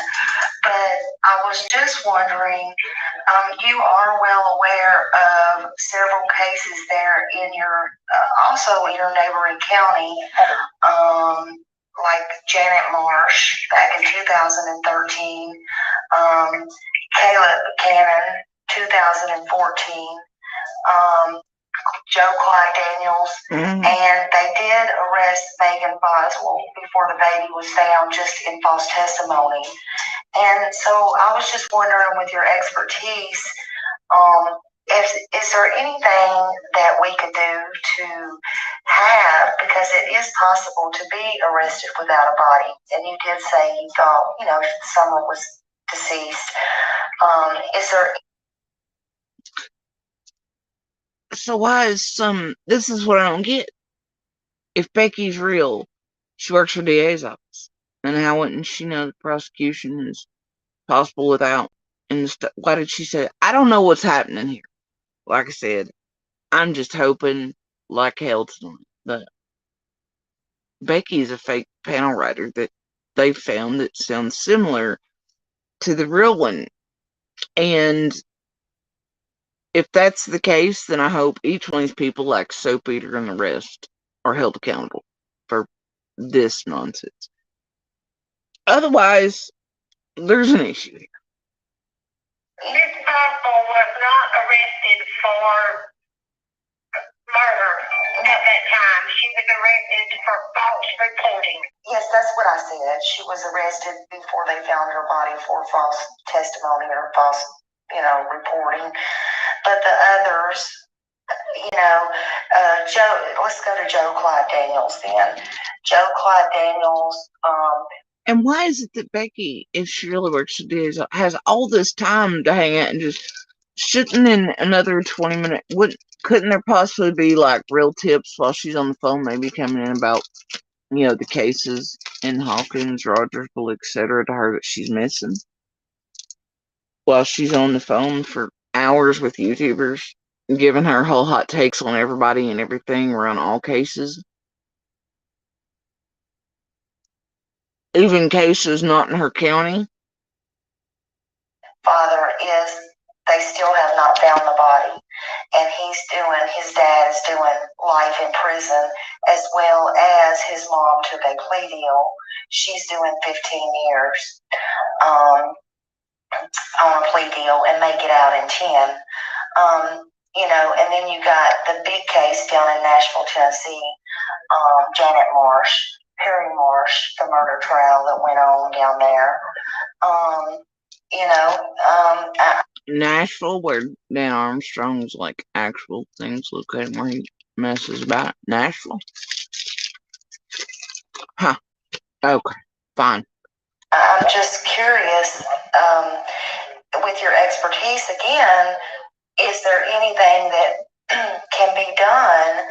But I was just wondering, you are well aware of several cases there in your, also in your neighboring county, like Janet Marsh back in 2013, Caleb Cannon, 2014, Joe Clyde Daniels, and they did arrest Megan Boswell before the baby was found just in false testimony. And so I was just wondering, with your expertise, is there anything that we could do to have, because it is possible to be arrested without a body, and you did say you thought, you know, someone was deceased. Is there? So why is this is what I don't get. If Becky's real, she works for DA's office. And how wouldn't she know the prosecution is possible without? And why did she say, I don't know what's happening here. Like I said, I'm just hoping like hell tonight that Becky is a fake panel writer that they found that sounds similar to the real one. And if that's the case, then I hope each one of these people, like Soap Eater and the rest, are held accountable for this nonsense. Otherwise, there's an issue here. Miss Boswell was not arrested for murder at that time. She was arrested for false reporting. Yes, that's what I said. She was arrested before they found her body for false testimony or false, reporting. But the others, Joe, let's go to Joe Clyde Daniels then. Joe Clyde Daniels, and why is it that Becky, if she really works for DA's, has all this time to hang out and just shouldn't in another 20 minutes? Couldn't there possibly be like real tips while she's on the phone, maybe coming in about, the cases in Hawkins, Rogersville, etc. to her that she's missing? While she's on the phone for hours with YouTubers, giving her whole hot takes on everybody and everything around all cases. Even cases not in her county. Father is, they still have not found the body. And his dad is doing life in prison, as well as his mom took a plea deal. She's doing 15 years on a plea deal and may get out in 10. And then you got the big case down in Nashville, Tennessee, Janet Marsh, Perry Marsh, the murder trial that went on down there. Nashville, where Dan Armstrong's like actual things located where he messes about. Nashville? Huh. Okay. Fine. I'm just curious, with your expertise again, is there anything that can be done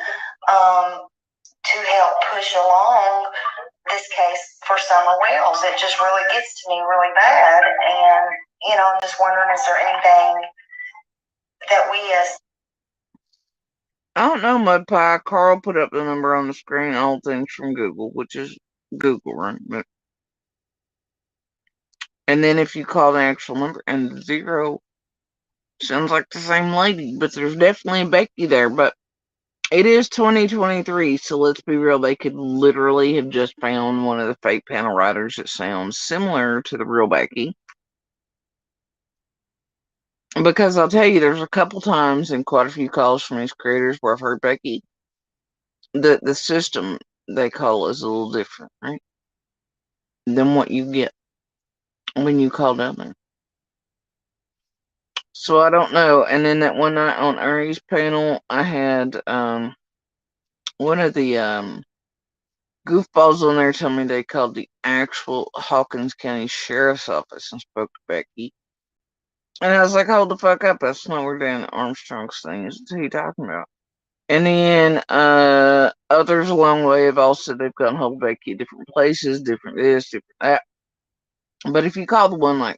to help push along this case for Summer Wells? It just really gets to me really bad, and I'm just wondering, is there anything that we as I don't know, Mud Pie. Carl put up the number on the screen, all things from Google, which is Google, right? And then if you call the actual number and the 0, sounds like the same lady, but there's definitely a Becky there. But it is 2023, so let's be real. They could literally have just found one of the fake panel writers that sounds similar to the real Becky. Because I'll tell you, there's a couple times and quite a few calls from these creators where I've heard Becky, the system they call is a little different, right? Than what you get when you call down there. So I don't know. And then that one night on Ari's panel, I had one of the goofballs on there tell me they called the actual Hawkins County Sheriff's Office and spoke to Becky. And I was like, hold the fuck up. That's not where Dan Armstrong's thing is. What are you talking about? And then others along the way have all said they've gotten hold of Becky at different places, different this, different that. But if you call the one like,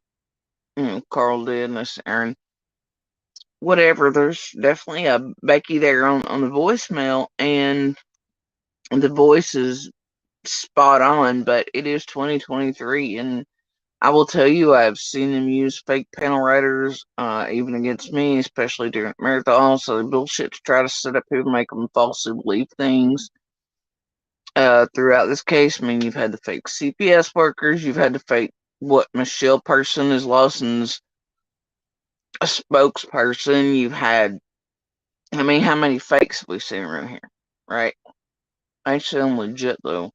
Carl did, and this Aaron, whatever, there's definitely a Becky there on the voicemail, and the voice is spot on, but it is 2023, and I will tell you, I've seen them use fake panel writers, even against me, especially during marathons. So they bullshit to try to set up people, make them falsely believe things. Throughout this case, I mean, you've had the fake CPS workers, you've had the fake what Michelle person is Lawson's a spokesperson. You've had, I mean, how many fakes have we seen around here, right? I sound legit though.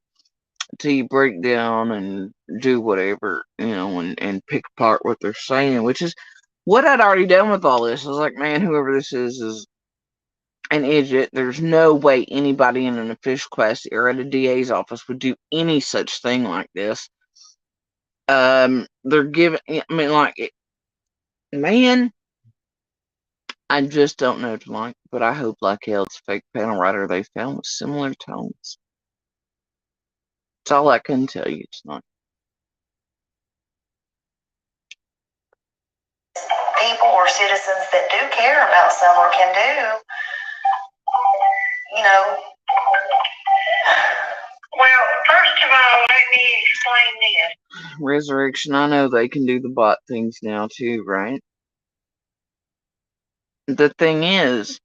Until you break down and do whatever, and pick apart what they're saying, which is what I'd already done with all this. I was like, man, whoever this is an idiot. There's no way anybody in an official class or at a DA's office would do any such thing like this. They're giving, I mean, like, man, I just don't know tonight, but I hope like hell it's a fake panel writer they found with similar tones. That's all I can tell you tonight. People or citizens that do care about Summer can do, you know. Well, first of all, let me explain this. Resurrection, I know they can do the bot things now too, right? The thing is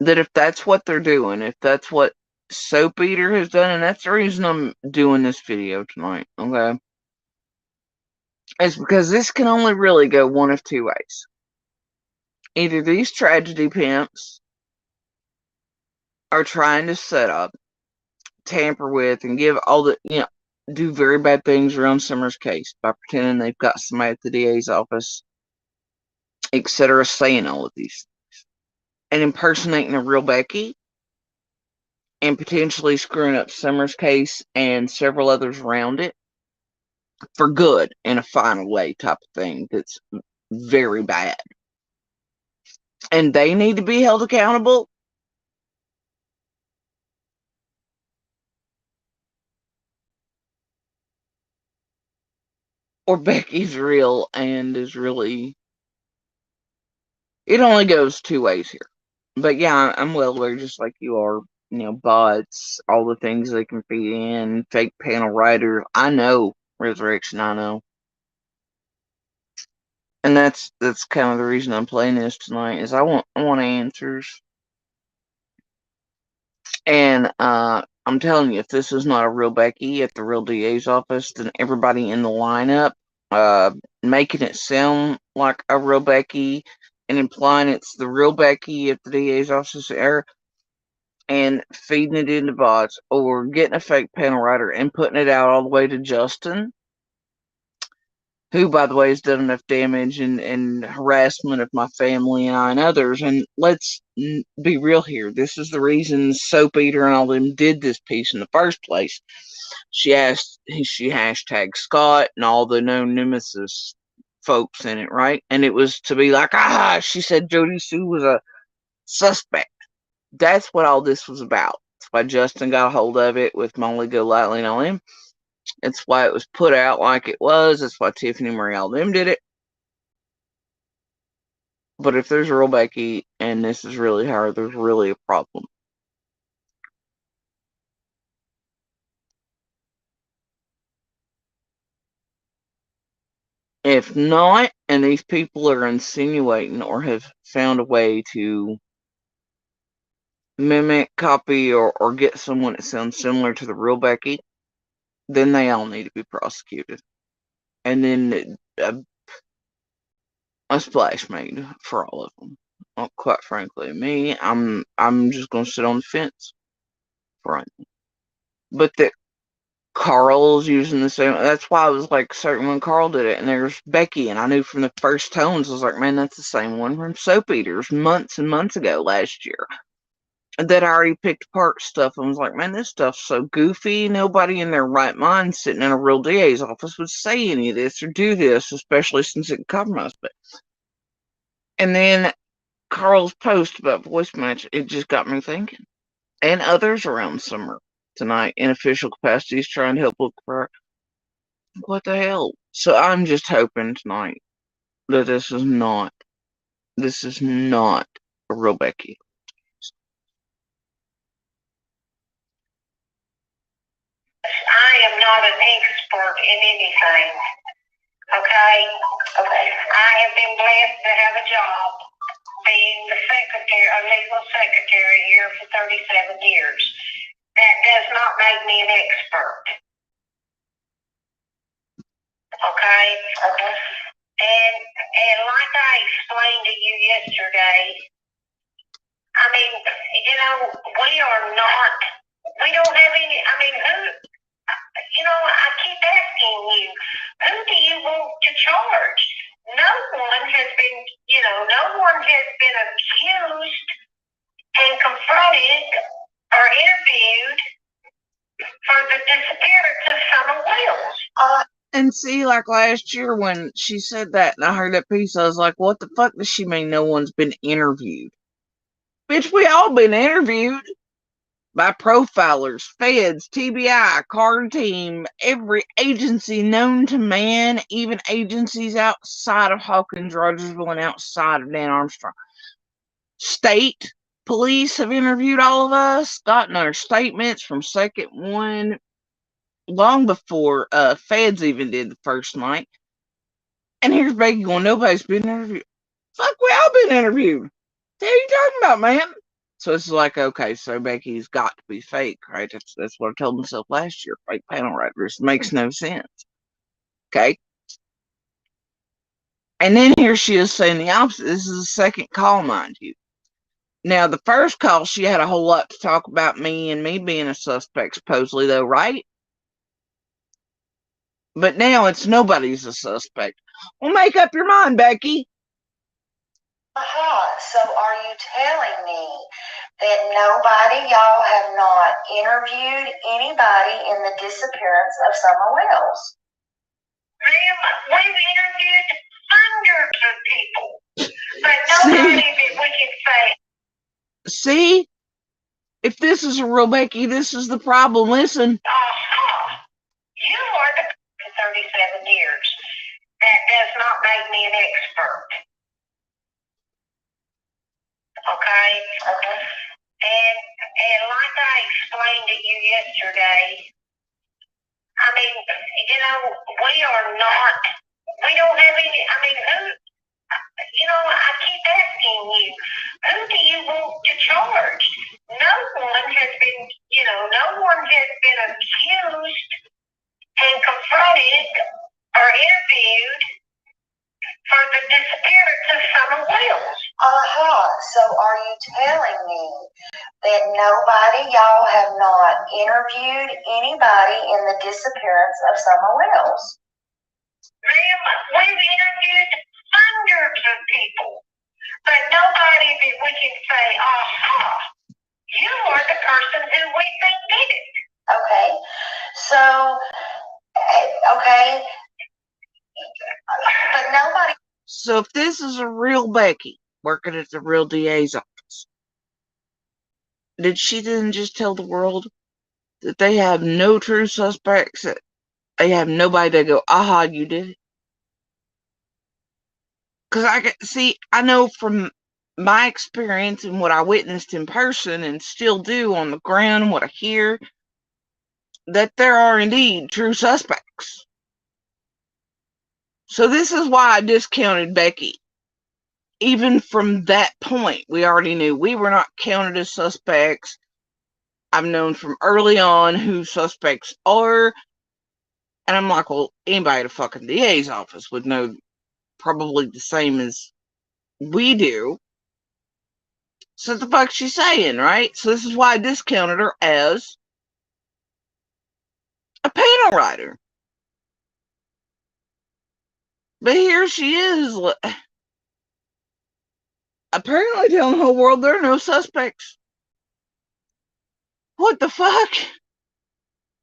that if that's what they're doing, if that's what Soap Eater has done, and that's the reason I'm doing this video tonight, okay? It's because this can only really go one of two ways. Either these tragedy pimps are trying to set up, tamper with, and give all the, do very bad things around Summer's case by pretending they've got somebody at the DA's office, etc., saying all of these things, and impersonating a real Becky, and potentially screwing up Summer's case and several others around it for good in a final way type of thing that's very bad. And they need to be held accountable. Or Becky's real and is really... It only goes two ways here. But yeah, I'm well aware, just like you are, bots, all the things they can feed in, fake panel writers. I know, Resurrection, I know. And that's kind of the reason I'm playing this tonight, is I want answers. And I'm telling you, if this is not a real Becky at the real DA's office, then everybody in the lineup, making it sound like a real Becky and implying it's the real Becky at the DA's office, and feeding it into bots, or getting a fake panel writer and putting it out all the way to Justin, who, by the way, has done enough damage and harassment of my family and I and others. And let's be real here. This is the reason Soap Eater and all them did this piece in the first place. She hashtagged Scott and all the known nemesis folks in it, right? And it was to be like, she said Jody Sue was a suspect. That's what all this was about. That's why Justin got a hold of it with Molly Golightly and all him. It's why it was put out like it was. That's why Tiffany Marie all them did it. But if there's a real Becky and this is really her, there's really a problem. If not, and these people are insinuating or have found a way to mimic, copy, or get someone that sounds similar to the real Becky, then they all need to be prosecuted. And then a splash made for all of them. Well, quite frankly, me, I'm just gonna sit on the fence for right now. but that Carl's using the same. That's why I was like certain when Carl did it. And there's Becky, and I knew from the first tones, I was like, man, that's the same one from Soap Eaters months and months ago last year. That I already picked apart stuff and was like, man, this stuff's so goofy. Nobody in their right mind sitting in a real DA's office would say any of this or do this, especially since it can compromise. But and then Carl's post about voice match, it just got me thinking. And others around Summer tonight in official capacities trying to help look for what the hell. So I'm just hoping tonight that this is not a real Becky. I am not an expert in anything. Okay? Okay. I have been blessed to have a job being the secretary, a legal secretary here for 37 years. That does not make me an expert. Okay? Okay. And like I explained to you yesterday, I mean, we don't have any, I keep asking you, who do you want to charge? No one has been accused and confronted or interviewed for the disappearance of Summer Wells. And see, like last year when she said that and I heard that piece, I was like, what the fuck does she mean no one's been interviewed? Bitch, we all been interviewed by profilers, feds, TBI, card team, every agency known to man, even agencies outside of Hawkins, Rogersville, and outside of Dan Armstrong. State police have interviewed all of us, gotten our statements from second one long before feds even did the first night. And here's Becky going, nobody's been interviewed. Fuck, we all been interviewed. What are you talking about, man? So it's like, okay, so Becky's got to be fake, right? That's what I told myself last year. Fake panel writers. Makes no sense. Okay. And then here she is saying the opposite. This is the second call, mind you. Now, the first call, she had a whole lot to talk about me and me being a suspect, supposedly, though, right? But now it's nobody's a suspect. Well, make up your mind, Becky. So are you telling me that y'all have not interviewed anybody in the disappearance of Summer Wells? Ma'am, we've interviewed hundreds of people, but nobody that we can say. See? If this is a real Becky, this is the problem. Listen. You are the 37 years. That does not make me an expert. Okay? Okay. And like I explained to you yesterday, we don't have any, I keep asking you, who do you want to charge? No one has been accused and confronted or interviewed for the disappearance of Summer Wells. So are you telling me that y'all have not interviewed anybody in the disappearance of Summer Wells? Ma'am, we've interviewed hundreds of people, but nobody that we can say, you are the person who we think did it. Okay, so, but nobody. So if this is a real Becky working at the real DA's office, did she then just tell the world that they have no true suspects, that they have nobody to go, aha, you did it? Because I know from my experience and what I witnessed in person and still do on the ground, what I hear, that there are indeed true suspects. So this is why I discounted Becky. Even from that point, we already knew we were not counted as suspects. I've known from early on who suspects are. And I'm like, well, anybody at a fucking DA's office would know probably the same as we do. So what the fuck's she saying, right? So this is why I discounted her as a panel writer. But here she is, apparently telling the whole world there are no suspects. What the fuck?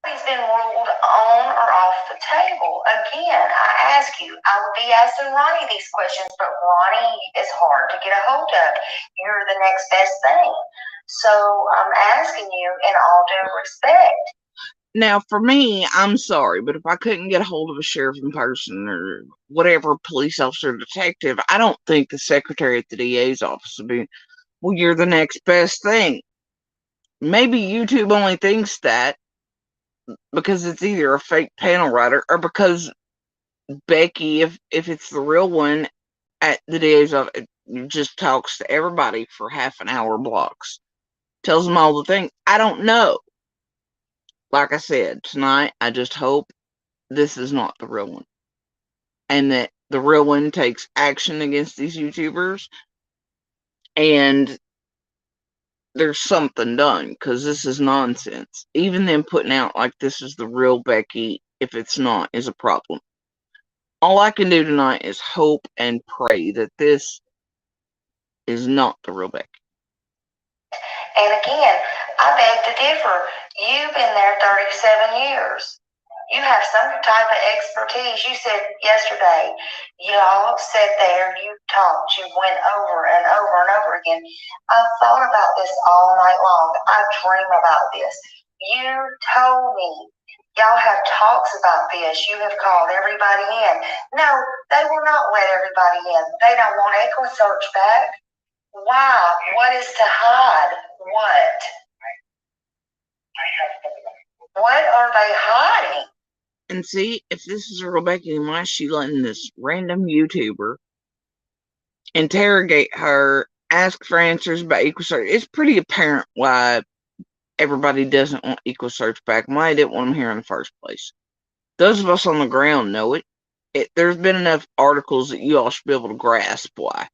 He's been ruled on or off the table. Again, I ask you, I would be asking Ronnie these questions, but Ronnie is hard to get a hold of. You're the next best thing. So I'm asking you in all due respect. Now, for me, I'm sorry, but if I couldn't get a hold of a sheriff in person or whatever police officer or detective, I don't think the secretary at the DA's office would be, well, you're the next best thing. Maybe YouTube only thinks that because it's either a fake panel writer or because Becky, if it's the real one at the DA's office, just talks to everybody for half an hour blocks, tells them all the things. I don't know. Like I said, tonight, I just hope this is not the real one. And that the real one takes action against these YouTubers and there's something done, because this is nonsense. Even them putting out like this is the real Becky, if it's not, is a problem. All I can do tonight is hope and pray that this is not the real Becky. And again, I beg to differ. You've been there 37 years. You have some type of expertise. You said yesterday, you all sat there, you talked, you went over and over and over again. I've thought about this all night long. I dream about this. You told me y'all have talks about this. You have called everybody in. No, they will not let everybody in. They don't want Echo Search back. Why? What is to hide? What? What are they hiding? And see, if this is a real Becky, then why is she letting this random YouTuber interrogate her, ask for answers about Equal Search? It's pretty apparent why everybody doesn't want Equal Search back, and why they didn't want them here in the first place. Those of us on the ground know it. There's been enough articles that you all should be able to grasp why.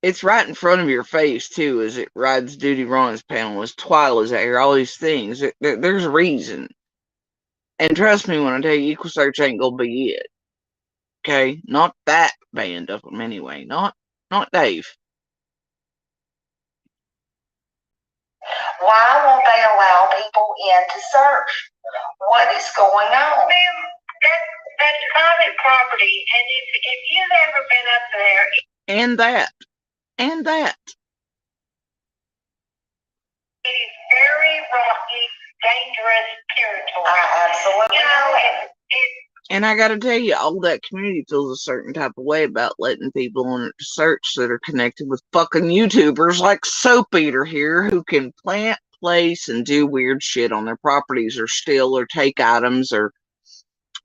It's right in front of your face, too, as it rides Duty Ron's panel, as Twyla's out here, all these things. There's a reason. And trust me when I tell you, Equal Search ain't gonna be it. Okay? Not that band of them, anyway. Not Dave. Why won't they allow people in to search? What is going on? Ma'am, that's private property, and if you've ever been up there, And that. it is very rocky, dangerous territory. I absolutely know. And I gotta tell you, all that community feels a certain type of way about letting people on it to search that are connected with fucking YouTubers like Soap Eater here, who can plant, place, and do weird shit on their properties, or steal, or take items, or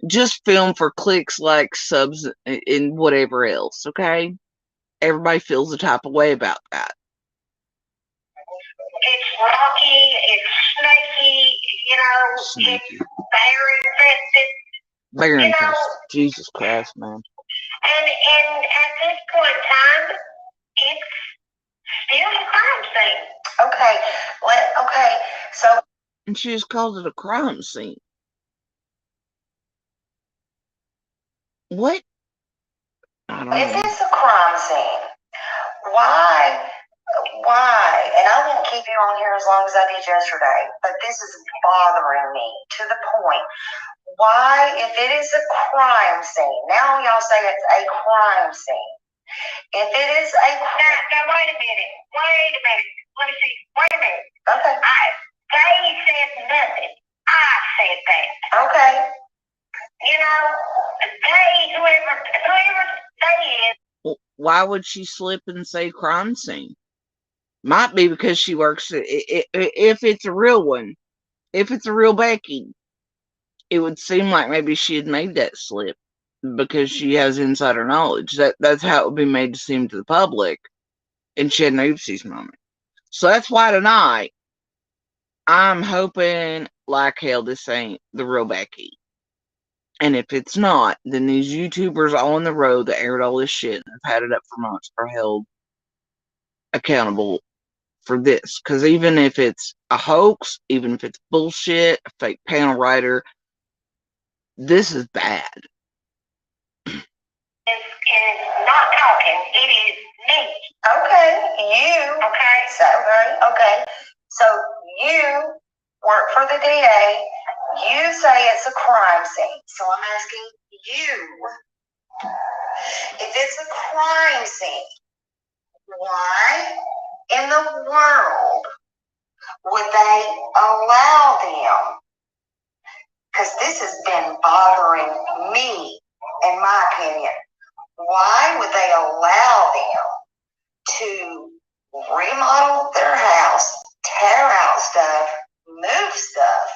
just film for clicks, like subs, and whatever else, okay? Everybody feels a type of way about that. It's rocky, it's snaky, Snaky. it's bear infested. Bear infested. Jesus Christ, man. And at this point in time, it's still a crime scene. Okay, so. And she just called it a crime scene. What? I don't know. If it's a crime scene, why? And I won't keep you on here as long as I did yesterday, but this is bothering me to the point. Why, if it is a crime scene, now y'all say it's a crime scene. If it is a crime... Now, wait a minute. Let me see. Wait a minute. Okay. They said nothing. I said that. Okay. Whoever they is. Well, why would she slip and say crime scene? Might be because she works, if it's a real one, if it's a real Becky, it would seem like maybe she had made that slip because she has insider knowledge. That's how it would be made to seem to the public, and she had an oopsies moment. So that's why tonight, I'm hoping like hell this ain't the real Becky. And if it's not, then these YouTubers on the road that aired all this shit and have had it up for months are held accountable for this, because even if it's a hoax, even if it's bullshit, a fake panel writer, this is bad. Is not talking. It is me. Okay, you. Okay. So, okay. So you work for the DA. You say it's a crime scene. So I'm asking you, if it's a crime scene, why in the world would they allow them? Because this has been bothering me, in my opinion. Why would they allow them to remodel their house, tear out stuff, move stuff?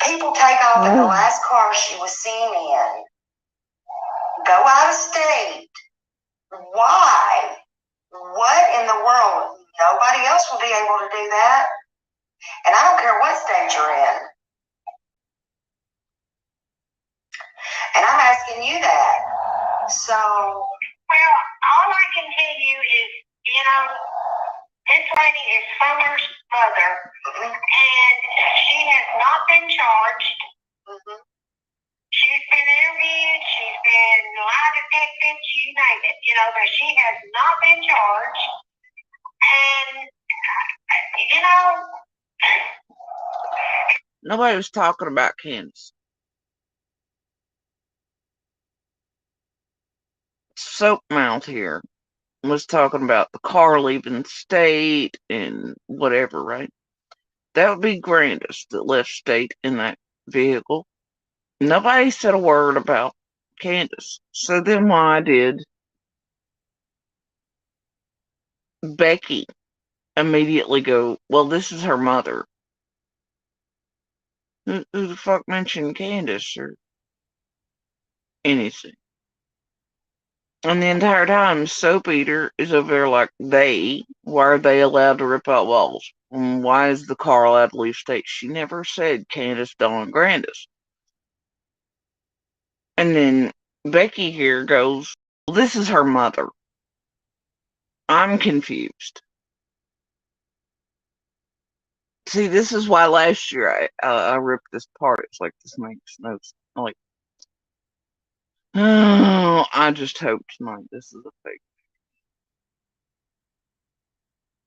People take off in the last car she was seen in, go out of state. Why? What in the world? Nobody else will be able to do that. And I don't care what state you're in. And I'm asking you that. So, well, all I can tell you is, this lady is Summer's mother, and she has not been charged. She's been interviewed, she's been lie detected, you name it, but she has not been charged. And, Nobody was talking about Candace. Soapmouth here was talking about the car leaving state and whatever, right? That would be Grandis that left state in that vehicle. Nobody said a word about Candace. So then why did Becky immediately go, well, this is her mother? Who the fuck mentioned Candace or anything? And the entire time, Soap Eater is over there like, why are they allowed to rip out walls? And why is the car allowed to leave state? She never said Candace, Dawn, Grandis. And then Becky here goes, well, this is her mother. I'm confused. See, this is why last year I ripped this apart. It's like, this makes no sense. Like, oh, I just hope tonight this is a fake.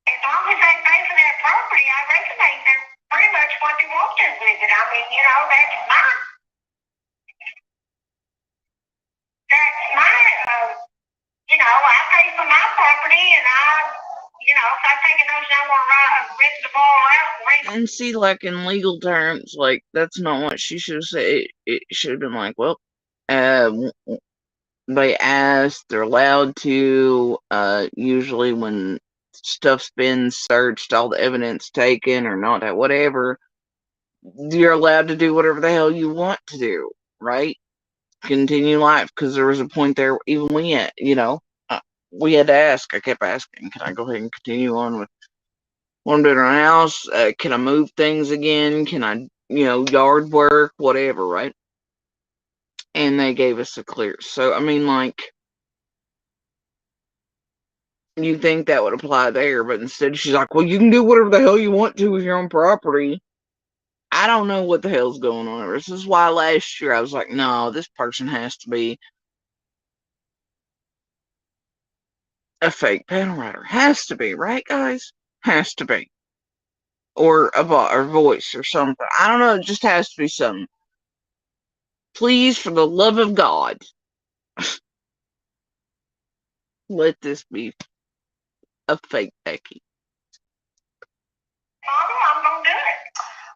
as long as they pay for their property, I reckon they're pretty much what they want to with it. I mean, that's mine. That's my, I pay for my property, and if I take a notion, I want to rent the ball out. And see, like, in legal terms, like, that's not what she should have said. It should have been like, well, they asked, they're allowed to, usually when stuff's been searched, all the evidence taken or not, whatever, you're allowed to do whatever the hell you want to do, right? Continue life, because there was a point there, even we had, we had to ask, I kept asking, can I go ahead and continue on with one bedroom house? Can I move things again? Can I, yard work, whatever, right? And they gave us a clear. So, I mean, like, you think that would apply there, but instead she's like, well, you can do whatever the hell you want to with your own property. I don't know what the hell's going on. This is why last year I was like, no, this person has to be a fake panel writer. Has to be, right, guys? Has to be. Or a voice or something. I don't know, it just has to be something. Please, for the love of God, let this be a fake Becky. I'm going to do it.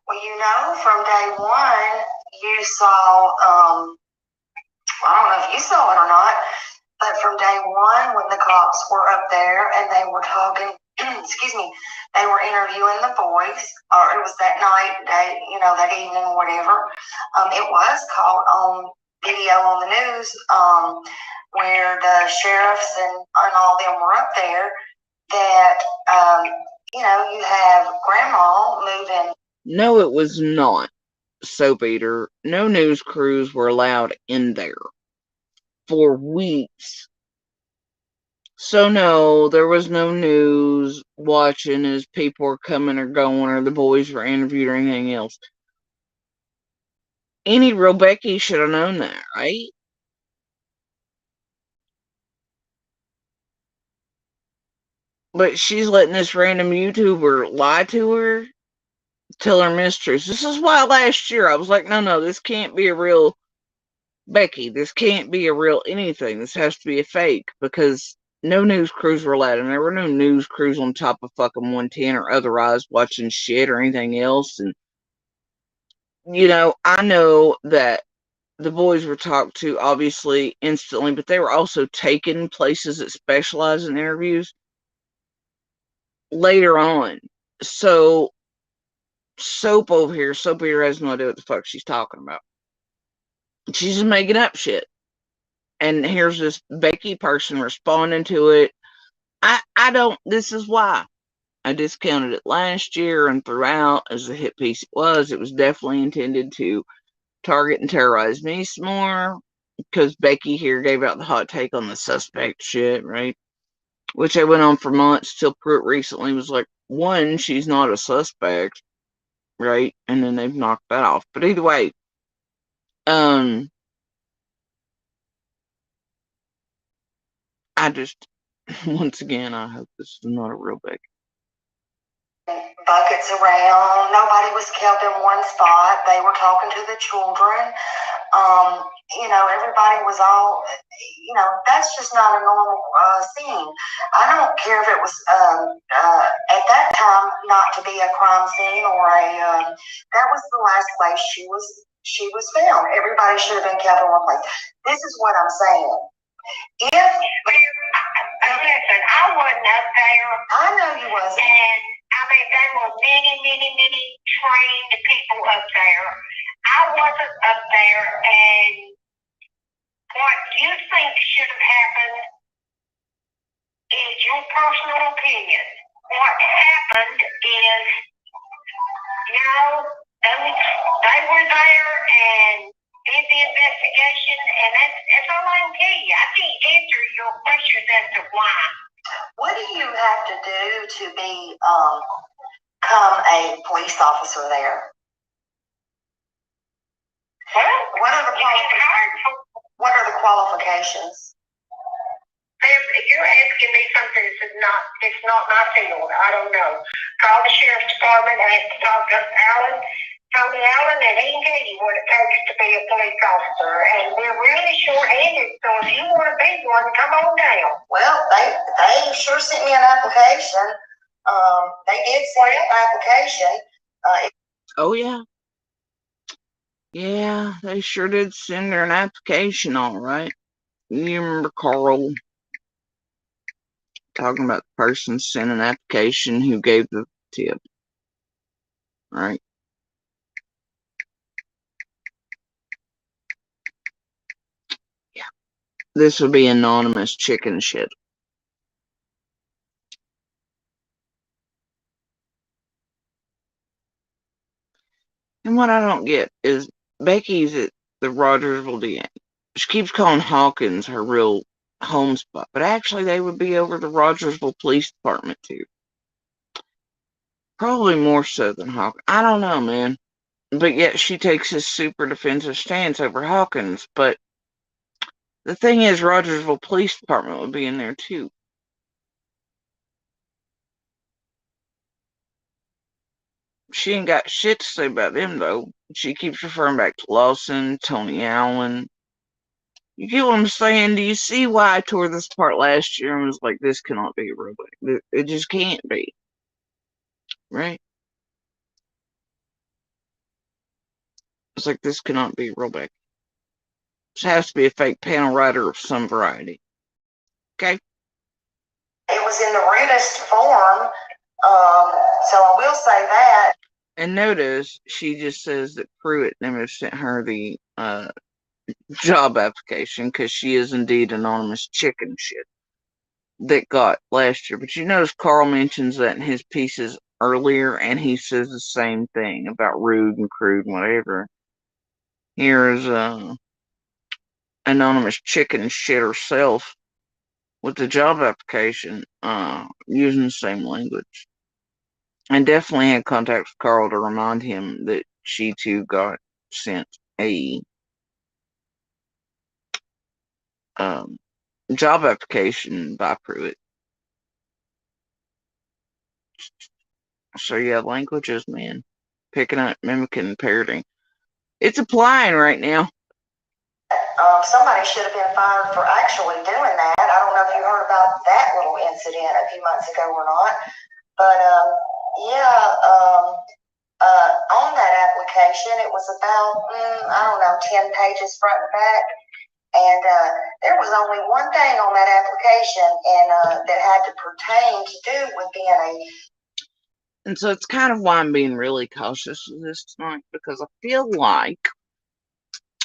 Well, from day one, you saw, I don't know if you saw it or not, but from day one, when the cops were up there and they were talking, excuse me, they were interviewing the boys, or it was that night, that evening, whatever. It was caught on video on the news, where the sheriffs and all them were up there, that, you have grandma moving. No, it was not, Soap Eater. No news crews were allowed in there for weeks. So no, there was no news watching as people were coming or going or the boys were interviewed or anything else. Any real Becky should have known that, right? But she's letting this random YouTuber lie to her, tell her mistress. This is why last year I was like, no, this can't be a real Becky. This can't be a real anything. This has to be a fake because no news crews were allowed, and there were no news crews on top of fucking 110 or otherwise watching shit or anything else. And, I know that the boys were talked to obviously instantly, but they were also taken places that specialize in interviews later on. So Soap over here, Soap here has no idea what the fuck she's talking about. She's just making up shit. And here's this Becky person responding to it. I don't, this is why I discounted it last year and throughout as a hit piece it was. It was definitely intended to target and terrorize me some more because Becky here gave out the hot take on the suspect shit, right? Which I went on for months till Pruitt recently was like, one, she's not a suspect, right? And then they've knocked that off. But either way, I just, once again, I hope this is not a real Becky. Buckets around. Nobody was kept in one spot. They were talking to the children. Everybody was all, that's just not a normal scene. I don't care if it was at that time not to be a crime scene or that was the last place she was found. Everybody should have been kept in one place. This is what I'm saying. If listen, I wasn't up there. I know you wasn't. And I mean, there were many trained people up there. I wasn't up there, and what you think should have happened is your personal opinion. What happened is, they were there and did the investigation, and that's all I can tell you. I can't answer your questions as to why. What do you have to do to become a police officer there? Well, what are the qualifications? If you're asking me something it's not my field. I don't know. Call the sheriff's department and ask to talk to Tony Allen, and he can tell you what it takes to be a police officer. And we're really short-handed, so if you want to be one, come on down. Well, they sure sent me an application. They did send me an application. Oh, yeah. Yeah, they sure did send her an application, all right. You remember Carl talking about the person sent an application who gave the tip, right? Yeah. This would be anonymous chicken shit. And what I don't get is Becky's at the Rogersville DA. She keeps calling Hawkins her real home spot, but actually they would be over the Rogersville Police Department too. Probably more so than Hawkins. I don't know, man. But yet she takes this super defensive stance over Hawkins. But the thing is, Rogersville Police Department would be in there too. She ain't got shit to say about them, though. She keeps referring back to Lawson, Tony Allen. You get what I'm saying? Do you see why I tore this apart last year and was like, this cannot be a robot? It just can't be. Right? It's like, this cannot be a robot. This has to be a fake panel writer of some variety. Okay? It was in the rudest form, so I will say that. And notice, she just says that Pruitt never sent her the job application because she is indeed anonymous chicken shit that got last year. But you notice Carl mentions that in his pieces earlier, and he says the same thing about rude and crude and whatever. Here's anonymous chicken shit herself with the job application, using the same language. And definitely had contact with Carl to remind him that she too got sent a job application by Pruitt. So yeah, languages, man. Picking up, mimicking, parroting. It's applying right now. Somebody should have been fired for actually doing that. I don't know if you heard about that little incident a few months ago or not, but on that application, it was about, I don't know, 10 pages front and back. And there was only one thing on that application and that had to pertain to do with being a. And so it's kind of why I'm being really cautious with this tonight, because I feel like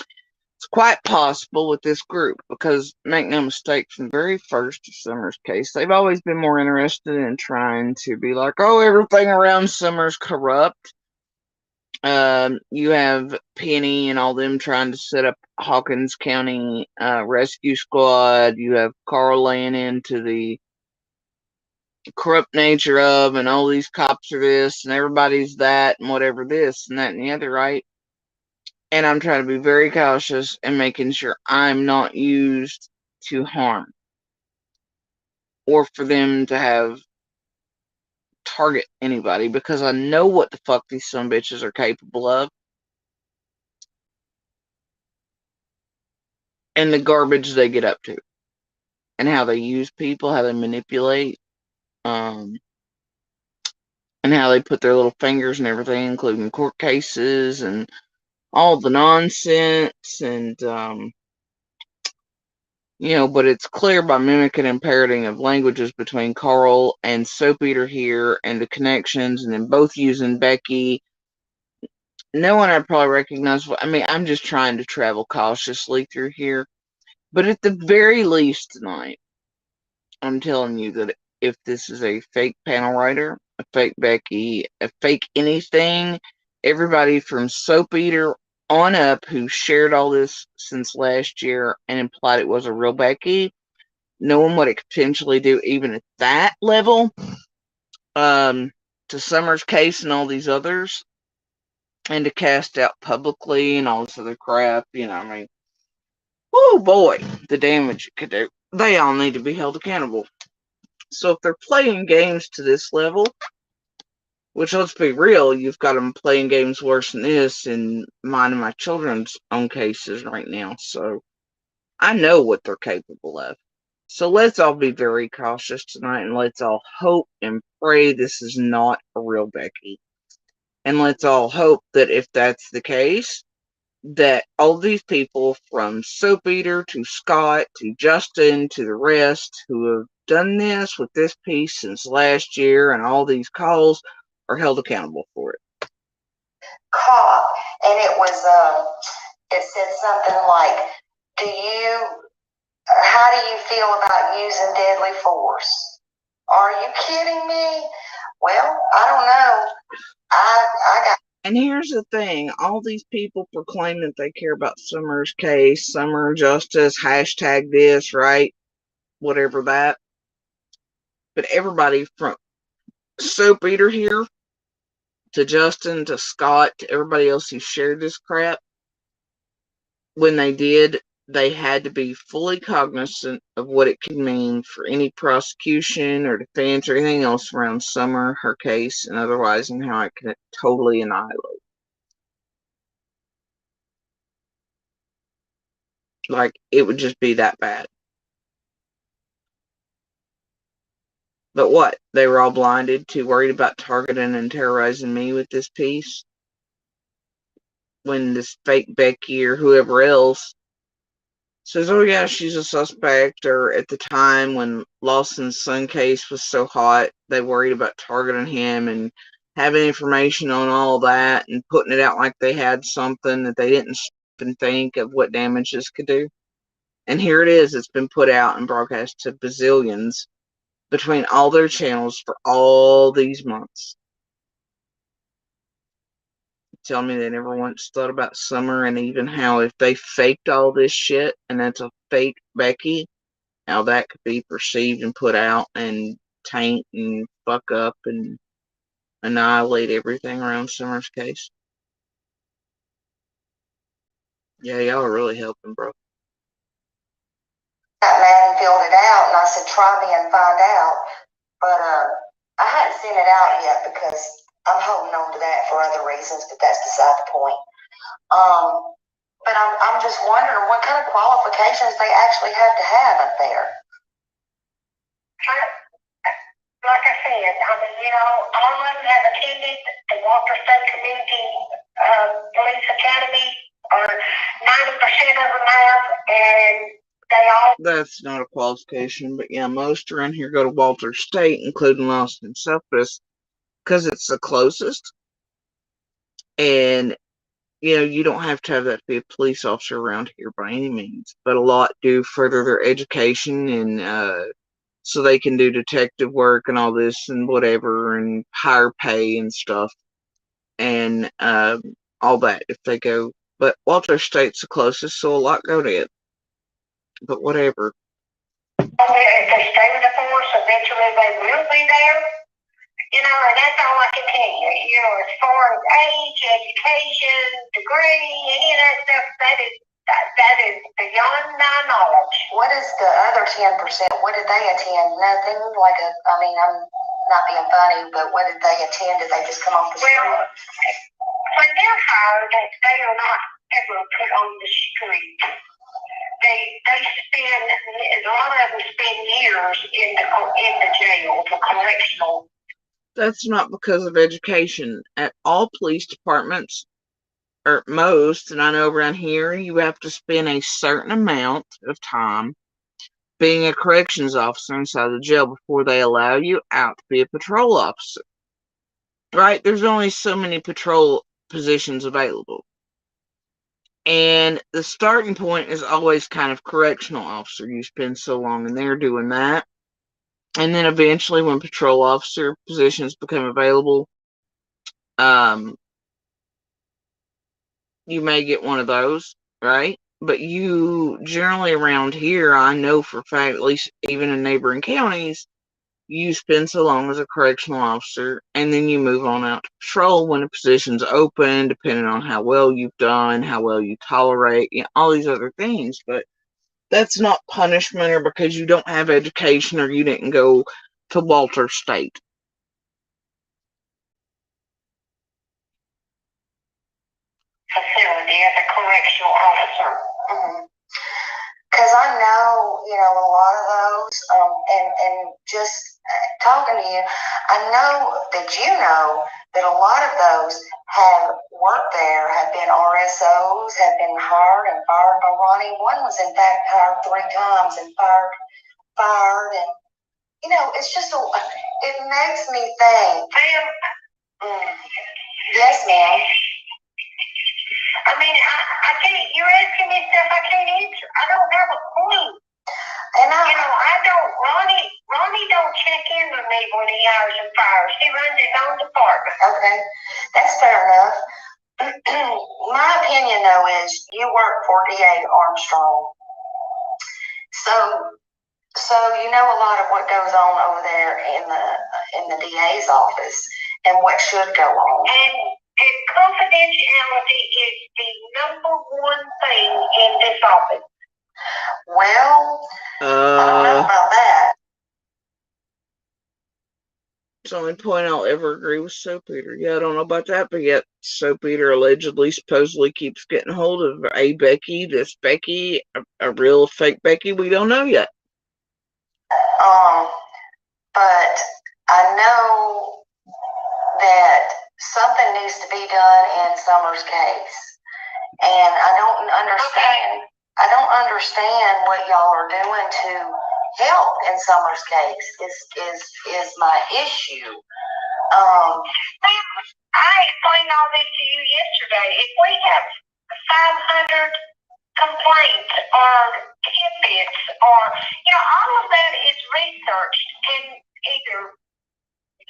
it's quite possible with this group, because make no mistake, from the very first of Summer's case, they've always been more interested in trying to be like, oh, everything around Summer's corrupt. You have Penny and all them trying to set up Hawkins County Rescue Squad. You have Carl laying into the corrupt nature of, and all these cops are this, and everybody's that, and whatever this, and that, and the other, right? And I'm trying to be very cautious and making sure I'm not used to harm or for them to have target anybody, because I know what the fuck these some bitches are capable of. And the garbage they get up to. And how they use people, how they manipulate, and how they put their little fingers and everything, including court cases and all the nonsense. And, but it's clear by mimicking and parroting of languages between Carl and Soap Eater here and the connections, and then both using Becky. No one I probably recognize. I mean, I'm just trying to travel cautiously through here. But at the very least tonight, I'm telling you that if this is a fake panel writer, a fake Becky, a fake anything, everybody from Soap Eater on up who shared all this since last year and implied it was a real Becky, knowing what it could potentially do even at that level, to Summer's case and all these others, and to cast out publicly and all this other crap, I mean, oh boy, the damage it could do. They all need to be held accountable. So if they're playing games to this level, which let's be real, you've got them playing games worse than this in mine and my children's own cases right now. So I know what they're capable of. So let's all be very cautious tonight, and let's all hope and pray this is not a real Becky. And let's all hope that if that's the case, that all these people from Soap Eater to Scott to Justin to the rest who have done this with this piece since last year and all these calls are held accountable for it. Caught, and it said something like, how do you feel about using deadly force? Are you kidding me? Well, I don't know. I got. And here's the thing, all these people proclaim that they care about Summer's case, Summer Justice, hashtag this, right? Whatever that. But everybody from Soap Eater here to Justin to Scott to everybody else who shared this crap, when they did, they had to be fully cognizant of what it could mean for any prosecution or defense or anything else around Summer, her case, and otherwise, and how it could totally annihilate. Like, it would just be that bad. But what? They were all blinded, too worried about targeting and terrorizing me with this piece? When this fake Becky or whoever else says, oh yeah, she's a suspect, or at the time when Lawson's son case was so hot, they worried about targeting him and having information on all that and putting it out like they had something that they didn't even think of what damage this could do. And here it is, it's been put out and broadcast to bazillions between all their channels for all these months. Tell me they never once thought about Summer, and even how if they faked all this shit and that's a fake Becky, how that could be perceived and put out and taint and fuck up and annihilate everything around Summer's case. Yeah, y'all are really helping, bro. Got mad and filled it out, and I said, try me and find out. But I hadn't sent it out yet because I'm holding on to that for other reasons, but that's beside the point. But I'm just wondering what kind of qualifications they actually have to have up there. Like I said, I mean, you know, all of them have attended the Walker State Community Police Academy, or 90% of them have, and they all. That's not a qualification, but yeah, most around here go to Walter State, including Austin himself, because it's the closest. And, you know, you don't have to have that to be a police officer around here by any means, but a lot do further their education and so they can do detective work and all this and whatever and higher pay and stuff and all that if they go. But Walter State's the closest, so a lot go to it. But whatever. If they stay with the force, eventually they will be there. You know, and that's all I can tell you. You know, as far as age, education, degree, any of that stuff, that is beyond my knowledge. What is the other 10%? What did they attend? Nothing like a. I mean, I'm not being funny, but what did they attend? Did they just come off the street? Well, when they're hired, they are not ever put on the street. They spend, a lot of them spend years in the jail, the correctional. That's not because of education. At all police departments, or most, and I know around here, you have to spend a certain amount of time being a corrections officer inside the jail before they allow you out to be a patrol officer. Right? There's only so many patrol positions available. And the starting point is always kind of correctional officer. You spend so long in there doing that. And then eventually when patrol officer positions become available, you may get one of those, right? But you generally around here, I know for a fact, at least even in neighboring counties, you spend so long as a correctional officer and then you move on out to patrol when a position's open, depending on how well you've done, how well you tolerate, you know, all these other things. But that's not punishment or because you don't have education or you didn't go to Walter State. Facility as a correctional officer. Because I know, you know, a lot of those, and just talking to you, I know that you know that a lot of those have worked there, have been RSOs, have been hired and fired by Ronnie. One was in fact hired 3 times and fired, and you know, it's just it makes me think. Ma'am. Yes, ma'am. I mean, I can't, you're asking me stuff I can't answer. I don't have a clue. And you know, I don't, Ronnie don't check in with me when he hires and fires. He runs his own department. Okay, that's fair enough. My opinion, though, is you work for DA Armstrong. So you know a lot of what goes on over there in the DA's office and what should go on. And confidentiality is the #1 thing in this office. Well, I don't know about that. It's the only point I'll ever agree with Soap Eater. Yeah, I don't know about that, but yet Soap Eater allegedly, supposedly keeps getting hold of a Becky, this Becky, a real fake Becky. We don't know yet. But I know that something needs to be done in Summer's case, and I don't understand. Okay. I don't understand what y'all are doing to help in Summer's case. Is my issue. I explained all this to you yesterday. If we have 500 complaints or tidbits or, you know, all of that is researched and either,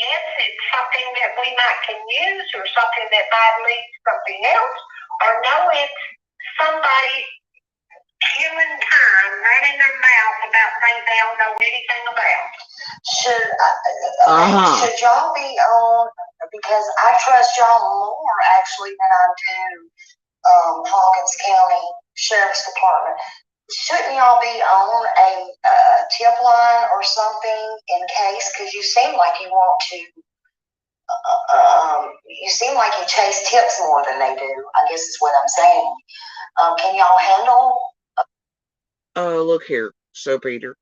yes, it's something that we might can use or something that might lead to something else, or no, it's somebody human time running their mouth about things they don't know anything about. Should y'all be on, because I trust y'all more actually than I do Hawkins County Sheriff's Department. Shouldn't y'all be on a tip line or something in case? Because you seem like you want to. You seem like you chase tips more than they do. I guess is what I'm saying. Can y'all handle? Look here, so Peter.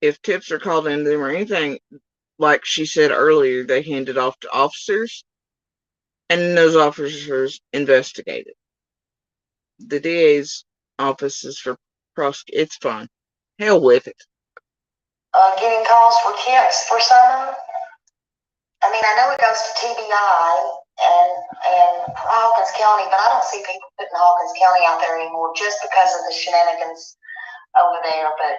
If tips are called into them or anything, like she said earlier, they hand it off to officers, and those officers investigate it. The DA's office is for prosecute. It's fine. Hell with it. Getting calls for tips for summer. I mean, I know it goes to TBI and Hawkins County, but I don't see people putting Hawkins County out there anymore just because of the shenanigans over there. But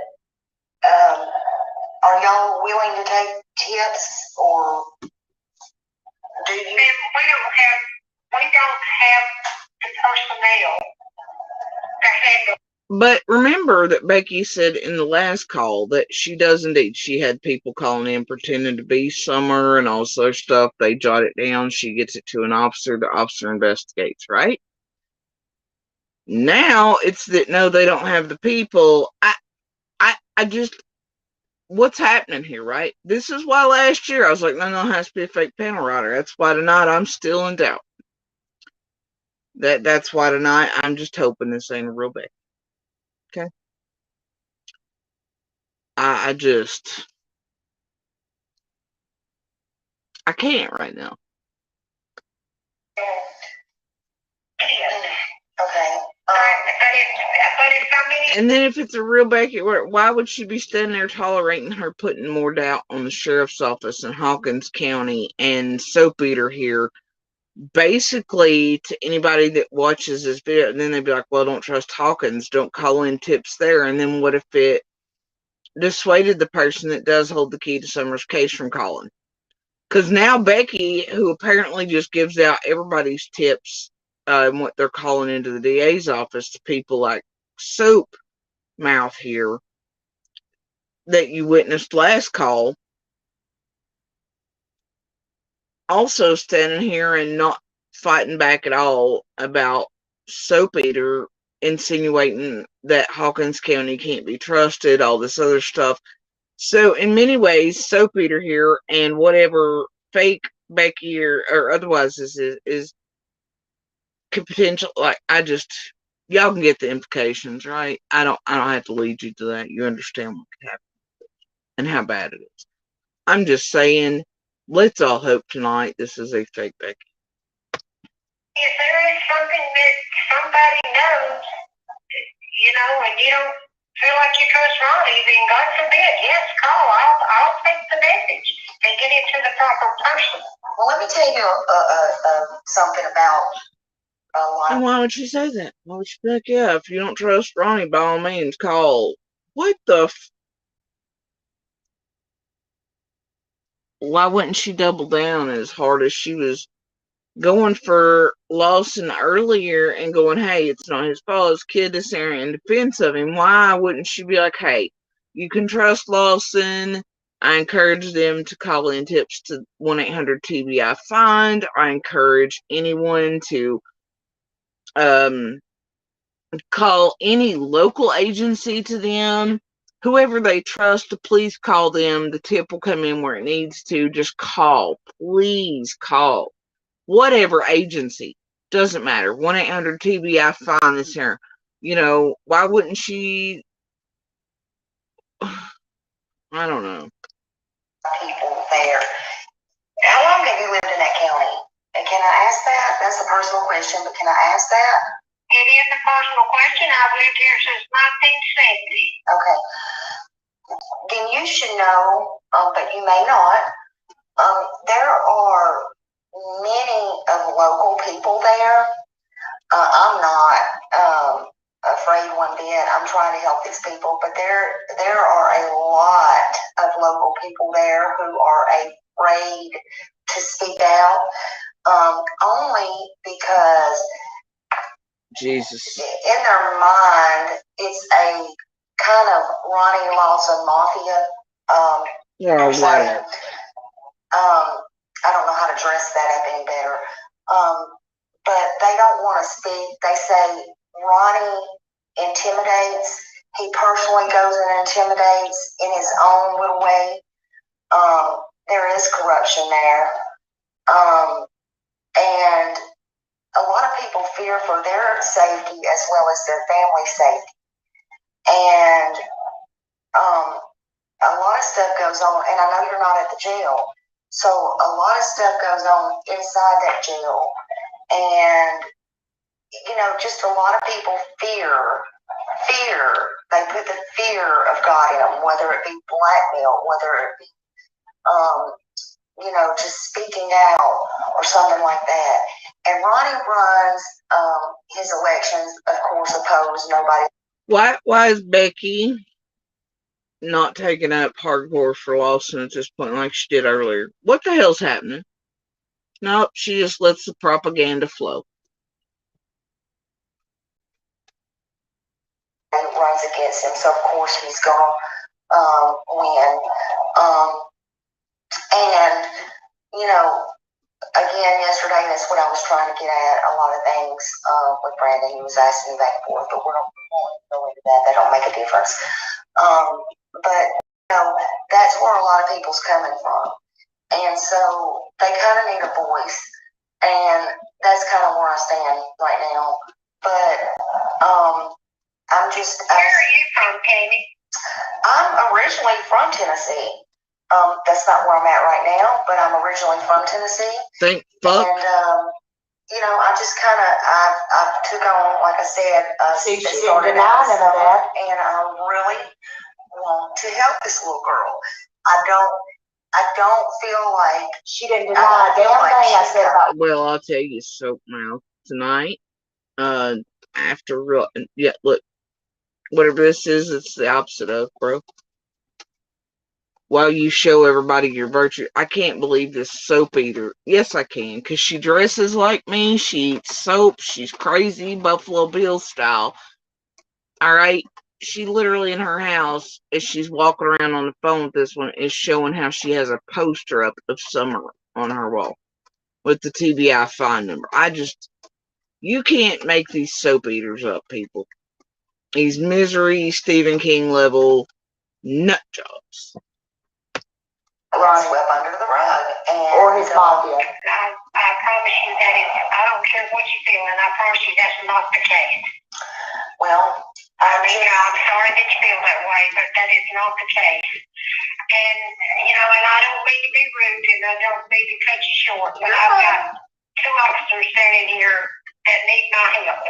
are y'all willing to take tips, or do you? We don't have the personnel to handle. But remember that Becky said in the last call that she does indeed. She had people calling in pretending to be Summer and all this other stuff. They jot it down. She gets it to an officer. The officer investigates, right? Now it's that no, they don't have the people. I just, what's happening here, right? This is why last year I was like, no, it has to be a fake panel writer. That's why tonight I'm still in doubt. That's why tonight I'm just hoping this ain't a real bad. Okay. I can't right now. Okay. And then if it's a real Becky, why would she be standing there tolerating her putting more doubt on the sheriff's office in Hawkins County and Soap Eater here? Basically, to anybody that watches this video, and then they'd be like, well, don't trust Hawkins, don't call in tips there. And then what if it dissuaded the person that does hold the key to Summer's case from calling? Because now Becky, who apparently just gives out everybody's tips and what they're calling into the DA's office to people like Soap Mouth here that you witnessed last call, also standing here and not fighting back at all about Soap Eater insinuating that Hawkins County can't be trusted, all this other stuff. So in many ways, Soap Eater here and whatever fake Becky or otherwise is potential. Like, y'all can get the implications, right? I don't have to lead you to that. You understand what could happen and how bad it is. I'm just saying, let's all hope tonight this is a fake Becky. If there is something that somebody knows, and you don't feel like you trust Ronnie, then God forbid, yes, call. I'll take the message and get it to the proper person. Well, let me tell you something about a lot. And why would she say that? Why would she be like, yeah, if you don't trust Ronnie, by all means, call. What the why wouldn't she double down as hard as she was going for Lawson earlier and going, hey, it's not his fault, his kid is there in defense of him? Why wouldn't she be like, hey, you can trust Lawson. I encourage them to call in tips to 1-800-TBI-FIND. I encourage anyone to call any local agency to them. Whoever they trust to please call them. The tip will come in where it needs to. Just call. Please call. Whatever agency. Doesn't matter. 1-800-TBI-FIND this here. Why wouldn't she? I don't know. People there. How long have you lived in that county? And can I ask that? That's a personal question, but can I ask that? It is a personal question. I've lived here since 1970. Okay. Then you should know, but you may not. There are many of local people there. I'm not afraid one bit. I'm trying to help these people, but there are a lot of local people there who are afraid to speak out, only because Jesus. in their mind it's a kind of Ronnie Lawson Mafia. Or whatever. I don't know how to dress that up any better. But they don't want to speak. They say Ronnie intimidates. He personally goes and intimidates in his own little way. There is corruption there. And a lot of people fear for their safety as well as their family safety. And a lot of stuff goes on, and I know you're not at the jail, so a lot of stuff goes on inside that jail. And, just a lot of people fear. They put the fear of God in them, whether it be blackmail, whether it be, just speaking out or something like that. And Ronnie runs his elections, of course, opposed. Nobody. Why is Becky not taking up hardcore for Lawson at this point like she did earlier? What the hell's happening? Nope, she just lets the propaganda flow. Runs against him, so of course he's gonna win. And again, yesterday, that's what I was trying to get at. A lot of things with Brandon, he was asking me back and forth, but we don't go into that. That don't make a difference. But that's where a lot of people's coming from, and so they kind of need a voice, and that's kind of where I stand right now. But I'm just. Where are you from, Tammy? I'm originally from Tennessee. That's not where I'm at right now, but I'm originally from Tennessee. Thank fuck. And I just kind of I took on, like I said, See, she didn't deny none of that. And I really want to help this little girl. I don't feel like she didn't deny a damn thing I said about. Well, I'll tell you, Soap Mouth, tonight. After real, yeah, look, whatever this is, it's the opposite of, bro. While you show everybody your virtue, I can't believe this soap eater. Yes, I can, because she dresses like me. She eats soap. She's crazy, Buffalo Bill style. All right? She literally in her house, as she's walking around on the phone with this one, is showing how she has a poster up of Summer on her wall with the TBI phone number. You can't make these soap eaters up, people. These misery, Stephen King level nut jobs. Swept under the rug. Or his mafia. I promise you that I don't care what you feel, and I promise you that's not the case. Well, I'm sorry that you feel that way, but that is not the case. And, and I don't mean to be rude, and I don't mean to cut you short, but I've got two officers standing here that need my help.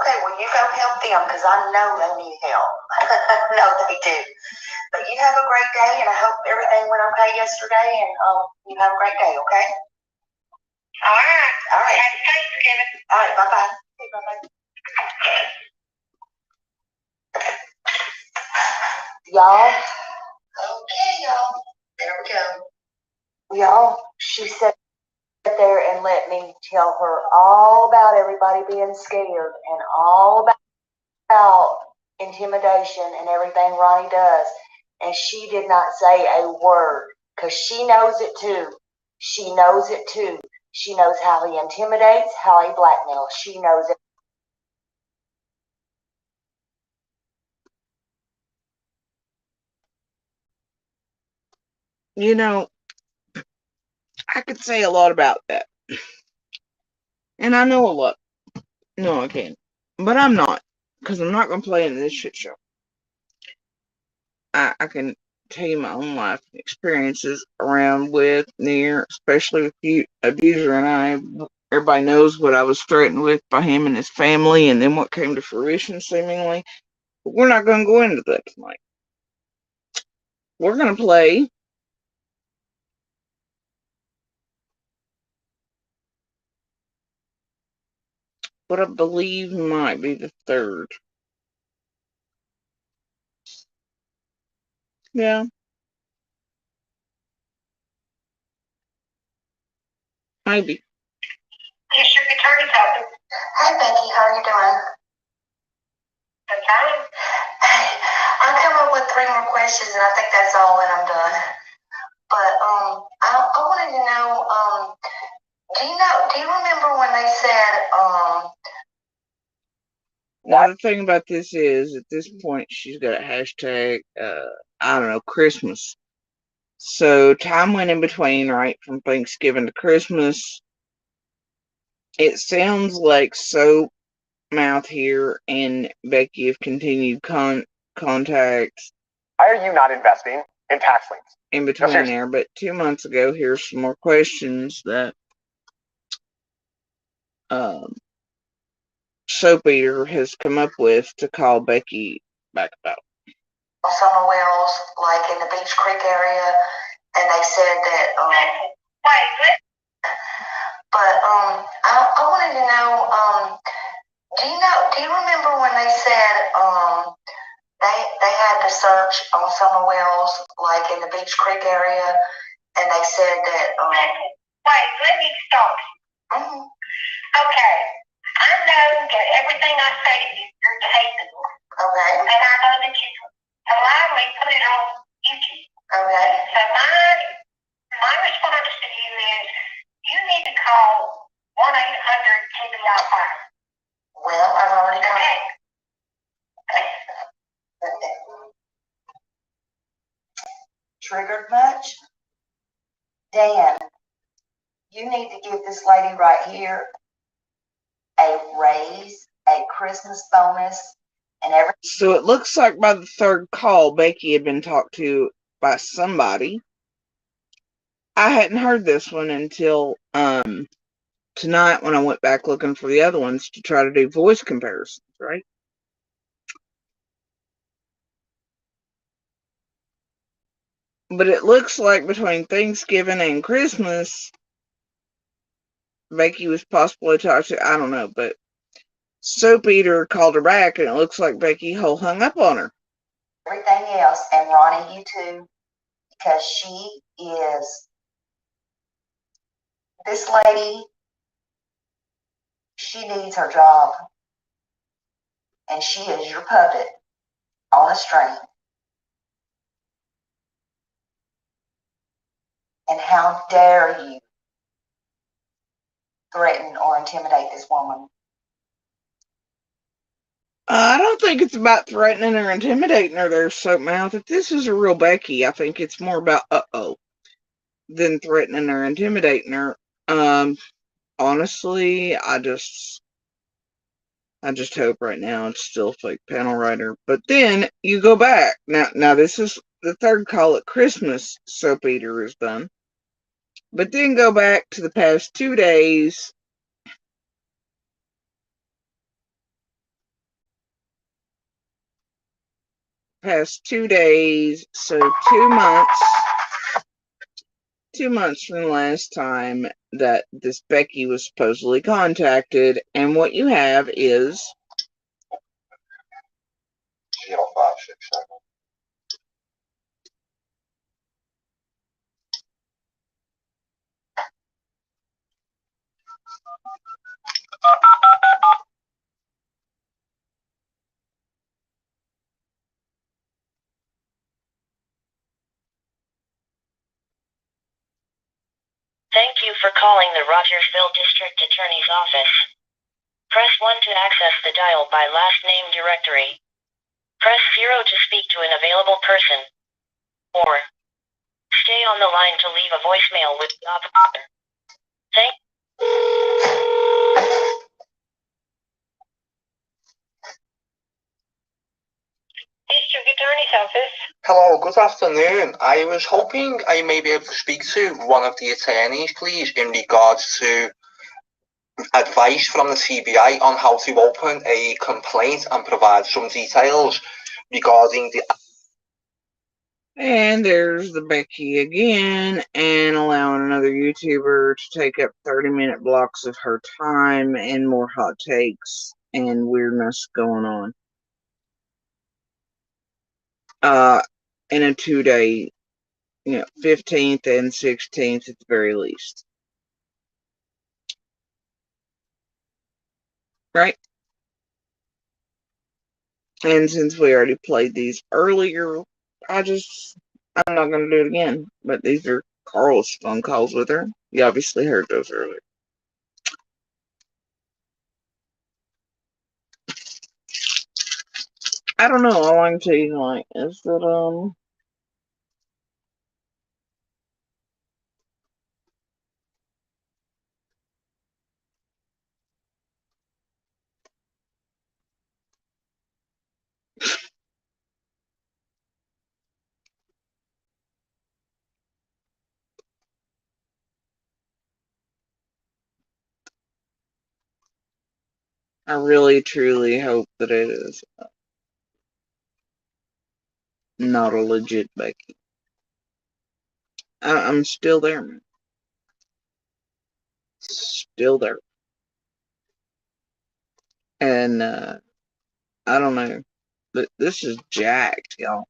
Okay, well, you go help them, because I know they need help. No, they do. But you have a great day, and I hope everything went okay yesterday, and you have a great day, okay? All right. All right. Happy Thanksgiving. All right, bye-bye. Okay, bye-bye. Y'all. Okay, y'all. There we go. Y'all, she sat there and let me tell her all about everybody being scared and all about intimidation and everything Ronnie does. And she did not say a word, because she knows it too. She knows it too. She knows how he intimidates, how he blackmails. She knows it. I could say a lot about that. And I know a lot. No, I can't. But I'm not. Because I'm not going to play in this shit show. I can tell you my own life experiences around with, near, especially with you, Abuser and I. Everybody knows what I was threatened with by him and his family, and then what came to fruition, seemingly. But we're not going to go into that tonight. We're going to play what I believe might be the third. Yeah. Maybe. District Attorney's Office. Hey, Becky, how are you doing? I'm fine. I'm 3 more questions, and I think that's all, and I'm done. But I wanted to know, do you remember when they said, now the thing about this is, at this point, she's got a hashtag, I don't know, Christmas. So time went in between, right, from Thanksgiving to Christmas. It sounds like Soap, Mouth here, and Becky have continued contact. Why are you not investing in tax liens? In between there, but 2 months ago, here's some more questions that Soap Eater has come up with to call Becky back about. summer wells, like in the Beach Creek area, and they said that, but I wanted to know, do you remember when they said, they had to search on summer wells, like in the Beach Creek area, and they said that, wait, let me stop. Okay. I know that everything I say to you, you're taping. Okay. And I know that you allow me to put it on YouTube. Okay. So my response to you is, you need to call 1-800-TBI-5. Well, I've already called. Okay. Triggered much? Dan, you need to give this lady right here a raise, a Christmas bonus, and everything. So it looks like by the third call, Becky had been talked to by somebody. I hadn't heard this one until tonight when I went back looking for the other ones to try to do voice comparisons, right? But it looks like between Thanksgiving and Christmas, Becky was possibly talked to. I don't know, but Soap Eater called her back, and it looks like Becky hung up on her. Everything else, and Ronnie, you too, because she is, this lady, she needs her job, and she is your puppet on a string. And how dare you threaten or intimidate this woman? I don't think it's about threatening or intimidating her there, Soap Mouth. If this is a real Becky, I think it's more about than threatening or intimidating her. Honestly, I just hope right now it's still fake panel writer. But then you go back. Now this is the third call at Christmas Soap Eater is done. But then go back to the past 2 days. So 2 months. 2 months from the last time that this Becky was supposedly contacted, and what you have is 0567. Thank you for calling the Rogersville District Attorney's Office. Press 1 to access the dial by last name directory. Press 0 to speak to an available person. Or stay on the line to leave a voicemail with the operator. Thank District Attorney's Office. Hello, good afternoon. I was hoping I may be able to speak to one of the attorneys, please, in regards to advice from the CBI on how to open a complaint and provide some details regarding the... and there's the Becky again, and allowing another YouTuber to take up 30-minute blocks of her time and more hot takes and weirdness going on. In a 2-day, 15th and 16th at the very least. Right? And since we already played these earlier, I'm not going to do it again. But these are Carl's phone calls with her. You obviously heard those earlier. I don't know. All I can tell you tonight is that, I really, truly hope that it is not a legit Becky. I'm still there, man. Still there. And, I don't know. But this is jacked, y'all.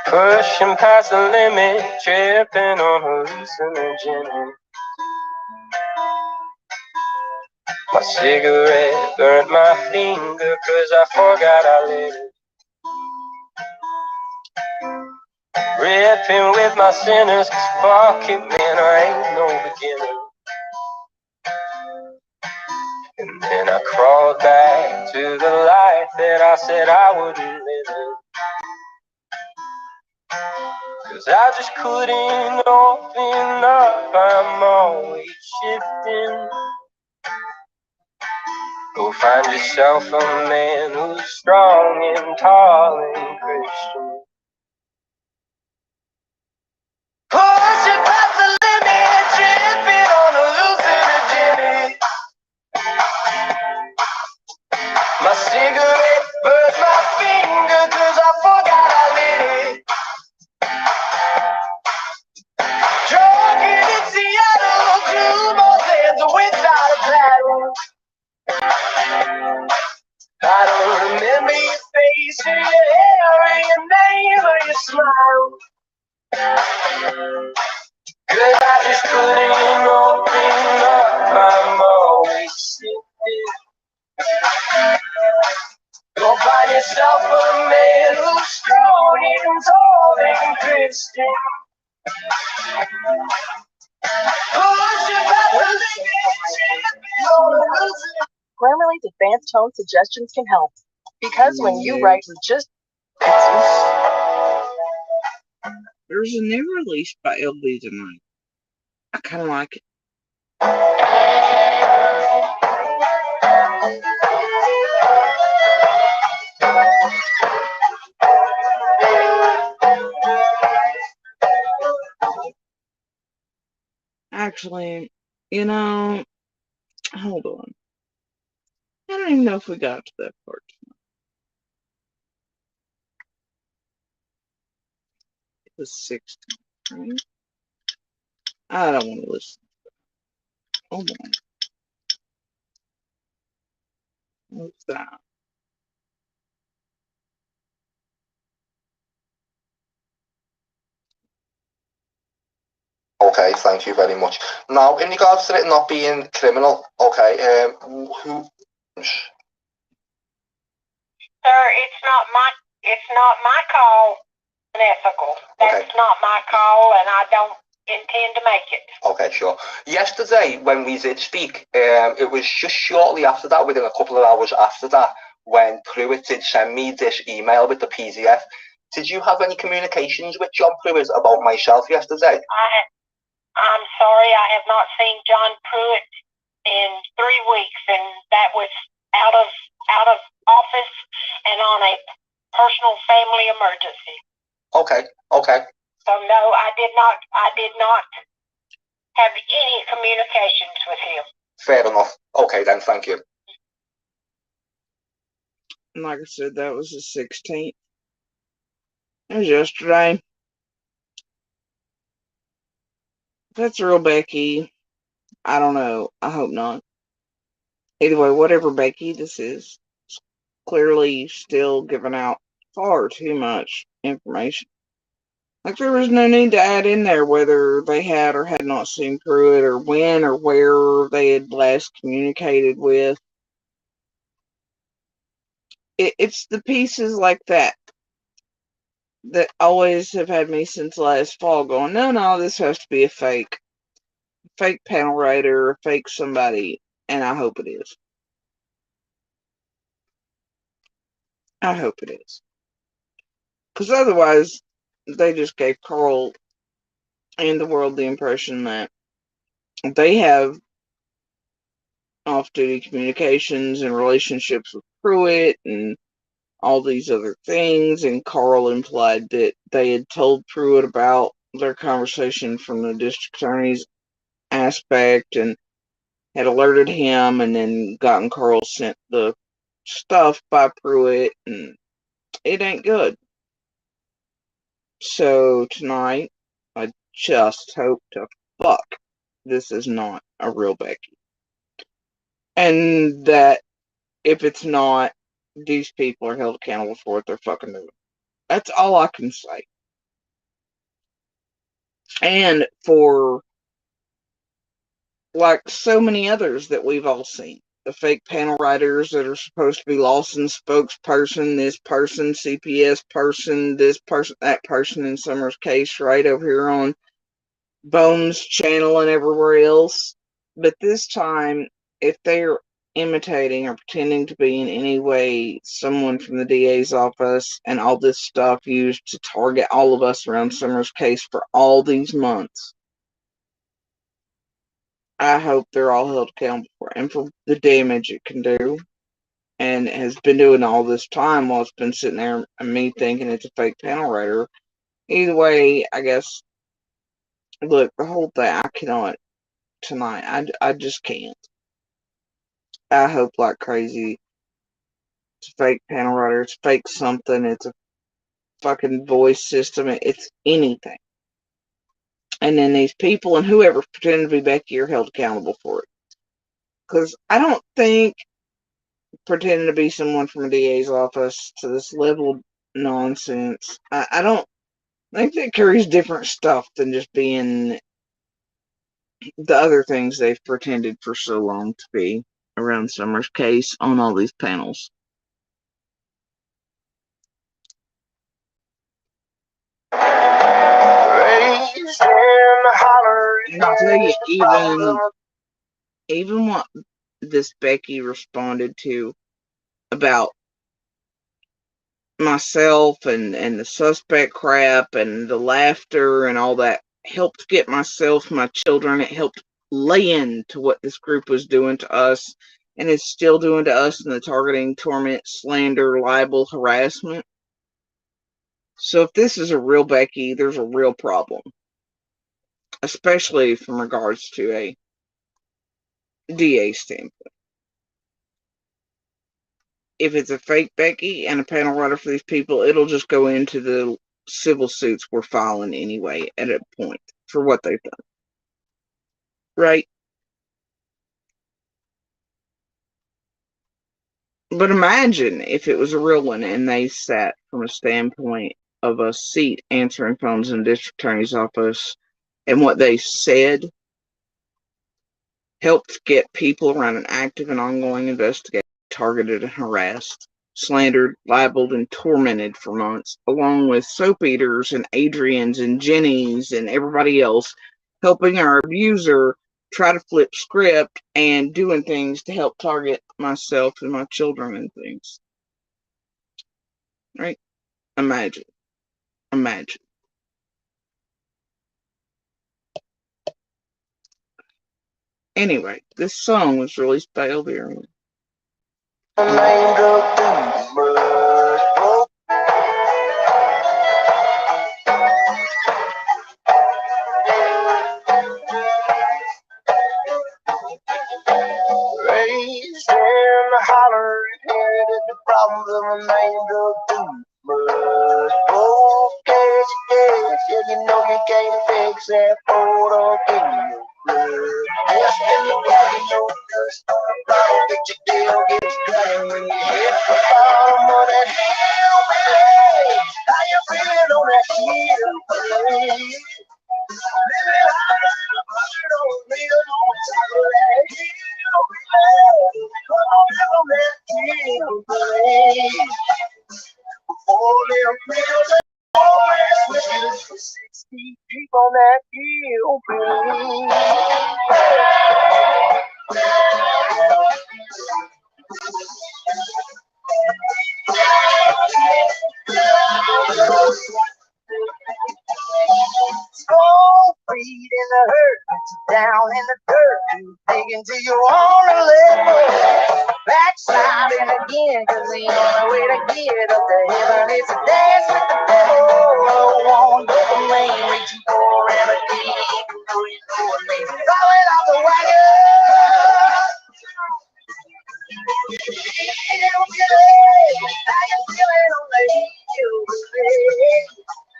Pushing past the limit, tripping on hallucinogen. My cigarette burnt my finger 'cause I forgot I lit it. Ripping with my sinners 'cause fuck it, man, I ain't no beginner. And then I crawled back to the life that I said I wouldn't live in. 'Cause I just couldn't open up, I'm always shifting. Go find yourself a man who's strong and tall and Christian. Pushing past the limit, tripping on hallucinogen. My cigarette burnt my finger 'cause I forgot I lit it. Drunken in Seattle, two more sands without a paddle. I don't remember your face or your hair or your name or your smile. 'Cause I just couldn't open up, I'm always sitting. Go find yourself a man who's strong and tall and Christian. Grammarly's advanced tone suggestions can help. Because when you write with just... There's a new release by LB tonight. I kind of like it. Actually, hold on. I don't even know if we got to that part. It was 16, right? I don't want to listen. Hold on. What's that? Okay, thank you very much. Now, in regards to it not being criminal, okay, who? Sir, it's not my call. Unethical. That's not my call, and I don't intend to make it. Okay, sure. Yesterday, when we did speak, it was just shortly after that, within a couple of hours after that, when Pruitt did send me this email with the PDF. Did you have any communications with John Pruitt about myself yesterday? I'm sorry, I have not seen John Pruitt in 3 weeks, and that was out of office and on a personal family emergency. Okay. So no, I did not have any communications with him. Fair enough. Okay then, thank you. And like I said, that was the 16th. It was yesterday. If that's real Becky, I don't know. I hope not. Either way, whatever Becky this is, clearly still giving out far too much information. Like, there was no need to add in there whether they had or had not seen Pruitt, or when or where they had last communicated with. It's the pieces like that that always have had me since last fall going, no, this has to be a fake panel writer, a fake somebody, and I hope it is. I hope it is. Because otherwise, they just gave Carl and the world the impression that they have off-duty communications and relationships with Pruitt and all these other things, and Carl implied that they had told Pruitt about their conversation from the district attorney's aspect and had alerted him, and then gotten Carl sent the stuff by Pruitt, and it ain't good. So tonight, I just hope to fuck this is not a real Becky. And that if it's not, these people are held accountable for what they're fucking doing. That's all I can say. And for, like so many others that we've all seen, the fake panel writers that are supposed to be Lawson's spokesperson, this person, CPS person, this person, that person in Summer's case, right over here on Bones channel and everywhere else. But this time, if they're imitating or pretending to be in any way someone from the DA's office, and all this stuff used to target all of us around Summer's case for all these months, I hope they're all held accountable for it, and for the damage it can do, and has been doing all this time while it's been sitting there and me thinking it's a fake panel writer. Either way, I guess, look, the whole thing, I cannot tonight. I just can't. I hope like crazy it's a fake panel writer, it's fake something, it's a fucking voice system, it's anything. And then these people and whoever pretending to be Becky are held accountable for it. Because I don't think pretending to be someone from a DA's office to this level of nonsense, I don't think that carries different stuff than just being the other things they've pretended for so long to be around Summer's case on all these panels. And I'll tell you, even what this Becky responded to about myself and the suspect crap and the laughter and all that helped get myself, my children, it helped lay into what this group was doing to us and is still doing to us in the targeting, torment, slander, libel, harassment. So if this is a real Becky, there's a real problem, especially from regards to a DA standpoint. If it's a fake Becky and a panel writer for these people, it'll just go into the civil suits we're filing anyway at a point for what they've done. Right? But imagine if it was a real one and they sat from a standpoint of a seat answering phones in the district attorney's office, and what they said helped get people around an active and ongoing investigation targeted and harassed, slandered, libeled, and tormented for months, along with soap eaters and Adrians and Jennies and everybody else helping our abuser try to flip script and doing things to help target myself and my children and things. Right? Imagine. Anyway, this song was released by LBR. Raised in the holler, inherited the problems of a man drug through mud. Okay, yeah, you know you can't fix that photo in your blood. Just in the body, no Bottle that your deal gets done when you hit the bottom of that hill, baby. How you feeling on that hill, baby? Living high and under on real on top of that hill, baby. Come on down on that hill, baby. Four little pills and four ass whiskers, 6 feet deep on that hill, baby. Small feet in the hurt, down in the dirt, you dig into your own level. Backsliding again, cause the only way to get up to heaven is to dance with the devil. One double lane, reaching for remedy, falling off the wagon. How you feeling on the hill, baby?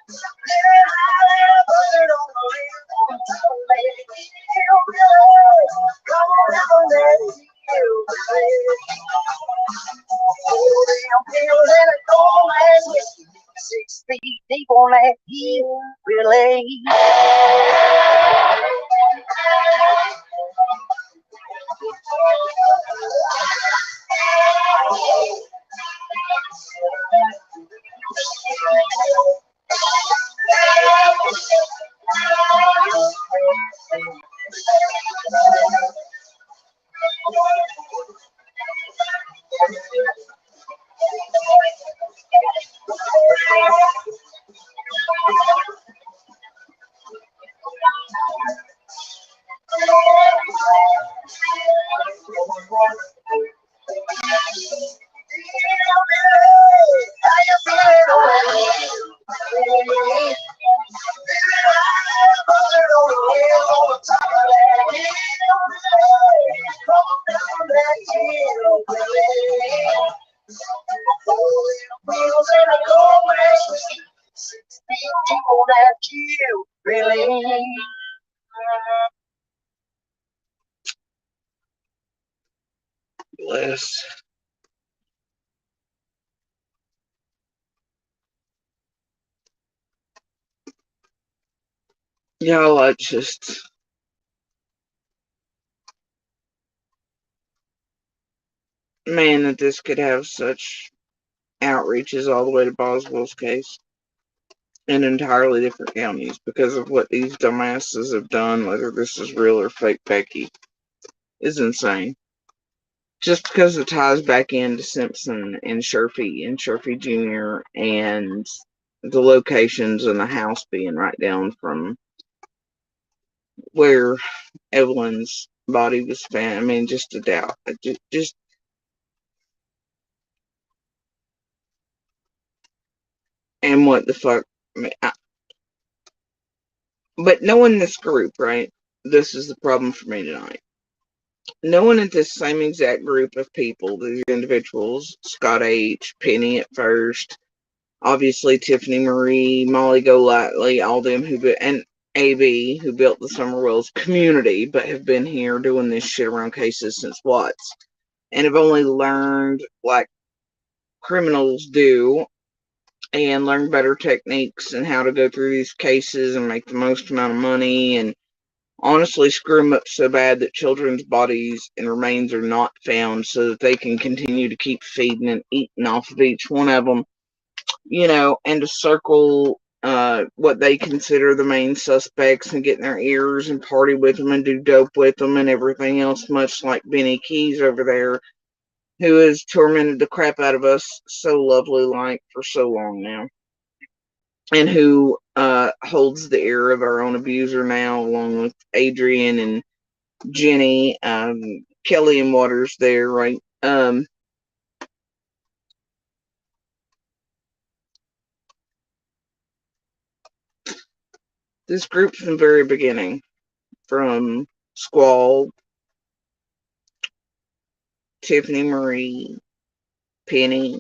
Living high and buzzing on the hill, on top of that hill, baby. Come on down on that hill, baby. 4 damn pills and a cold ass whiskey, 6 feet deep on that hill, really. Bless. Y'all, I just, man, that this could have such outreaches all the way to Boswell's case in entirely different counties because of what these dumbasses have done, whether this is real or fake Becky, is insane. Just because it ties back into Simpson and Sherfy Jr. and the locations and the house being right down from where Evelyn's body was found. I mean, just a doubt. Just and what the fuck. I mean, but knowing this group, right? This is the problem for me tonight. Knowing that this same exact group of people, these individuals, Scott H., Penny at first, obviously Tiffany Marie, Molly Golightly, all them and AB, who built the Summerwells community, but have been here doing this shit around cases since Watts, and have only learned like criminals do, and learned better techniques and how to go through these cases and make the most amount of money, and honestly screw them up so bad that children's bodies and remains are not found so that they can continue to keep feeding and eating off of each one of them, and to circle what they consider the main suspects and get in their ears and party with them and do dope with them and everything else, much like Benny Keys over there, who has tormented the crap out of us so lovely like for so long now, and who holds the ear of our own abuser now, along with Adrian and Jenny, Kelly and Waters there, right? This group from the very beginning, from Squall, Tiffany Marie, Penny,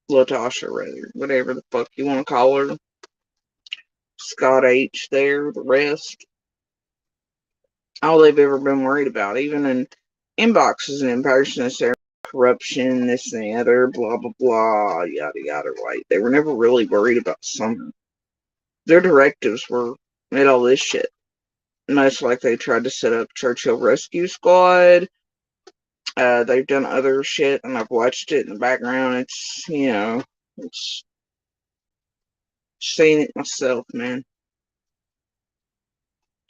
Latasha, rather, whatever the fuck you want to call her, Scott H. there, the rest, all they've ever been worried about, even in inboxes and impersonation, there corruption, this and the other, blah blah blah, yada yada. Right? They were never really worried about Summer. Their directives were made all this shit. Much like they tried to set up Churchill Rescue Squad. They've done other shit, and I've watched it in the background. It's, it's seen it myself, man.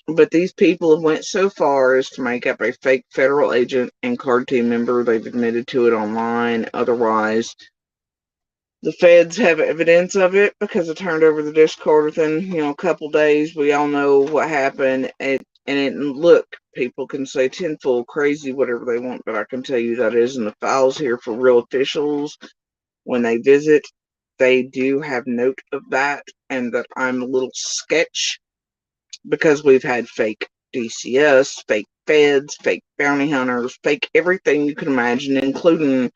But these people have went so far as to make up a fake federal agent and card team member. They've admitted to it online. Otherwise, the feds have evidence of it because it turned over the Discord within, a couple days. We all know what happened. Look, people can say tenfold crazy, whatever they want, but I can tell you that is in the files here for real officials. When they visit, they do have note of that, and that I'm a little sketch because we've had fake DCS, fake feds, fake bounty hunters, fake everything you can imagine, including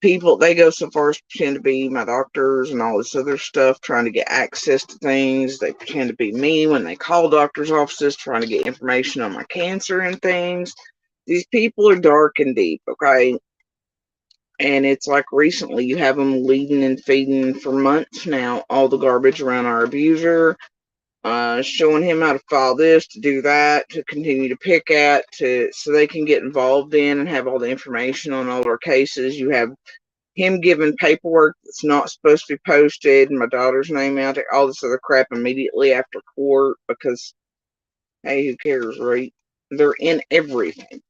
people. They go so far as to pretend to be my doctors and all this other stuff, trying to get access to things. They pretend to be me when they call doctors' offices, trying to get information on my cancer and things. These people are dark and deep, okay? And it's like recently you have them leading and feeding for months now all the garbage around our abuser, showing him how to file this, to do that, to continue to pick at, so they can get involved in and have all the information on all our cases. You have him giving paperwork that's not supposed to be posted, and my daughter's name out there, all this other crap immediately after court because, hey, who cares, right? They're in everything.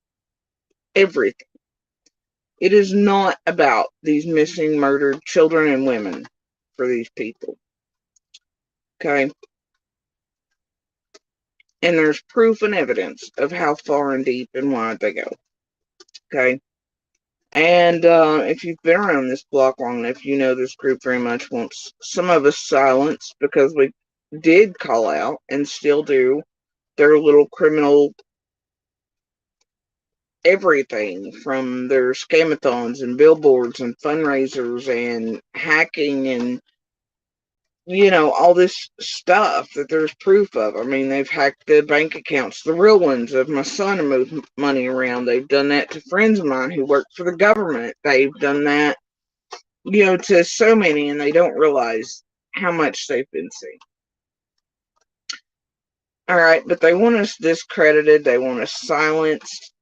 Everything. It is not about these missing, murdered children and women for these people. Okay? And there's proof and evidence of how far and deep and wide they go. Okay? And if you've been around this block long enough, you know this group very much wants some of us silenced because we did call out and still do their little criminal everything from their scamathons and billboards and fundraisers and hacking and all this stuff that there's proof of. I mean, they've hacked the bank accounts, the real ones of my son, and moved money around. They've done that to friends of mine who work for the government. They've done that, to so many, and they don't realize how much they've been seen. All right, but they want us discredited. They want us silenced.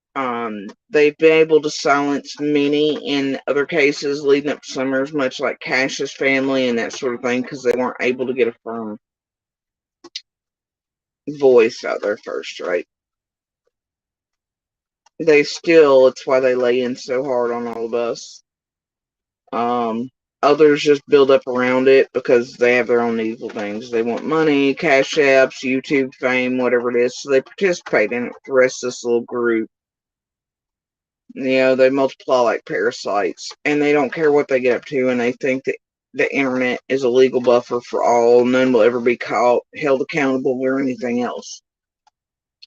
They've been able to silence many in other cases leading up to Summers, much like Cash's family and that sort of thing, because they weren't able to get a firm voice out there first, right? It's why they lay in so hard on all of us. Others just build up around it because they have their own evil things. They want money, cash apps, YouTube fame, whatever it is, so they participate in it with the rest of this little group. They multiply like parasites, and they don't care what they get up to, and they think that the internet is a legal buffer for all. None will ever be caught, held accountable, or anything else.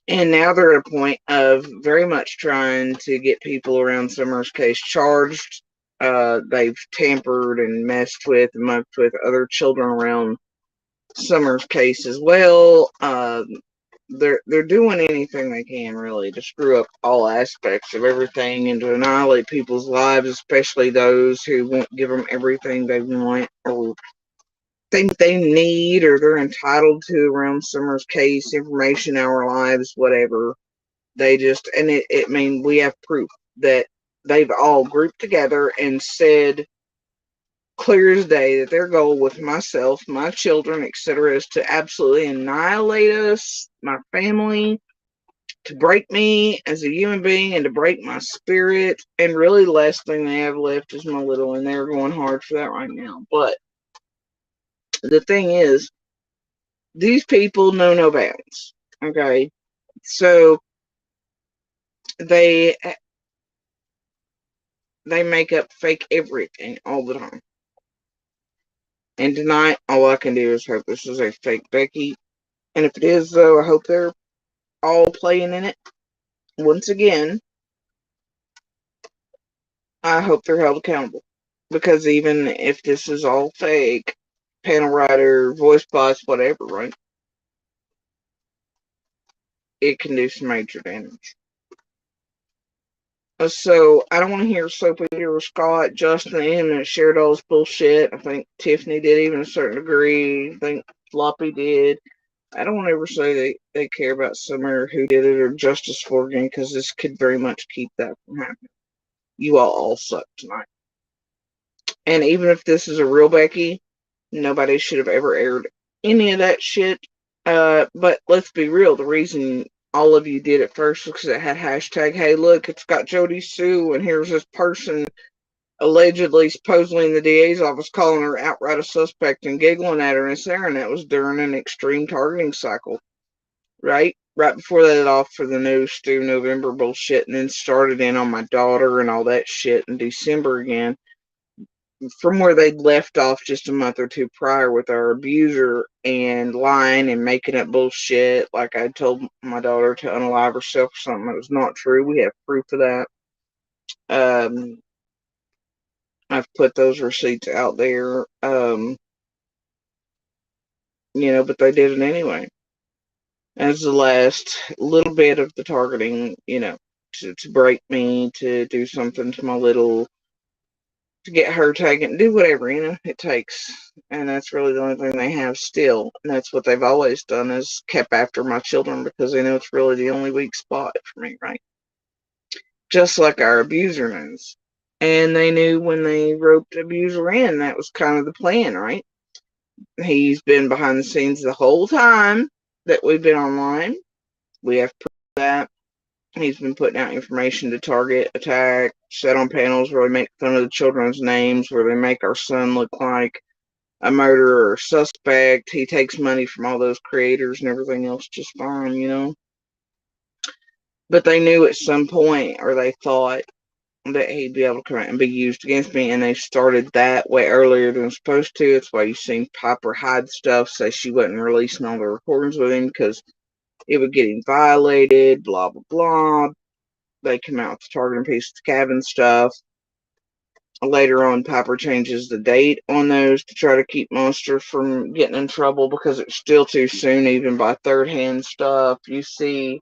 And now they're at a point of very much trying to get people around Summer's case charged. They've tampered and messed with and mucked with other children around Summer's case as well. They're doing anything they can, really, to screw up all aspects of everything and to annihilate people's lives, especially those who won't give them everything they want or think they need or they're entitled to around Summer's case, information, our lives, whatever. They just, and I mean, we have proof that they've all grouped together and said clear as day that their goal with myself, my children, etc., is to absolutely annihilate us, my family, to break me as a human being and to break my spirit. And really, the last thing they have left is my little, and they're going hard for that right now. But the thing is, these people know no bounds. Okay, so they make up fake everything all the time. And tonight, all I can do is hope this is a fake Becky. And if it is, though, I hope they're all playing in it. Once again, I hope they're held accountable. Because even if this is all fake, panel writer, voice bots, whatever, right? it can do some major damage. So I don't want to hear Soapy or Scott, Justin, and him that shared all this bullshit. I think Tiffany did, even a certain degree. I think Floppy did. I don't want to ever say they care about Summer, who did it, or Justice Forgan, because this could very much keep that from happening. You all suck tonight. And even if this is a real Becky, nobody should have ever aired any of that shit. But let's be real, the reason all of you did it first was because it had hashtag, hey, look, it's got Jody Sue, and here's this person allegedly, supposedly in the DA's office, calling her outright a suspect and giggling at her and saying that was during an extreme targeting cycle, right? Right before they let off for the new Stu November bullshit, and then started in on my daughter and all that shit in December again, from where they'd left off just a month or two prior with our abuser and lying and making up bullshit. Like I told my daughter to unalive herself or something that was not true. We have proof of that. I've put those receipts out there. But they did it anyway. As the last little bit of the targeting, to break me, to do something to my little, to get her taken, do whatever, it takes. And that's really the only thing they have still. And that's what they've always done, is kept after my children, because they know it's really the only weak spot for me, right? Just like our abuser knows. And they knew when they roped abuser in, that was kind of the plan, right? He's been behind the scenes the whole time that we've been online. We have proof of that. He's been putting out information to target, attack, set on panels where they make fun of the children's names, where they make our son look like a murderer or suspect. He takes money from all those creators and everything else just fine. But they knew at some point, or they thought, that he'd be able to come out and be used against me, and they started that way earlier than supposed to. That's why you seen Piper hide stuff, say she wasn't releasing all the recordings with him because it would get him violated, blah, blah, blah. They come out with the targeting piece of cabin stuff. Later on, Piper changes the date on those to try to keep Monster from getting in trouble, because it's still too soon, even by third-hand stuff. You see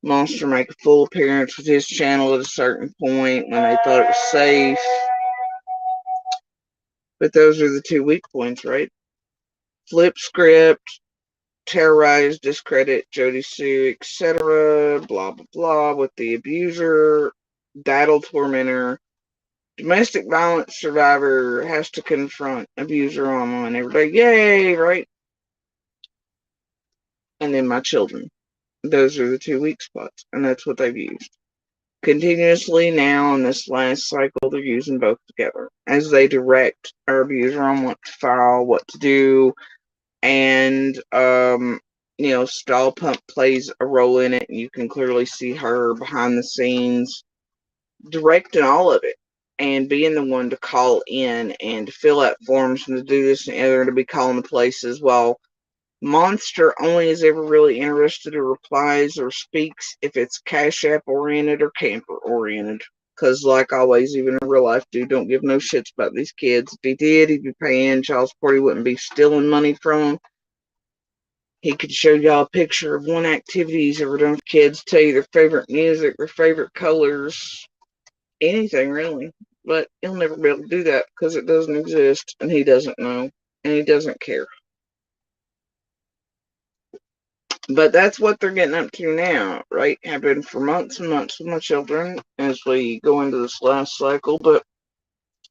Monster make a full appearance with his channel at a certain point when they thought it was safe. But those are the two weak points, right? Flip script, terrorize, discredit Jody Sue, etc. Blah, blah, blah, with the abuser, daddle tormentor. Domestic violence survivor has to confront abuser online every day. Yay, right? And then my children. Those are the two weak spots, and that's what they've used. Continuously now in this last cycle, they're using both together as they direct our abuser on what to file, what to do, and Stall Pump plays a role in it. You can clearly see her behind the scenes directing all of it and being the one to call in and to fill out forms and to do this and the other, to be calling the places, while Monster only is ever really interested or replies or speaks if it's Cash App oriented or camper oriented. Because, like always, even in real life, dude don't give no shits about these kids. If he did, he'd be paying child support. He wouldn't be stealing money from them. He could show y'all a picture of one activity he's ever done with kids, tell you their favorite music, their favorite colors, anything really. But he'll never be able to do that because it doesn't exist, and he doesn't know, and he doesn't care. But that's what they're getting up to now, right? Have been for months and months with my children as we go into this last cycle. But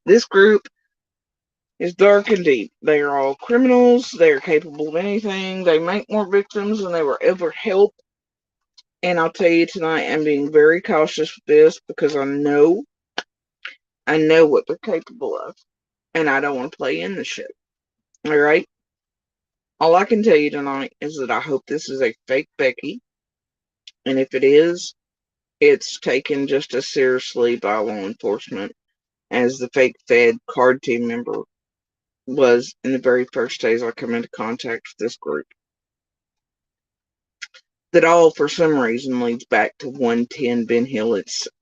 this group is dark and deep. They are all criminals. They are capable of anything. They make more victims than they will ever help. And I'll tell you tonight, I'm being very cautious with this because I know what they're capable of. And I don't want to play in the shit. All right? All I can tell you tonight is that I hope this is a fake Becky. And if it is, it's taken just as seriously by law enforcement as the fake Fed card team member was in the very first days I come into contact with this group. That all, for some reason, leads back to 110 Ben Hill itself.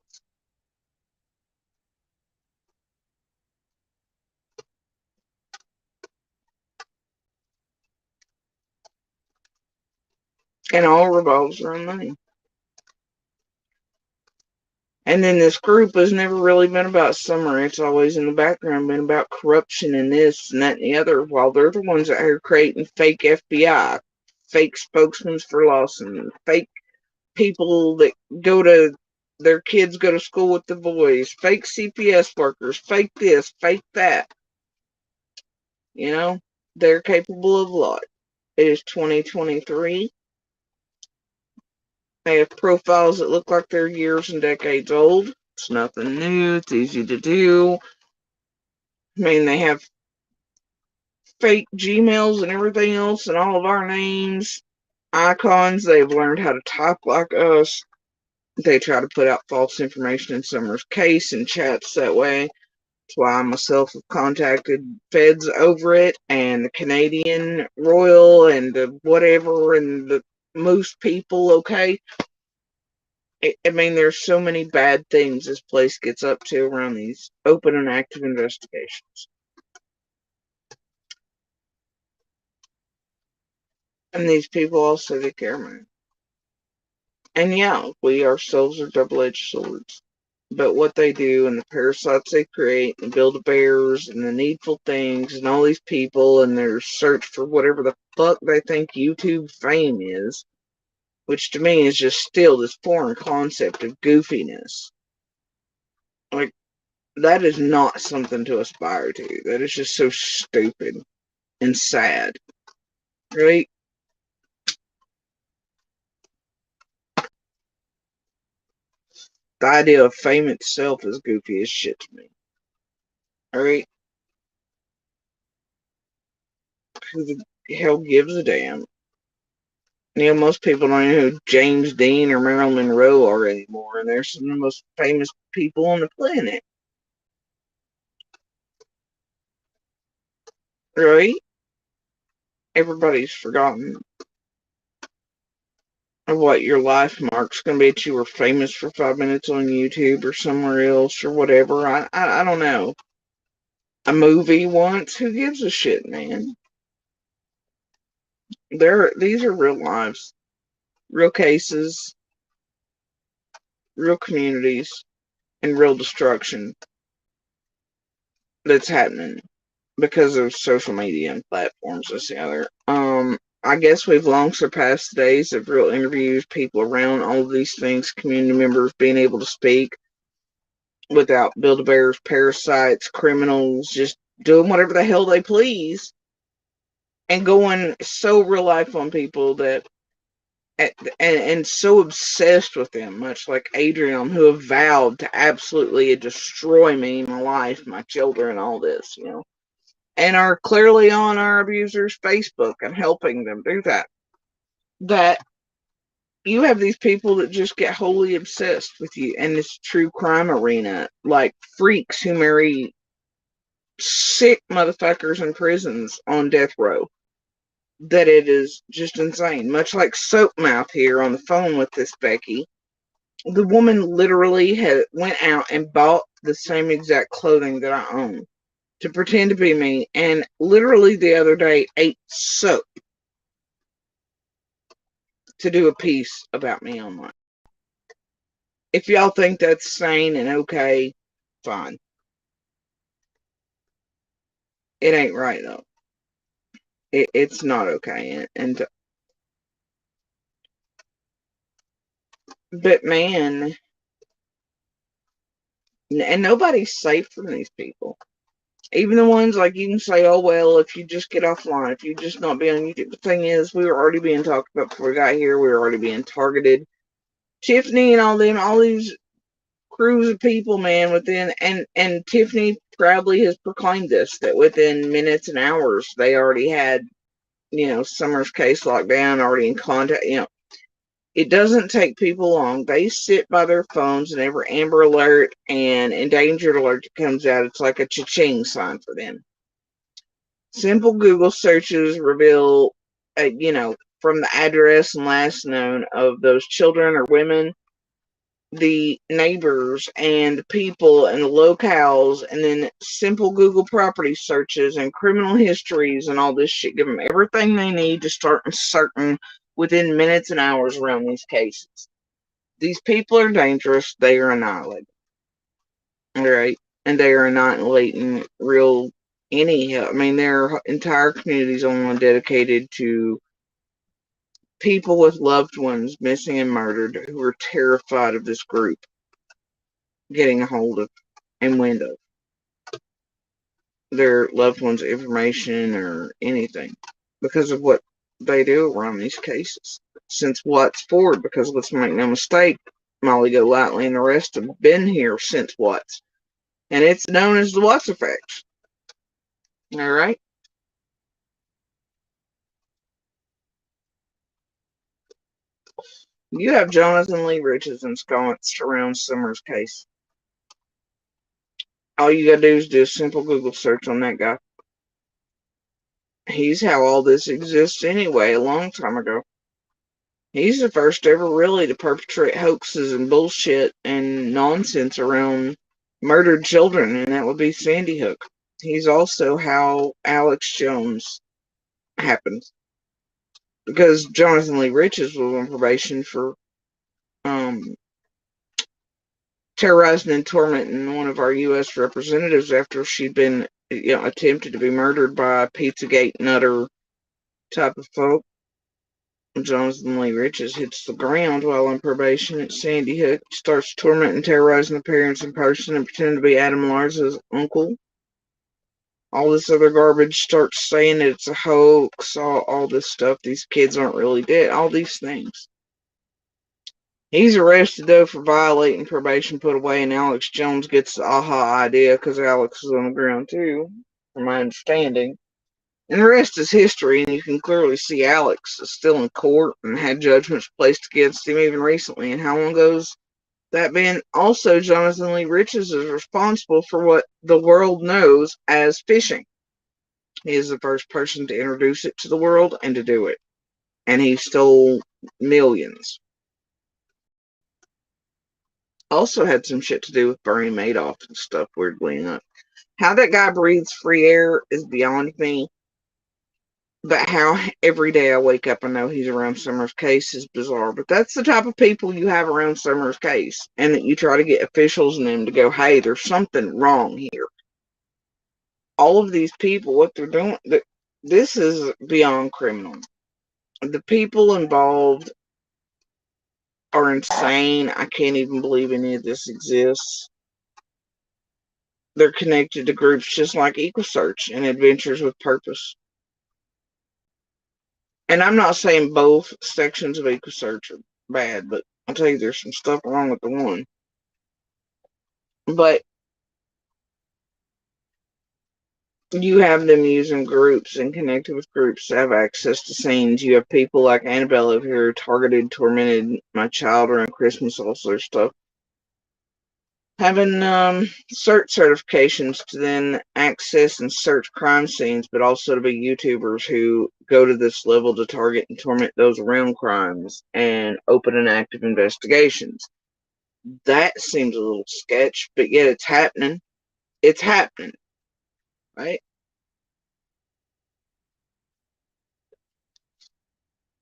And all revolves around money. And then this group has never really been about summer. It's always in the background been about corruption and this and that and the other, while they're the ones that are creating fake FBI, fake spokesmen for Lawson, fake people that go to their kids go to school with the boys, fake CPS workers, fake this, fake that. You know, they're capable of a lot. It is 2023. They have profiles that look like they're years and decades old. It's nothing new. It's easy to do. I mean, they have fake Gmails and everything else and all of our names, icons. They've learned how to type like us. They try to put out false information in Summer's case and chats that way. That's why I myself have contacted feds over it and the Canadian Royal and the whatever and the Moose people, okay? I mean, there's so many bad things this place gets up to around these open and active investigations. And these people all say they care, man. And yeah, we ourselves are double-edged swords. But what they do and the parasites they create and the Build-A-Bears and the needful things and all these people and their search for whatever the fuck they think YouTube fame is, which to me is just still this foreign concept of goofiness. Like, that is not something to aspire to. That is just so stupid and sad. Right? The idea of fame itself is goofy as shit to me. Alright? Who the hell gives a damn? You know, most people don't know who James Dean or Marilyn Monroe are anymore, and they're some of the most famous people on the planet. Right? Everybody's forgotten of what your life mark's going to be that you were famous for 5 minutes on YouTube or somewhere else or whatever. I don't know. A movie once? Who gives a shit, man? These are real lives, real cases, real communities, and real destruction that's happening because of social media and platforms this the other. I guess we've long surpassed the days of real interviews, people around all of these things, community members being able to speak without Build-A-Bears, parasites, criminals, just doing whatever the hell they please and going so real life on people that and so obsessed with them, much like Adrian, who have vowed to absolutely destroy me, my life, my children, all this, you know, and are clearly on our abusers' Facebook and helping them do that. That you have these people that just get wholly obsessed with you and this true crime arena, like freaks who marry sick motherfuckers in prisons on death row. That it is just insane. Much like Soap Mouth here on the phone with this Becky. The woman literally went out and bought the same exact clothing that I own to pretend to be me, and literally the other day ate soap to do a piece about me online. If y'all think that's sane and okay, fine. It ain't right though. It's not okay, but man, and nobody's safe from these people. Even the ones like you can say, oh, well, if you just get offline, if you just not be on YouTube. The thing is, we were already being talked about before we got here. We were already being targeted. Tiffany and all them, all these crews of people, man, within, and Tiffany proudly has proclaimed this, that within minutes and hours, they already had, you know, Summer's case locked down, already in contact, you know. It doesn't take people long. They sit by their phones, and every Amber Alert and Endangered Alert that comes out, it's like a cha-ching sign for them. Simple Google searches reveal, you know, from the address and last known of those children or women, the neighbors and the people and the locales, and then simple Google property searches and criminal histories and all this shit. Give them everything they need to start inserting within minutes and hours around these cases. These people are dangerous. They are annihilated. Alright? And they are annihilating real any help. I mean, there are entire communities only dedicated to people with loved ones missing and murdered who are terrified of this group getting a hold of and wind of their loved ones' information or anything because of what they do around these cases. Since Watts Ford, because let's make no mistake, Molly Golightly and the rest have been here since Watts. And it's known as the Watts effect. Alright? You have Jonathan Lee Riches ensconced around Summers' case. All you gotta do is do a simple Google search on that guy. He's how all this exists anyway, a long time ago. He's the first ever really to perpetrate hoaxes and bullshit and nonsense around murdered children, and that would be Sandy Hook. He's also how Alex Jones happened. Because Jonathan Lee Riches was on probation for terrorizing and tormenting one of our U.S. representatives after she'd been attempted to be murdered by a Pizzagate nutter type of folk. Jonathan Lee Riches hits the ground while on probation at Sandy Hook, starts tormenting and terrorizing the parents in person and pretending to be Adam Lars's uncle. All this other garbage, starts saying that it's a hoax, all this stuff, these kids aren't really dead, all these things. He's arrested, though, for violating probation put away, and Alex Jones gets the aha idea because Alex is on the ground, too, from my understanding. And the rest is history, and you can clearly see Alex is still in court and had judgments placed against him even recently. And how long goes that been? Also, Jonathan Lee Riches is responsible for what the world knows as phishing. He is the first person to introduce it to the world and to do it. And he stole millions. Also had some shit to do with Bernie Madoff and stuff, weirdly enough. How that guy breathes free air is beyond me. But how every day I wake up and know he's around Summers' case is bizarre. But that's the type of people you have around Summers' case. And that you try to get officials in them to go, hey, there's something wrong here. All of these people, what they're doing, this is beyond criminal. The people involved are insane. I can't even believe any of this exists. They're connected to groups just like EcoSearch and Adventures with Purpose. And I'm not saying both sections of EcoSearch are bad, but I'll tell you there's some stuff wrong with the one. But you have them using groups and connected with groups to have access to scenes. You have people like Annabelle over here targeted, tormented my child around Christmas, all sorts of stuff. Having cert certifications to then access and search crime scenes, but also to be YouTubers who go to this level to target and torment those around crimes and open and active investigations. That seems a little sketch, but yet it's happening. It's happening, right?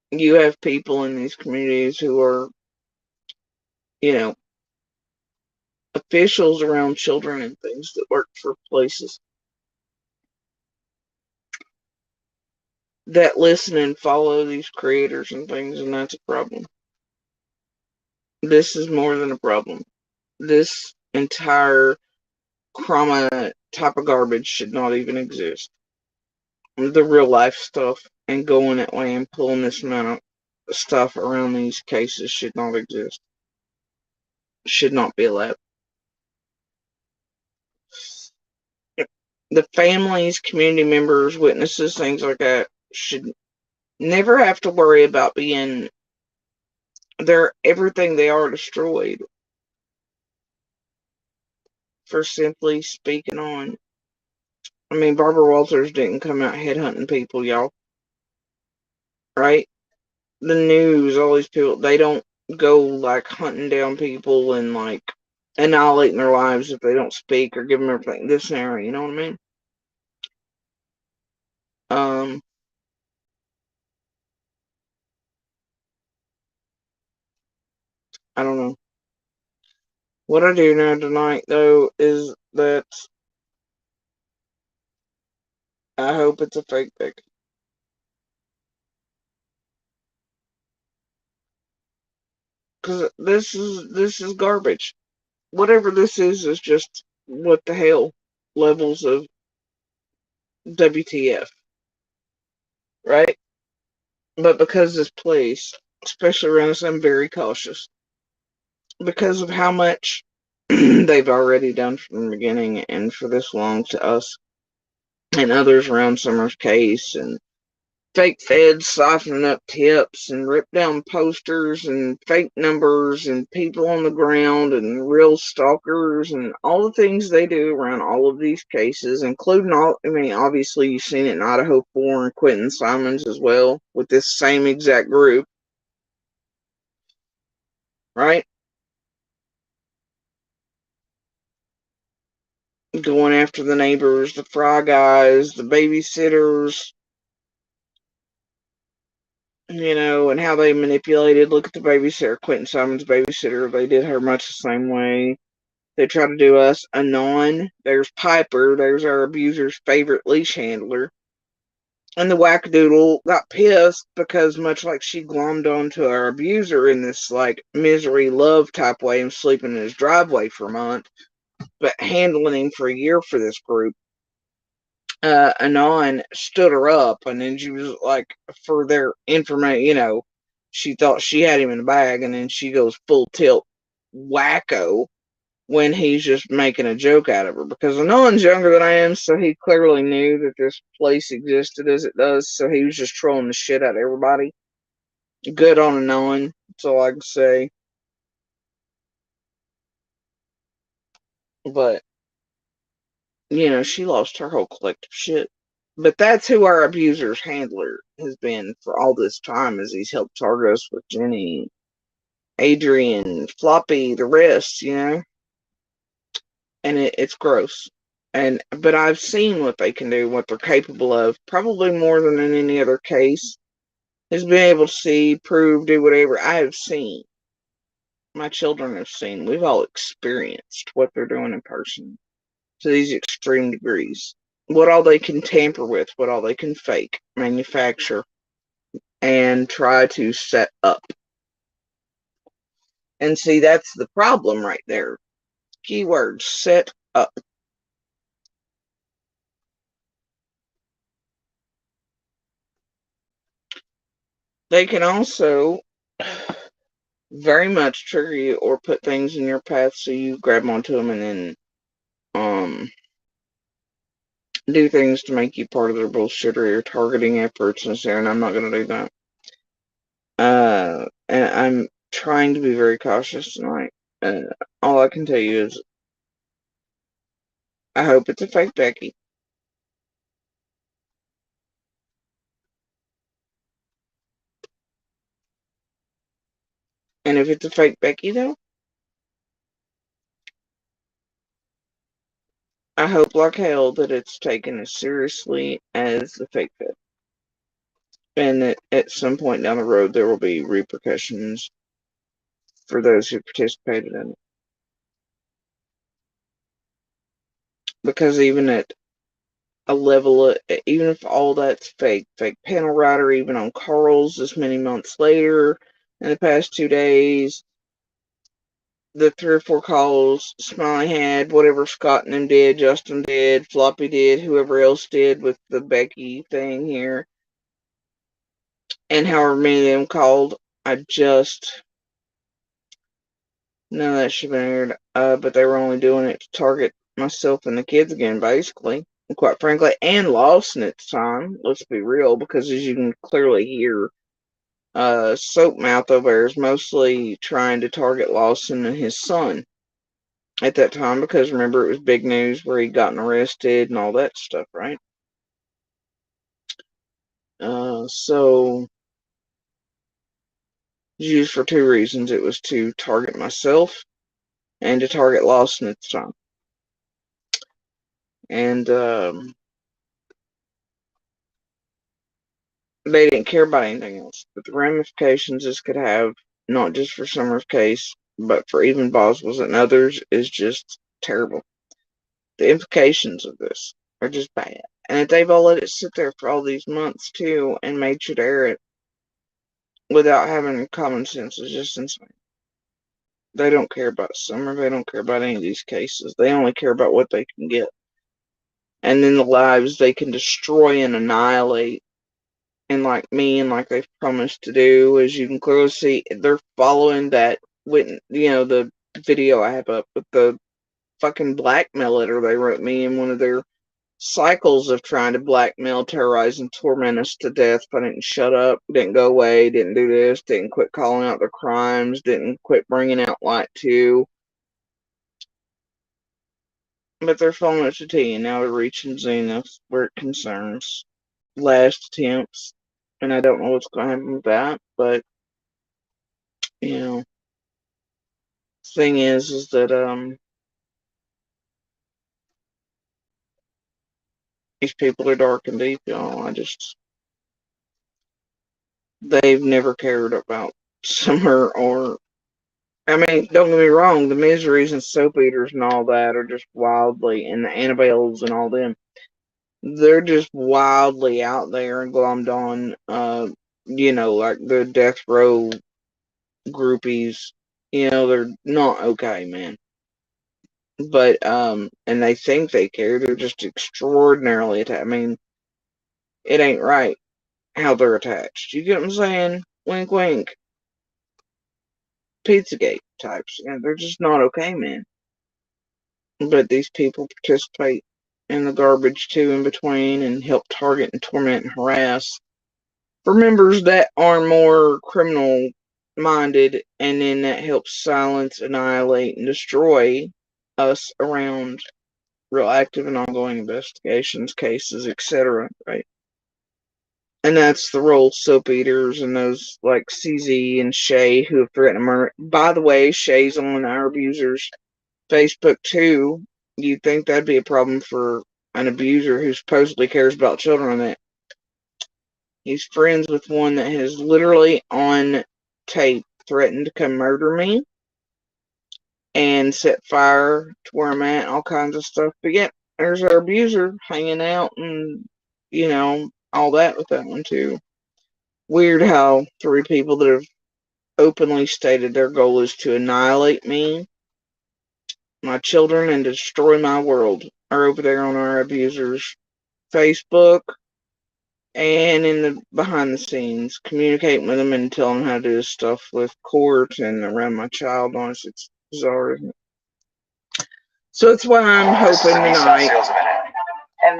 You have people in these communities who are, officials around children and things that work for places that listen and follow these creators and things, and that's a problem. This is more than a problem. This entire chroma type of garbage should not even exist. The real life stuff and going that way and pulling this amount of stuff around these cases should not exist. Should not be allowed. The families, community members, witnesses, things like that should never have to worry about being everything they are destroyed for simply speaking on. I mean, Barbara Walters didn't come out headhunting people, y'all. Right? The news, all these people, they don't go like hunting down people and like annihilating their lives if they don't speak or give them everything. This scenario, you know what I mean? I don't know. What I do know tonight, though, is that I hope it's a fake Becky. Because this is garbage. Whatever this is just what the hell levels of WTF, right? But because this place, especially around us, I'm very cautious because of how much they've already done from the beginning and for this long to us and others around Summer's case, and fake feds siphoning up tips and rip down posters and fake numbers and people on the ground and real stalkers and all the things they do around all of these cases, including all, I mean, obviously you've seen it in Idaho 4 and Quentin Simons as well with this same exact group, right? Going after the neighbors, the fry guys, the babysitters, and how they manipulated. Look at the babysitter, Quentin Simons' babysitter. They did her much the same way. They try to do us. Anon, there's Piper, there's our abuser's favorite leash handler. And the wackadoodle got pissed because, much like she glommed onto our abuser in this, like, misery love type way and sleeping in his driveway for a month, but handling him for a year for this group, Anon stood her up, and then she was like, for their information, she thought she had him in the bag, and then she goes full tilt wacko when he's just making a joke out of her. Because Anon's younger than I am, so he clearly knew that this place existed as it does, so he was just trolling the shit out of everybody. Good on Anon, that's all I can say. But, she lost her whole collective shit. But that's who our abuser's handler has been for all this time, as he's helped target us with Jenny, Adrian, Floppy, the rest, and it's gross. But I've seen what they can do, what they're capable of, probably more than in any other case. Has been able to see, prove, do whatever. I have seen. My children have seen. We've all experienced what they're doing in person to these extreme degrees. What all they can tamper with, what all they can fake, manufacture, and try to set up. And see, that's the problem right there. Keyword, set up. They can also very much trigger you or put things in your path so you grab onto them and then do things to make you part of their bullshit or your targeting efforts and I'm not going to do that. And I'm trying to be very cautious tonight. All I can tell you is I hope it's a fake Becky. And if it's a fake Becky, though, I hope like hell that it's taken as seriously as the fake Becky. And that at some point down the road there will be repercussions for those who participated in it. Because even at a level, even if all that's fake panel writer, even on Carl's this many months later, in the past 2 days, the 3 or 4 calls Smiley had, whatever Scott and them did, Justin did, Floppy did, whoever else did with the Becky thing here, and however many of them called, none of that should have been aired, but they were only doing it to target myself and the kids again, basically. And quite frankly, and Lawson at the time, let's be real, because as you can clearly hear, Soap Mouth over there is mostly trying to target Lawson and his son at that time, because remember, it was big news where he'd gotten arrested and all that stuff, right? So, it was used for 2 reasons. It was to target myself and to target Lawson at the time. And they didn't care about anything else. But the ramifications this could have, not just for Summer's case, but for even Boswell's and others is just terrible. The implications of this are just bad. And if they've all let it sit there for all these months too and made sure to air it without having common sense is just insane. They don't care about Summer. They don't care about any of these cases. They only care about what they can get. And then the lives they can destroy and annihilate. And like me and like they've promised to do, as you can clearly see, they're following that with, the video I have up with the fucking blackmail letter they wrote me in one of their cycles of trying to blackmail, terrorize, and torment us to death if I didn't shut up, didn't go away, didn't do this, didn't quit calling out their crimes, didn't quit bringing out Light 2. But they're following it to T, and now they're reaching zenith where it concerns last attempts. And I don't know what's going to happen with that, but, the thing is that, these people are dark and deep, y'all. They've never cared about Summer or, I mean, don't get me wrong, the Miseries and Soap Eaters and all that are just wildly, and the Annabelles and all them, they're just wildly out there and glommed on, like the death row groupies. They're not okay, man. But, and they think they care, they're just extraordinarily attached. I mean, it ain't right how they're attached. You get what I'm saying? Wink, wink. Pizzagate types. They're just not okay, man. But these people participate in the garbage too in between and help target and torment and harass for members that are more criminal minded, and then that helps silence, annihilate, and destroy us around real active and ongoing investigations, cases, etc. Right? And that's the role Soap Eaters and those like CZ and Shay who have threatened to murder. By the way, Shay's on our abusers Facebook too. You'd think that'd be a problem for an abuser who supposedly cares about children. That he's friends with one that has literally on tape threatened to come murder me and set fire to where I'm at, all kinds of stuff. But yeah, there's our abuser hanging out and all that with that one too. Weird how three people that have openly stated their goal is to annihilate me, my children, and destroy my world are over there on our abusers Facebook and in the behind the scenes, communicating with them and telling them how to do this stuff with court and around my child. Honestly, it's bizarre, isn't it? So that's why I'm hoping tonight And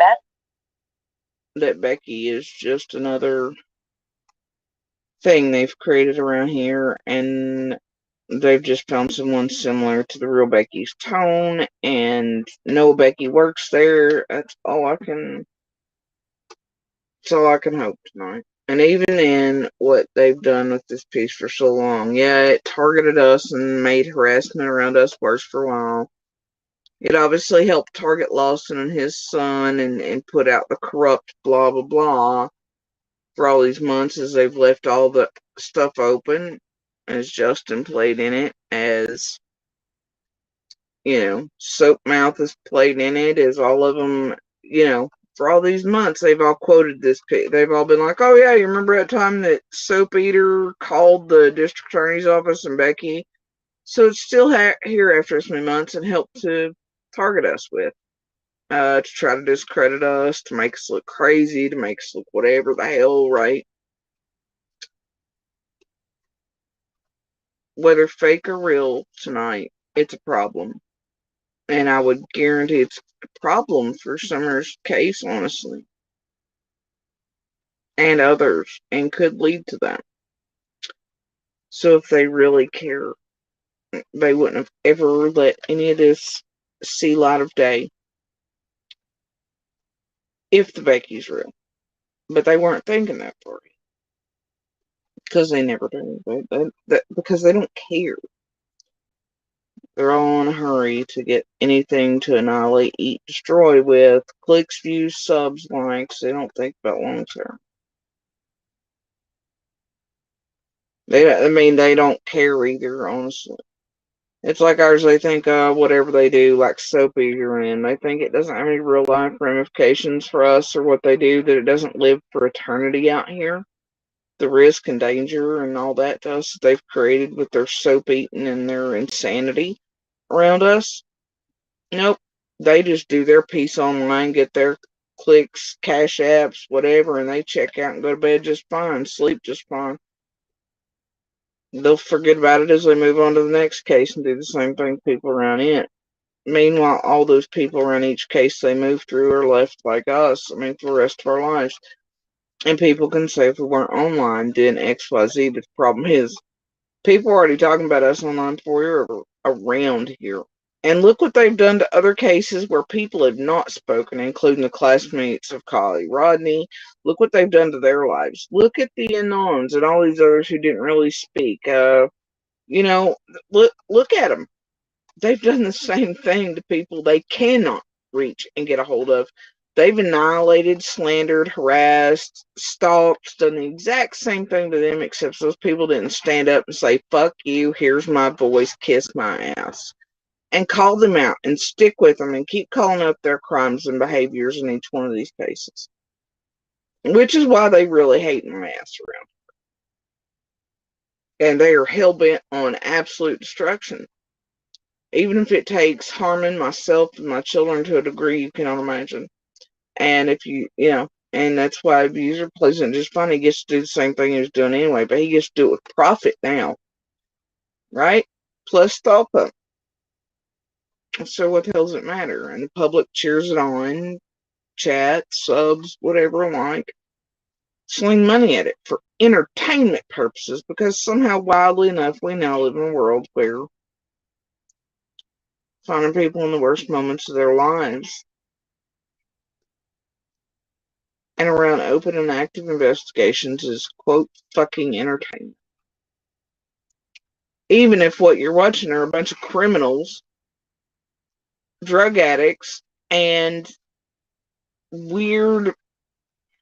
that Becky is just another thing they've created around here, and they've just found someone similar to the real Becky's tone, and no Becky works there. That's all I can hope tonight. And even in what they've done with this piece for so long, yeah, it targeted us and made harassment around us worse for a while. It obviously helped target Lawson and his son and put out the corrupt blah blah blah for all these months as they've left all the stuff open, as Justin played in it, as Soap Mouth has played in it, as all of them, for all these months, they've all quoted this. They've all been like, oh, yeah, you remember that time that Soap Eater called the district attorney's office and Becky? So it's still here after so many months and helped to target us with, to try to discredit us, to make us look crazy, to make us look whatever the hell, right? Whether fake or real tonight, it's a problem. And I would guarantee it's a problem for Summer's case, honestly. And others, and could lead to that. So if they really care, they wouldn't have ever let any of this see light of day if the Becky's real. But they weren't thinking that far. Because they never do. Because they don't care. They're all in a hurry to get anything to annihilate, eat, destroy with clicks, views, subs, likes. They don't think about long term. They don't care either, honestly. It's like ours, they think whatever they do, like soap urine, they think it doesn't have any real life ramifications for us or what they do, that it doesn't live for eternity out here. The risk and danger and all that to us that they've created with their soap eating and their insanity around us. Nope. They just do their piece online, get their clicks, cash apps, whatever, and they check out and go to bed just fine, sleep just fine. They'll forget about it as they move on to the next case and do the same thing to people around it. Meanwhile, all those people around each case they move through are left like us, for the rest of our lives. And people can say if we weren't online doing XYZ, but the problem is, people are already talking about us online before you're around here. And look what they've done to other cases where people have not spoken, including the classmates of Kylie Rodney. Look what they've done to their lives. Look at the Anons and all these others who didn't really speak. Look at them. They've done the same thing to people they cannot reach and get a hold of. They've annihilated, slandered, harassed, stalked, done the exact same thing to them, except those people didn't stand up and say, fuck you, here's my voice, kiss my ass. And call them out and stick with them and keep calling up their crimes and behaviors in each one of these cases. Which is why they really hate my ass around. And they are hell-bent on absolute destruction. Even if it takes harming myself and my children to a degree you cannot imagine. And if and that's why Abuser plays it just fun. He gets to do the same thing he was doing anyway, but he gets to do it with profit now. Right? Plus stalk them. So what the hell does it matter? And the public cheers it on, chat, subs, whatever alike. Sling money at it for entertainment purposes, because somehow, wildly enough, we now live in a world where finding people in the worst moments of their lives and around open and active investigations is, quote, fucking entertainment. Even if what you're watching are a bunch of criminals, drug addicts, and weird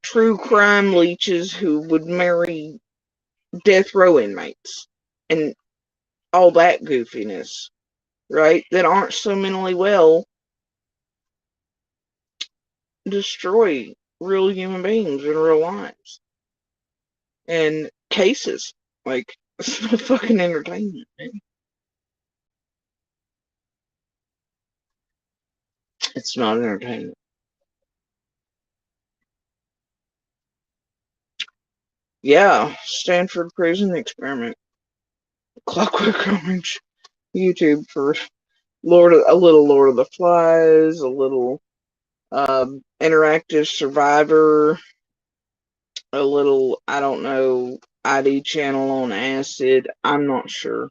true crime leeches who would marry death row inmates and all that goofiness, right? That aren't so mentally well, destroy real human beings in real lives and cases. Like, it's not fucking entertainment, man. It's not entertainment. Yeah, Stanford Prison Experiment. Clockwork Orange. YouTube for a little Lord of the Flies, a little Interactive Survivor, a little, I don't know, ID channel on acid. I'm not sure,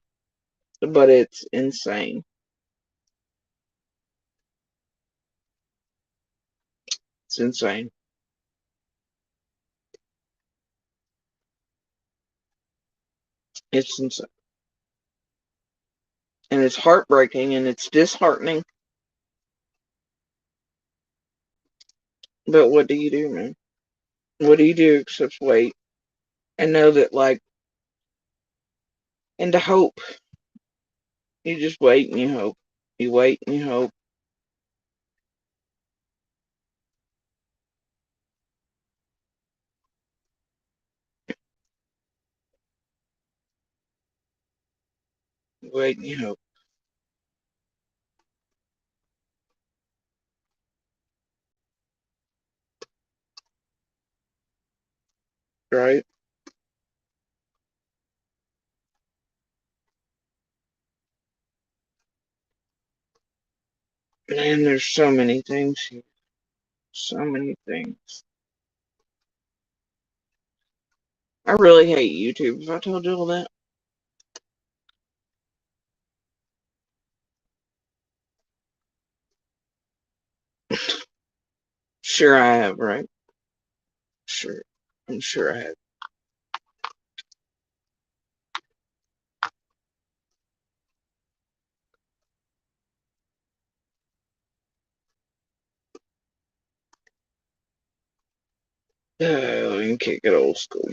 but it's insane. It's insane. It's insane. And it's heartbreaking and it's disheartening. But what do you do, man? What do you do except wait and know that, like, and to hope. You just wait and you hope. You wait and you hope. You wait and you hope. Right? And there's so many things here. So many things. I really hate YouTube. Have I told you all that? Sure I have, right? Sure. I'm sure I have. We can kick it old school.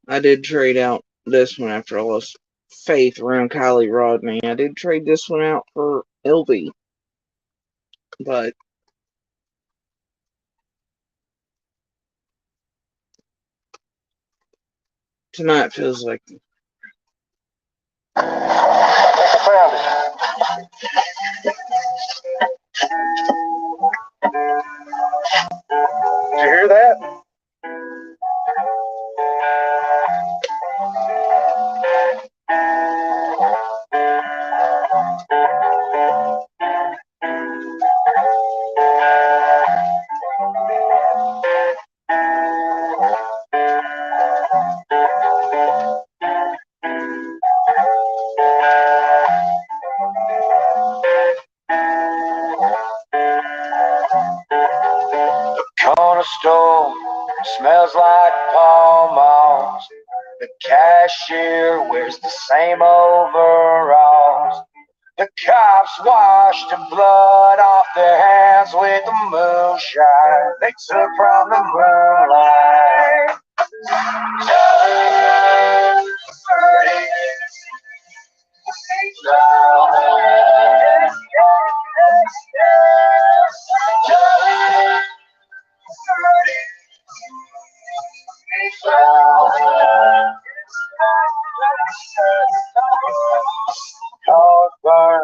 I did trade out this one after I lost faith around Kylie Rodney. I did trade this one out for LV, but tonight feels like Found it. Did you hear that? Corner store smells like Pall Malls. The cashier wears the same overalls. The cops wash the blood off their hands with the moonshine they took from the moonlight. Cars burn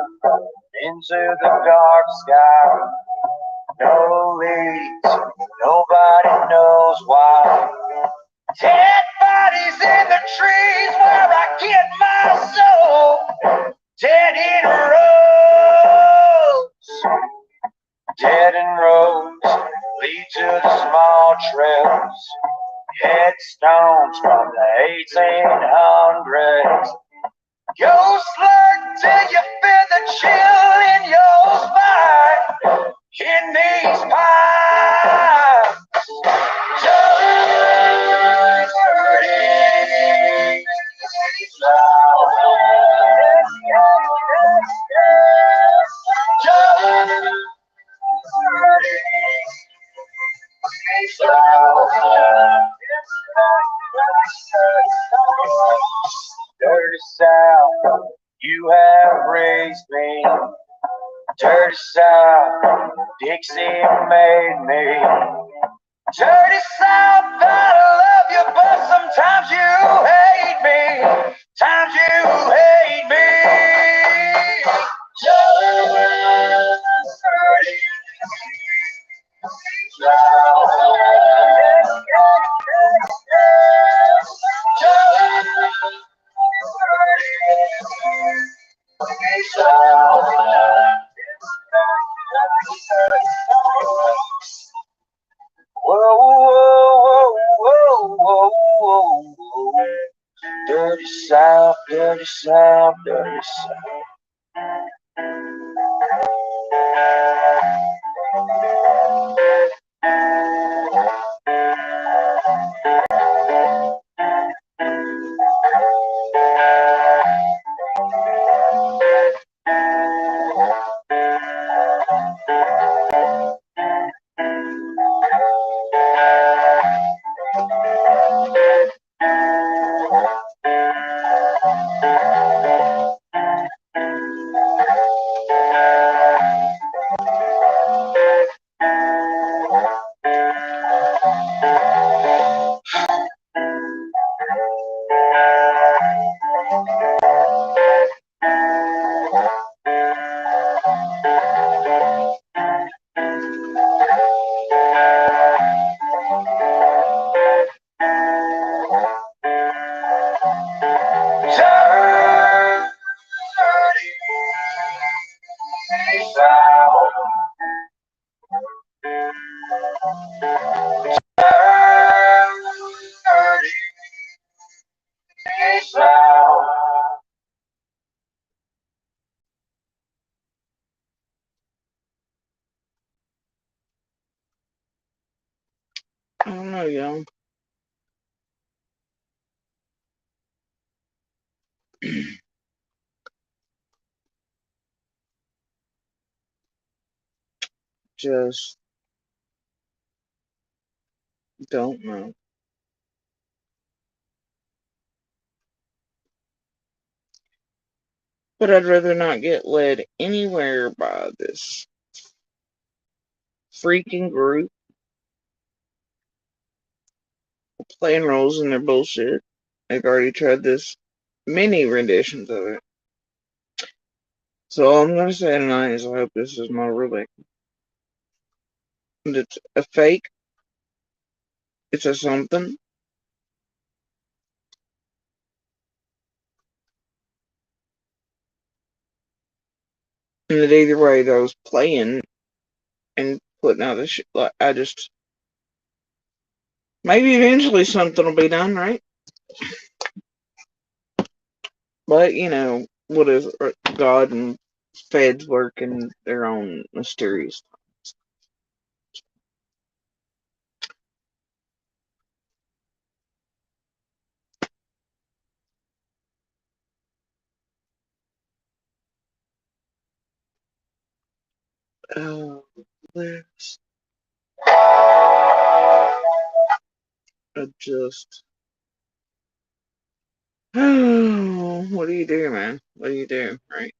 into the dark sky. No leads, nobody knows why. Dead bodies in the trees where I get my soul. Dead in rows. Dead end roads lead to the small trails. Headstones from the 1800s. Ghosts lurk till you feel the chill in your spine. In these pines, just hurting. Dirty South, you have raised me. Dirty South, Dixie made me. Dirty South, I love you, but sometimes you hate me. Times you hate me. Just dirty. Whoa, whoa, whoa, whoa, whoa, whoa. Dirty South, dirty South, dirty South. I don't know, y'all. Just don't know. But I'd rather not get led anywhere by this freaking group playing roles in their bullshit. They've already tried this many renditions of it. So all I'm going to say tonight is I hope this is not really. It's a fake. It's a something. And that either way, those playing and putting out the shit, like, I just. Maybe eventually something will be done, right? But, what is God and feds work in their own mysterious. Oh, this. Just. Oh, what do you do, man? What do you do, right?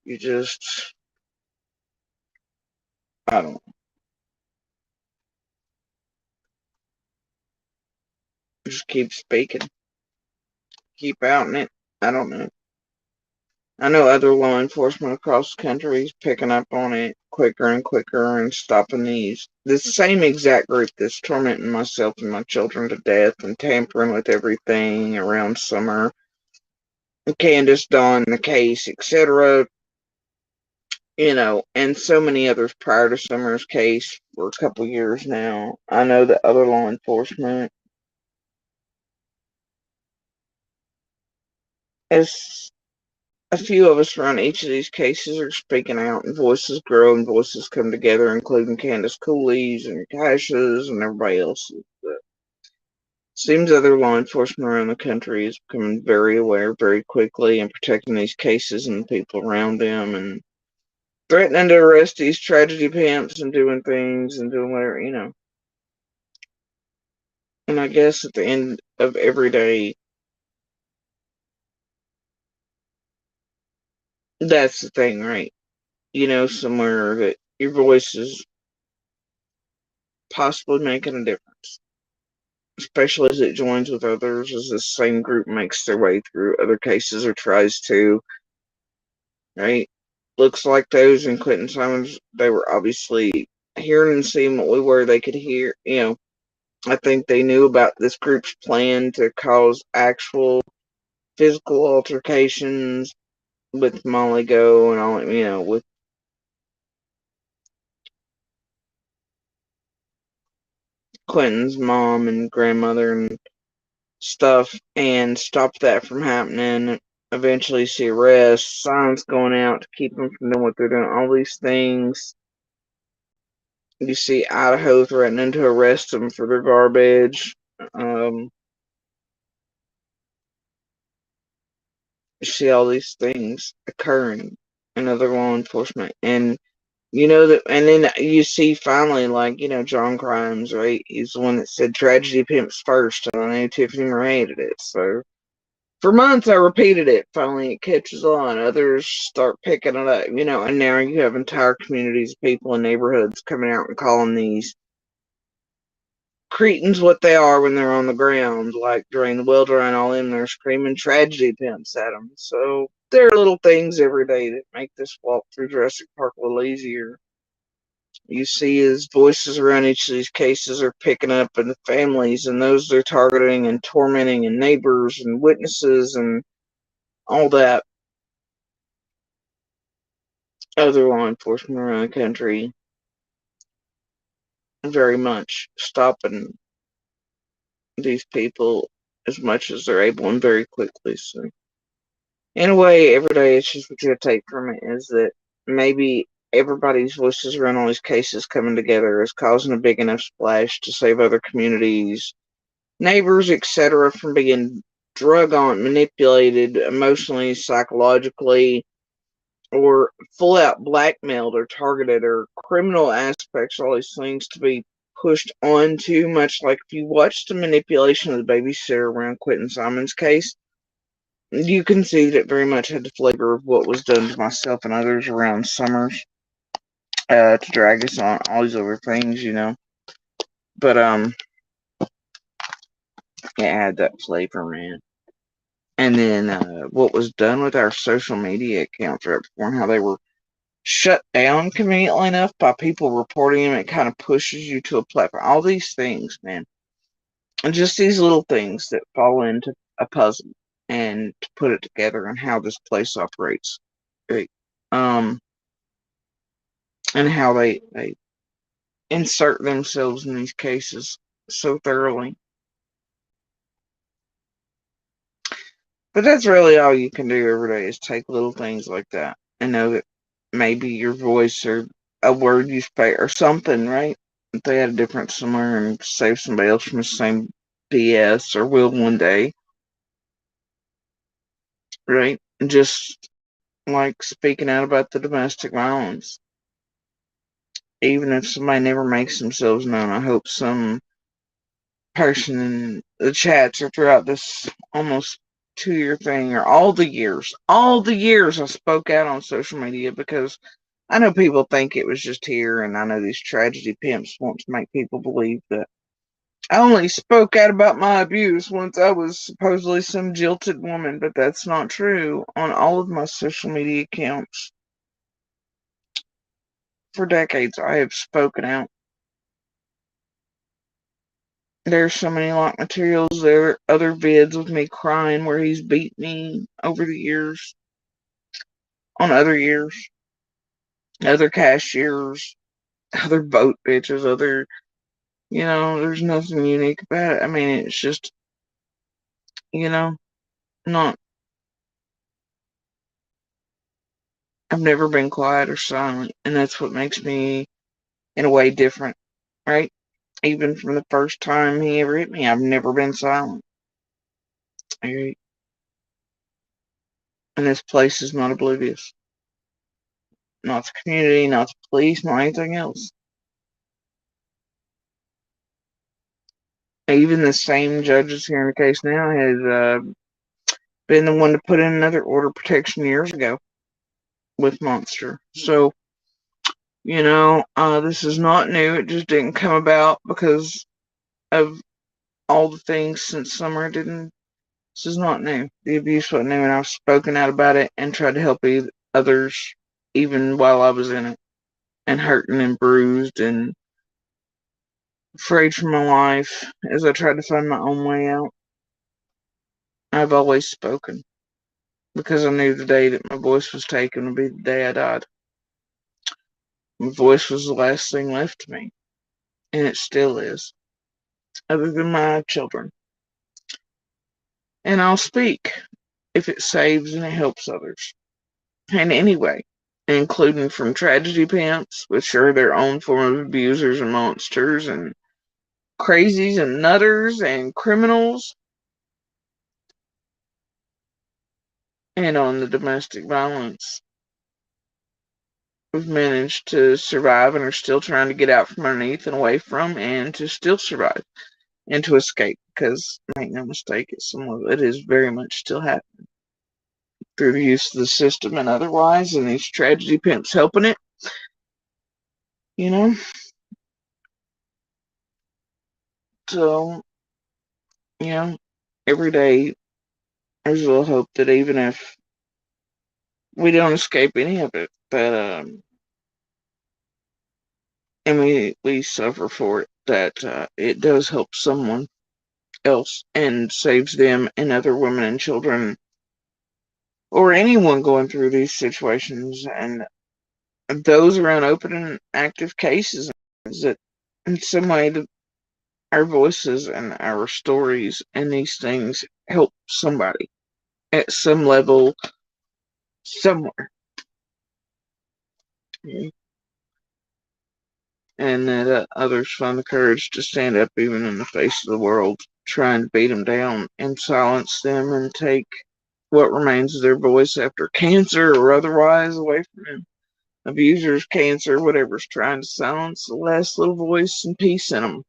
You just. I don't know. Just keep speaking. Keep outing it. I don't know. I know other law enforcement across the country is picking up on it quicker and quicker and stopping these. The same exact group that's tormenting myself and my children to death and tampering with everything around summer. Candace, Dawn, the case, etc. And so many others prior to Summer's case for a couple years now. I know that other law enforcement as a few of us around each of these cases are speaking out, and voices grow and voices come together, including Candace Cooley's and Cash's and everybody else's. But seems other law enforcement around the country is becoming very aware very quickly and protecting these cases and the people around them and threatening to arrest these tragedy pimps and doing things and doing whatever. And I guess at the end of every day, that's the thing, right? Somewhere that your voice is possibly making a difference, especially as it joins with others, as the same group makes their way through other cases or tries to, right? Looks like those in Clinton Simons, they were obviously hearing and seeing what we were. They could hear, I think they knew about this group's plan to cause actual physical altercations with Molly Go and all, with Clinton's mom and grandmother and stuff, and stop that from happening. Eventually see arrests, signs going out to keep them from doing what they're doing, all these things. You see Idaho threatening to arrest them for their garbage. You see all these things occurring in other law enforcement. And and then you see finally, like, John Grimes, right? He's the one that said tragedy pimps first, and I know Tiffany Marie hated it. So for months I repeated it. Finally it catches on. Others start picking it up, and now you have entire communities of people in neighborhoods coming out and calling these cretins what they are when they're on the ground, like during the well dry and all them, they're screaming tragedy pimps at them. So there are little things every day that make this walk through Jurassic Park a little easier. You see as voices around each of these cases are picking up, and the families and those they're targeting and tormenting and neighbors and witnesses and all that. Other law enforcement around the country very much stopping these people as much as they're able and very quickly. So in a way, every day it's just what you take from it is that maybe everybody's voices around all these cases coming together is causing a big enough splash to save other communities, neighbors, etc., from being drug on, manipulated emotionally, psychologically, or full out blackmailed or targeted or criminal aspects, all these things to be pushed on too much. Like if you watch the manipulation of the babysitter around Quentin Simon's case, you can see that it very much had the flavor of what was done to myself and others around Summers, to drag us on all these other things, you know. But it had that flavor, man. And then what was done with our social media accounts right before, and how they were shut down conveniently enough by people reporting them. It kind of pushes you to a platform. All these things, man. And just these little things that fall into a puzzle and to put it together and how this place operates. Right? And how they insert themselves in these cases so thoroughly. But that's really all you can do every day is take little things like that and know that maybe your voice or a word you say or something, right? If they had a difference somewhere and save somebody else from the same BS or will one day, right? Just like speaking out about the domestic violence. Even if somebody never makes themselves known, I hope some person in the chats or throughout this almost 2-year thing or all the years I spoke out on social media, because I know people think it was just here, and I know these tragedy pimps want to make people believe that I only spoke out about my abuse once I was supposedly some jilted woman, but that's not true. On all of my social media accounts for decades, I have spoken out. There's so many locked materials. There are other vids with me crying where he's beat me over the years, on other years, other cashiers, other boat bitches, other, there's nothing unique about it. I mean, it's just, you know, not, I've never been quiet or silent, and that's what makes me, in a way, different, right? Even from the first time he ever hit me, I've never been silent. Right? And this place is not oblivious. Not the community, not the police, not anything else. Even the same judges here in the case now has been the one to put in another order of protection years ago with Monster. So, this is not new. It just didn't come about because of all the things since summer. This is not new. The abuse wasn't new, and I've spoken out about it and tried to help others even while I was in it and hurting and bruised and afraid for my life as I tried to find my own way out. I've always spoken because I knew the day that my voice was taken would be the day I died. My voice was the last thing left to me, and it still is, other than my children. And I'll speak if it saves and it helps others. And anyway, including from tragedy pimps, which are their own form of abusers and monsters and crazies and nutters and criminals, and on the domestic violence. We've managed to survive and are still trying to get out from underneath and away from, and to still survive and to escape, because make no mistake, it is very much still happening through the use of the system and otherwise, and these tragedy pimps helping it, you know. So, every day there's a little hope that even if we don't escape any of it, that and we suffer for it, that it does help someone else and saves them and other women and children or anyone going through these situations, and those around open and active cases, that in some way our voices and our stories and these things help somebody at some level somewhere. And that others find the courage to stand up even in the face of the world trying to beat them down and silence them and take what remains of their voice after cancer or otherwise away from them. abusers, cancer, whatever's trying to silence the last little voice and peace in them.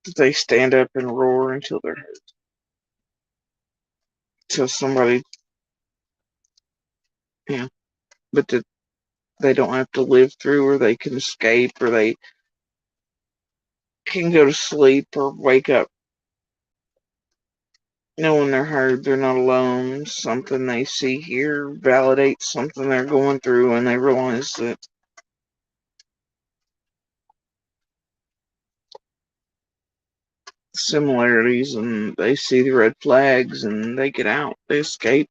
That they stand up and roar until they're heard. Till somebody, but that they don't have to live through, or they can escape, or they can go to sleep or wake up knowing they're heard, they're not alone. Something they see here validates something they're going through, and they realize that similarities, and they see the red flags, and they get out, they escape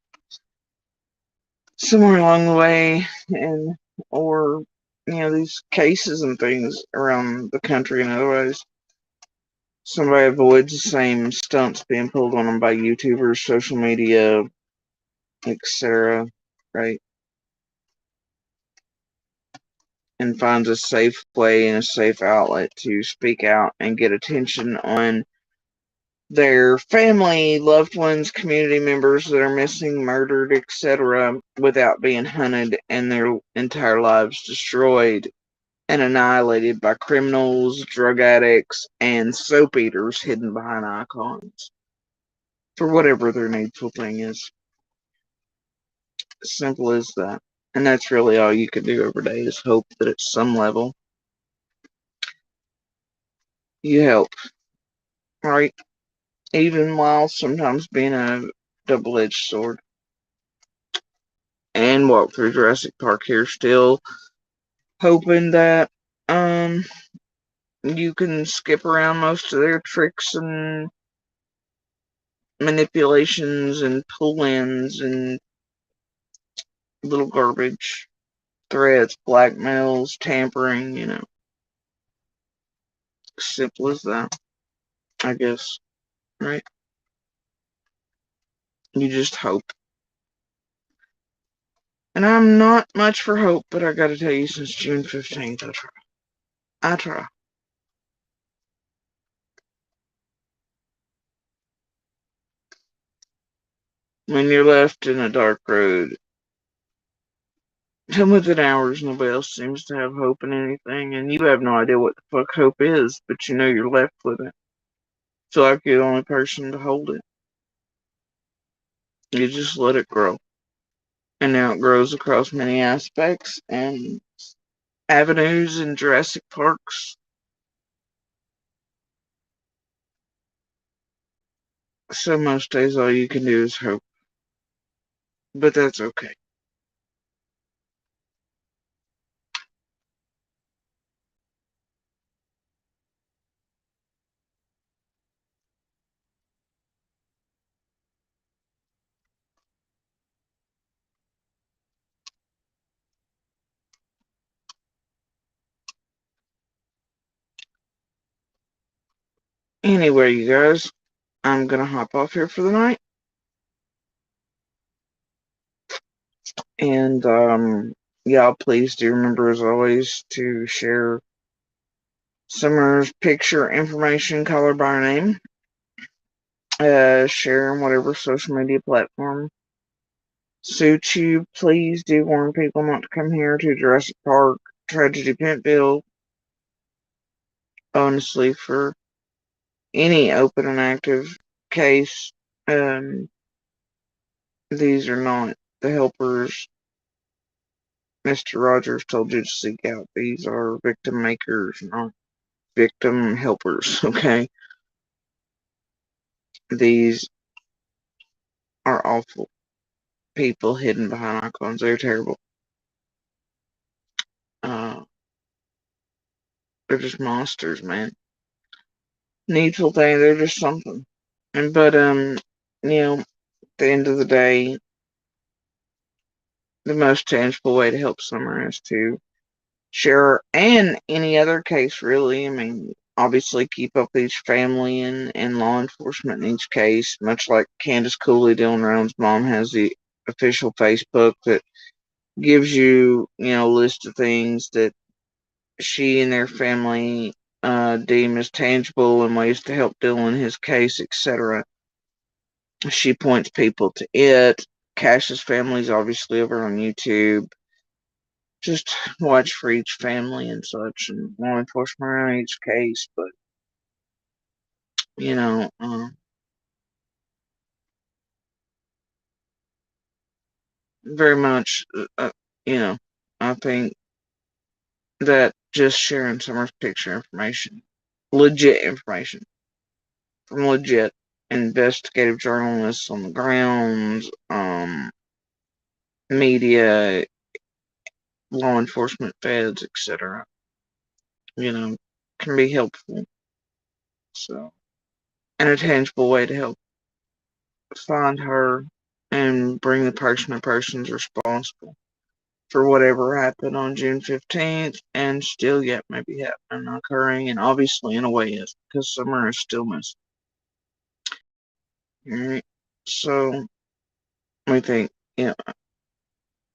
somewhere along the way, and or these cases and things around the country, and otherwise somebody avoids the same stunts being pulled on them by YouTubers, social media, etc., right? And finds a safe way and a safe outlet to speak out and get attention on their family, loved ones, community members that are missing, murdered, etc., without being hunted and their entire lives destroyed and annihilated by criminals, drug addicts, and soap eaters hidden behind icons for whatever their needful thing is. Simple as that. And that's really all you can do every day, is hope that at some level you help, right? Even while sometimes being a double-edged sword. And walk through Jurassic Park here, still hoping that you can skip around most of their tricks and manipulations and pull-ins and little garbage, threats, blackmails, tampering, simple as that, I guess, right? You just hope. And I'm not much for hope, but I gotta tell you, since June 15th, I try. I try. When you're left in a dark road, and within hours, nobody else seems to have hope in anything, and you have no idea what the fuck hope is, but you know you're left with it. Feel like you're the only person to hold it. You just let it grow. And now it grows across many aspects and avenues and Jurassic Parks. So most days all you can do is hope. But that's okay. Anyway, you guys, I'm gonna hop off here for the night. And y'all please do remember, as always, to share Summer's picture information, call her by her name. Share on whatever social media platform suits you. Please do warn people not to come here to Jurassic Park, Tragedy Pentville. Honestly, for any open and active case, these are not the helpers Mr. Rogers told you to seek out. These are victim makers, not victim helpers, okay? These are awful people hidden behind icons. They're terrible. They're just monsters, man. Needful thing, they're just something. But at the end of the day, the most tangible way to help Summer is to share, and any other case, really. I mean, obviously keep up with each family and law enforcement in each case, much like Candace Cooley, Dylan Rowan's mom, has the official Facebook that gives you, a list of things that she and their family deem as tangible and ways to help Dylan in his case, etc. She points people to it. Cash's family's obviously over on YouTube. just watch for each family and such, and law enforcement around each case. But you know, very much, you know, I think that just sharing Summer's picture information, legit information from legit investigative journalists on the ground, media, law enforcement, feds, etc., you know, can be helpful. So, and a tangible way to help find her and bring the person or persons responsible for whatever happened on June 15th and still yet may be happening, occurring, and obviously in a way is because Summer is still missing. Alright, so we think, you know,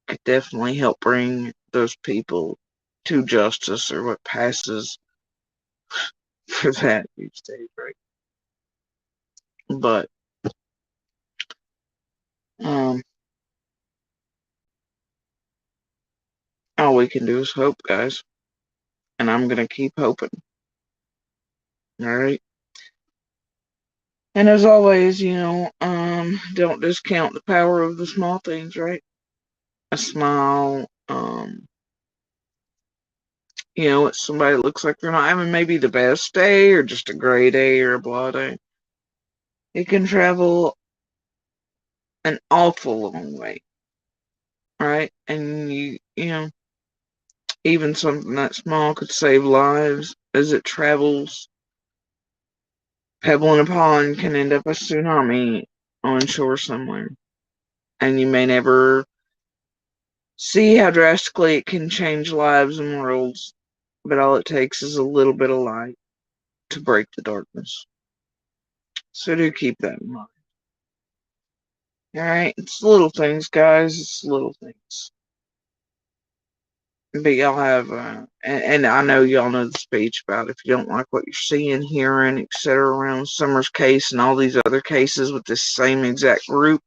could definitely help bring those people to justice, or what passes for that these days, right? But all we can do is hope, guys, and I'm gonna keep hoping. All right. And as always, you know, don't discount the power of the small things, right? A smile, you know, it's somebody that looks like they're not having maybe the best day or just a gray day or a blah day. It can travel an awful long way, right? And you know, even something that small could save lives as it travels. Pebble in a pond can end up a tsunami on shore somewhere. And you may never see how drastically it can change lives and worlds, but all it takes is a little bit of light to break the darkness. So do keep that in mind. Alright, it's little things, guys. It's little things. But y'all have, and I know y'all know the speech about if you don't like what you're seeing, hearing, etc., around Summer's case and all these other cases with this same exact group,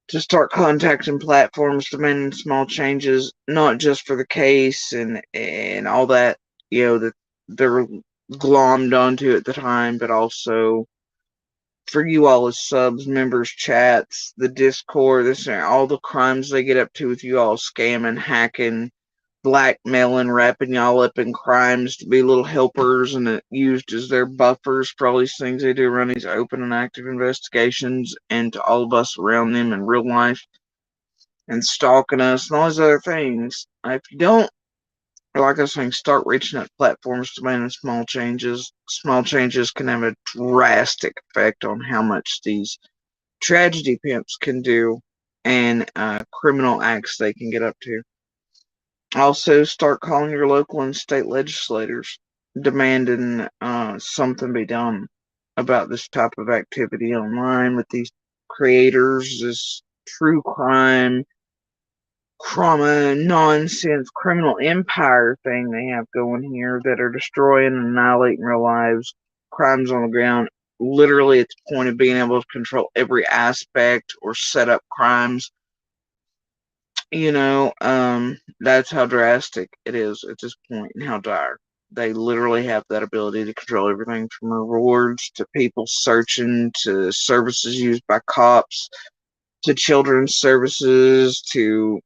to start contacting platforms demanding small changes, not just for the case and all that, you know, that they're glommed onto at the time, but also for you all as subs, members, chats, the Discord, this and all the crimes they get up to with you all scamming, hacking, blackmailing, wrapping y'all up in crimes to be little helpers and used as their buffers for all these things they do around these open and active investigations, and to all of us around them in real life, and stalking us and all these other things. If you don't, like I was saying, start reaching out to platforms demanding small changes. Small changes can have a drastic effect on how much these tragedy pimps can do and criminal acts they can get up to. Also, start calling your local and state legislators, demanding something be done about this type of activity online with these creators, this true crime, trauma, nonsense, criminal empire thing they have going here that are destroying and annihilating real lives, crimes on the ground, literally at the point of being able to control every aspect or set up crimes. You know, that's how drastic it is at this point and how dire. They literally have that ability to control everything from rewards to people searching to services used by cops to children's services to,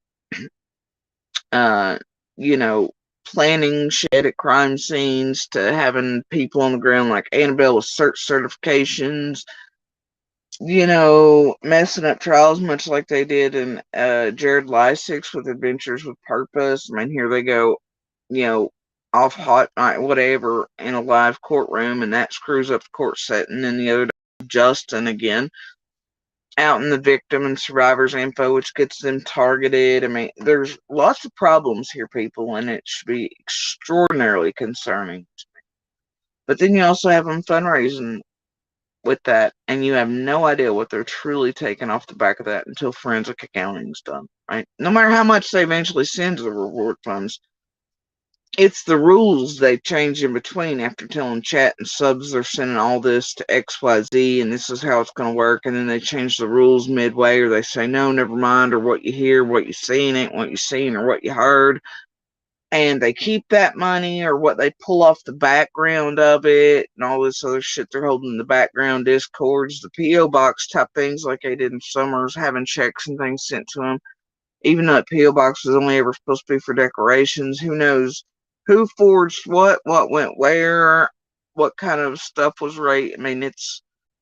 uh, you know, planning shit at crime scenes to having people on the ground like Annabelle with search certifications, you know, messing up trials much like they did in Jared Lysak's with Adventures with Purpose. I mean, here they go, you know, off hot night, whatever, in a live courtroom, and that screws up the court setting. And the other day, Justin again, out in the victim and survivor's info, which gets them targeted. I mean, there's lots of problems here, people, and it should be extraordinarily concerning. But then you also have them fundraising with that, and you have no idea what they're truly taking off the back of that until forensic accounting is done, right? No matter how much they eventually send to the reward funds, it's the rules they change in between after telling chat and subs they're sending all this to XYZ and this is how it's going to work, and then they change the rules midway, or they say no, never mind, or what you hear, what you seen ain't what you seen or what you heard, and they keep that money or what they pull off the background of it and all this other shit they're holding in the background discords, the PO box type things like they did in Summers, having checks and things sent to them. Even though that P.O. box was only ever supposed to be for decorations, who knows who forged what went where, what kind of stuff was right. I mean,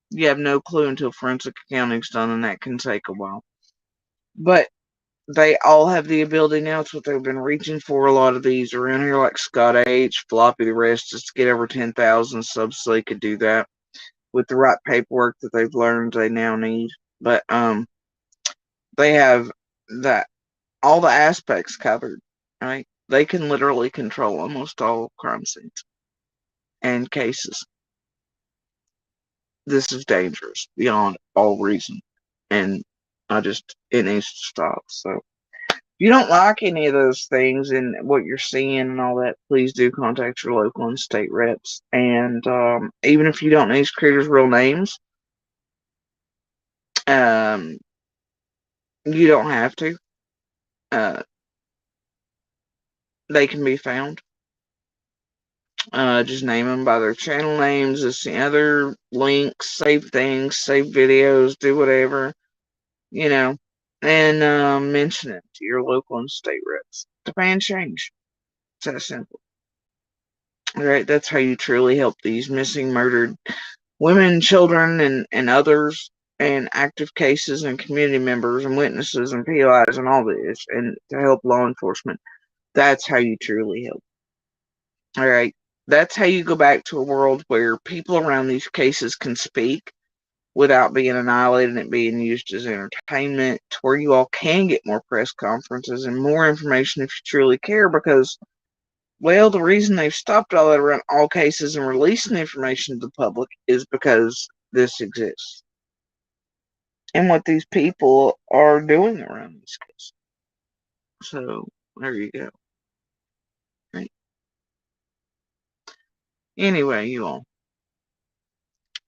you have no clue until forensic accounting's done, and that can take a while. But they all have the ability now. It's what they've been reaching for. A lot of these around here, like Scott H., Floppy, the rest, just to get over 10,000 subs so they could do that with the right paperwork that they've learned they now need. But they have that all the aspects covered, right? They can literally control almost all crime scenes and cases. This is dangerous beyond all reason, and it needs to stop. So, if you don't like any of those things and what you're seeing and all that, please do contact your local and state reps. And even if you don't know these creators' real names, you don't have to. They can be found. Just name them by their channel names, just the other links, save things, save videos, do whatever, you know, and mention it to your local and state reps. Demand change. It's that simple. Alright, that's how you truly help these missing, murdered women, children, and others, and active cases and community members and witnesses and PIs and all this, and to help law enforcement. That's how you truly help. Alright, that's how you go back to a world where people around these cases can speak without being annihilated and it being used as entertainment, to where you all can get more press conferences and more information if you truly care, because, well, the reason they've stopped all that around all cases and releasing information to the public is because this exists. And what these people are doing around this case. So, there you go. Right. Anyway, you all.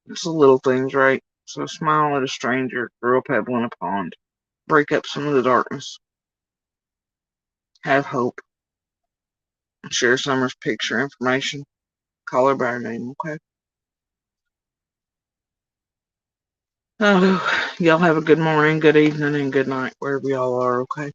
It's the little things, right? So smile at a stranger, throw a pebble in a pond, break up some of the darkness, have hope, share Summer's picture information, call her by her name, okay? Oh, y'all have a good morning, good evening, and good night, wherever y'all are, okay?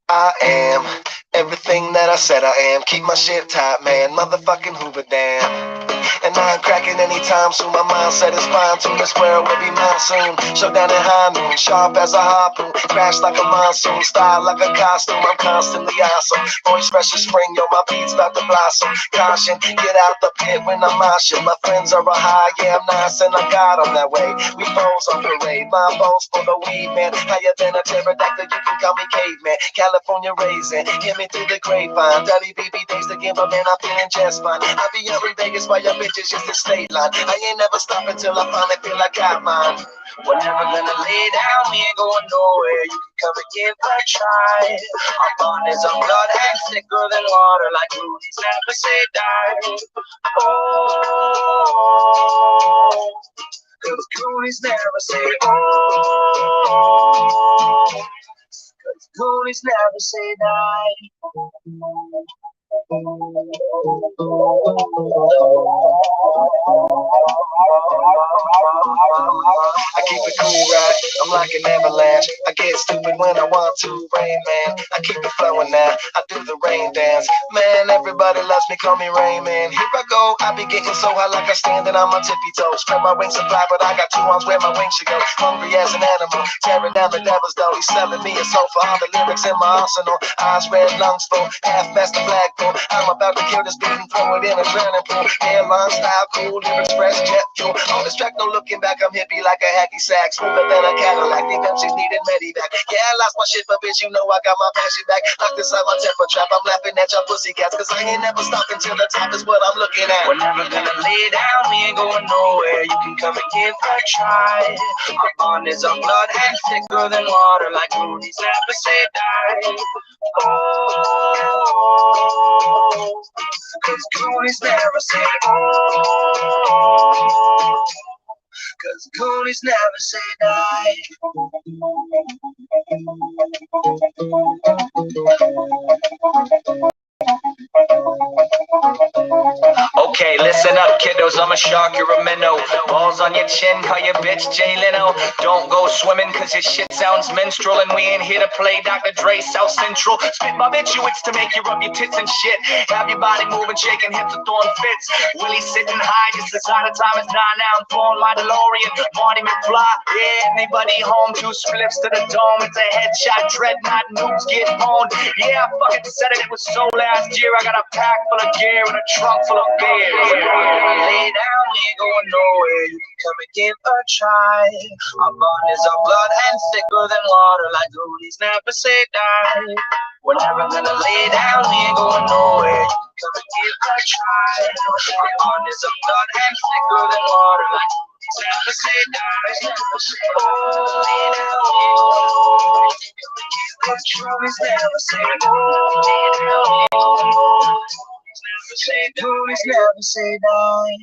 I am everything that I said I am. Keep my shit tight, man. Motherfucking Hoover Dam. And I ain't cracking anytime soon. My mindset is fine tuned. The square will be mine soon. Shut down at high noon, sharp as a harpoon. Crash like a monsoon, style like a costume. I'm constantly awesome. Voice fresh as spring, yo. My beats start to blossom. Caution, get out the pit when I'm moshing. My friends are a high, yeah, I'm nice and I got 'em that way. We foes on parade, my bones for the weed, man. Higher than a pterodactyl, you can call me caveman. California raisin, hit me through the grapevine. WBB days to give up, man, I'm feeling just fine. I be up in Vegas while your bitches just a state line. I ain't never stopping till I finally feel I got mine. We're never gonna lay down, we ain't going nowhere. You can come and give a try. Our bond is of blood and thicker than water, like movies never say die. Oh, cause Goonies never say oh. Cause Goonies never say die. I keep it cool, right? I'm like an avalanche. I get stupid when I want to, Rain Man. I keep it flowing now. I do the rain dance. Man, everybody loves me, call me Rain Man. Here I go. I be getting so high like I'm standing on my tippy toes. Spread my wings and fly, but I got 2 arms where my wings should go. Hungry as an animal, tearing down the devil's door. He's selling me a soul for all the lyrics in my arsenal. Eyes red, lungs full, half-mast the flagpole. I'm about to kill this beat and throw it in a drowning pool. Airline style, cool, lyrics fresh, jet fuel. On this track, no looking back, I'm hippie like a hacky sack. Smoother than a Cadillac, the MCs needed Medivac. Yeah, I lost my shit, but bitch, you know I got my passion back. Locked inside my temper trap, I'm laughing at your pussycats. Cause I ain't never stopping till the top is what I'm looking at. We're never gonna lay down, we ain't going nowhere. You can come and give a try. Our bond is of blood and thicker than water, like movies never say die. Oh, cause Goonies never say oh. Cause Goonies never say die. Okay, listen up, kiddos, I'm a shark, you're a minnow. Balls on your chin, call your bitch Jay Leno. Don't go swimming, cause your shit sounds menstrual. And we ain't here to play Dr. Dre South Central. Spit barbiturates to make you rub your tits and shit. Have your body moving, shaking hips and throwing fits. Willie sitting high, just as high the time is 9 now. I'm throwing my DeLorean, Marty McFly. Yeah, anybody home, 2 spliffs to the dome. It's a headshot, dreadnought, noobs get owned. Yeah, I fucking said it, it was so last year. I got a pack full of gear and a trunk full of beer. Lay down, we ain't going nowhere. You can come and give a try. Our bond is of blood and thicker than water, like Goonies never say die. We're never gonna lay down, we ain't going nowhere. You can come and give a try. Our bond is of blood and thicker than water, like Goonies never say die. Oh, lay down, Goonies never say no. Goonies never say die.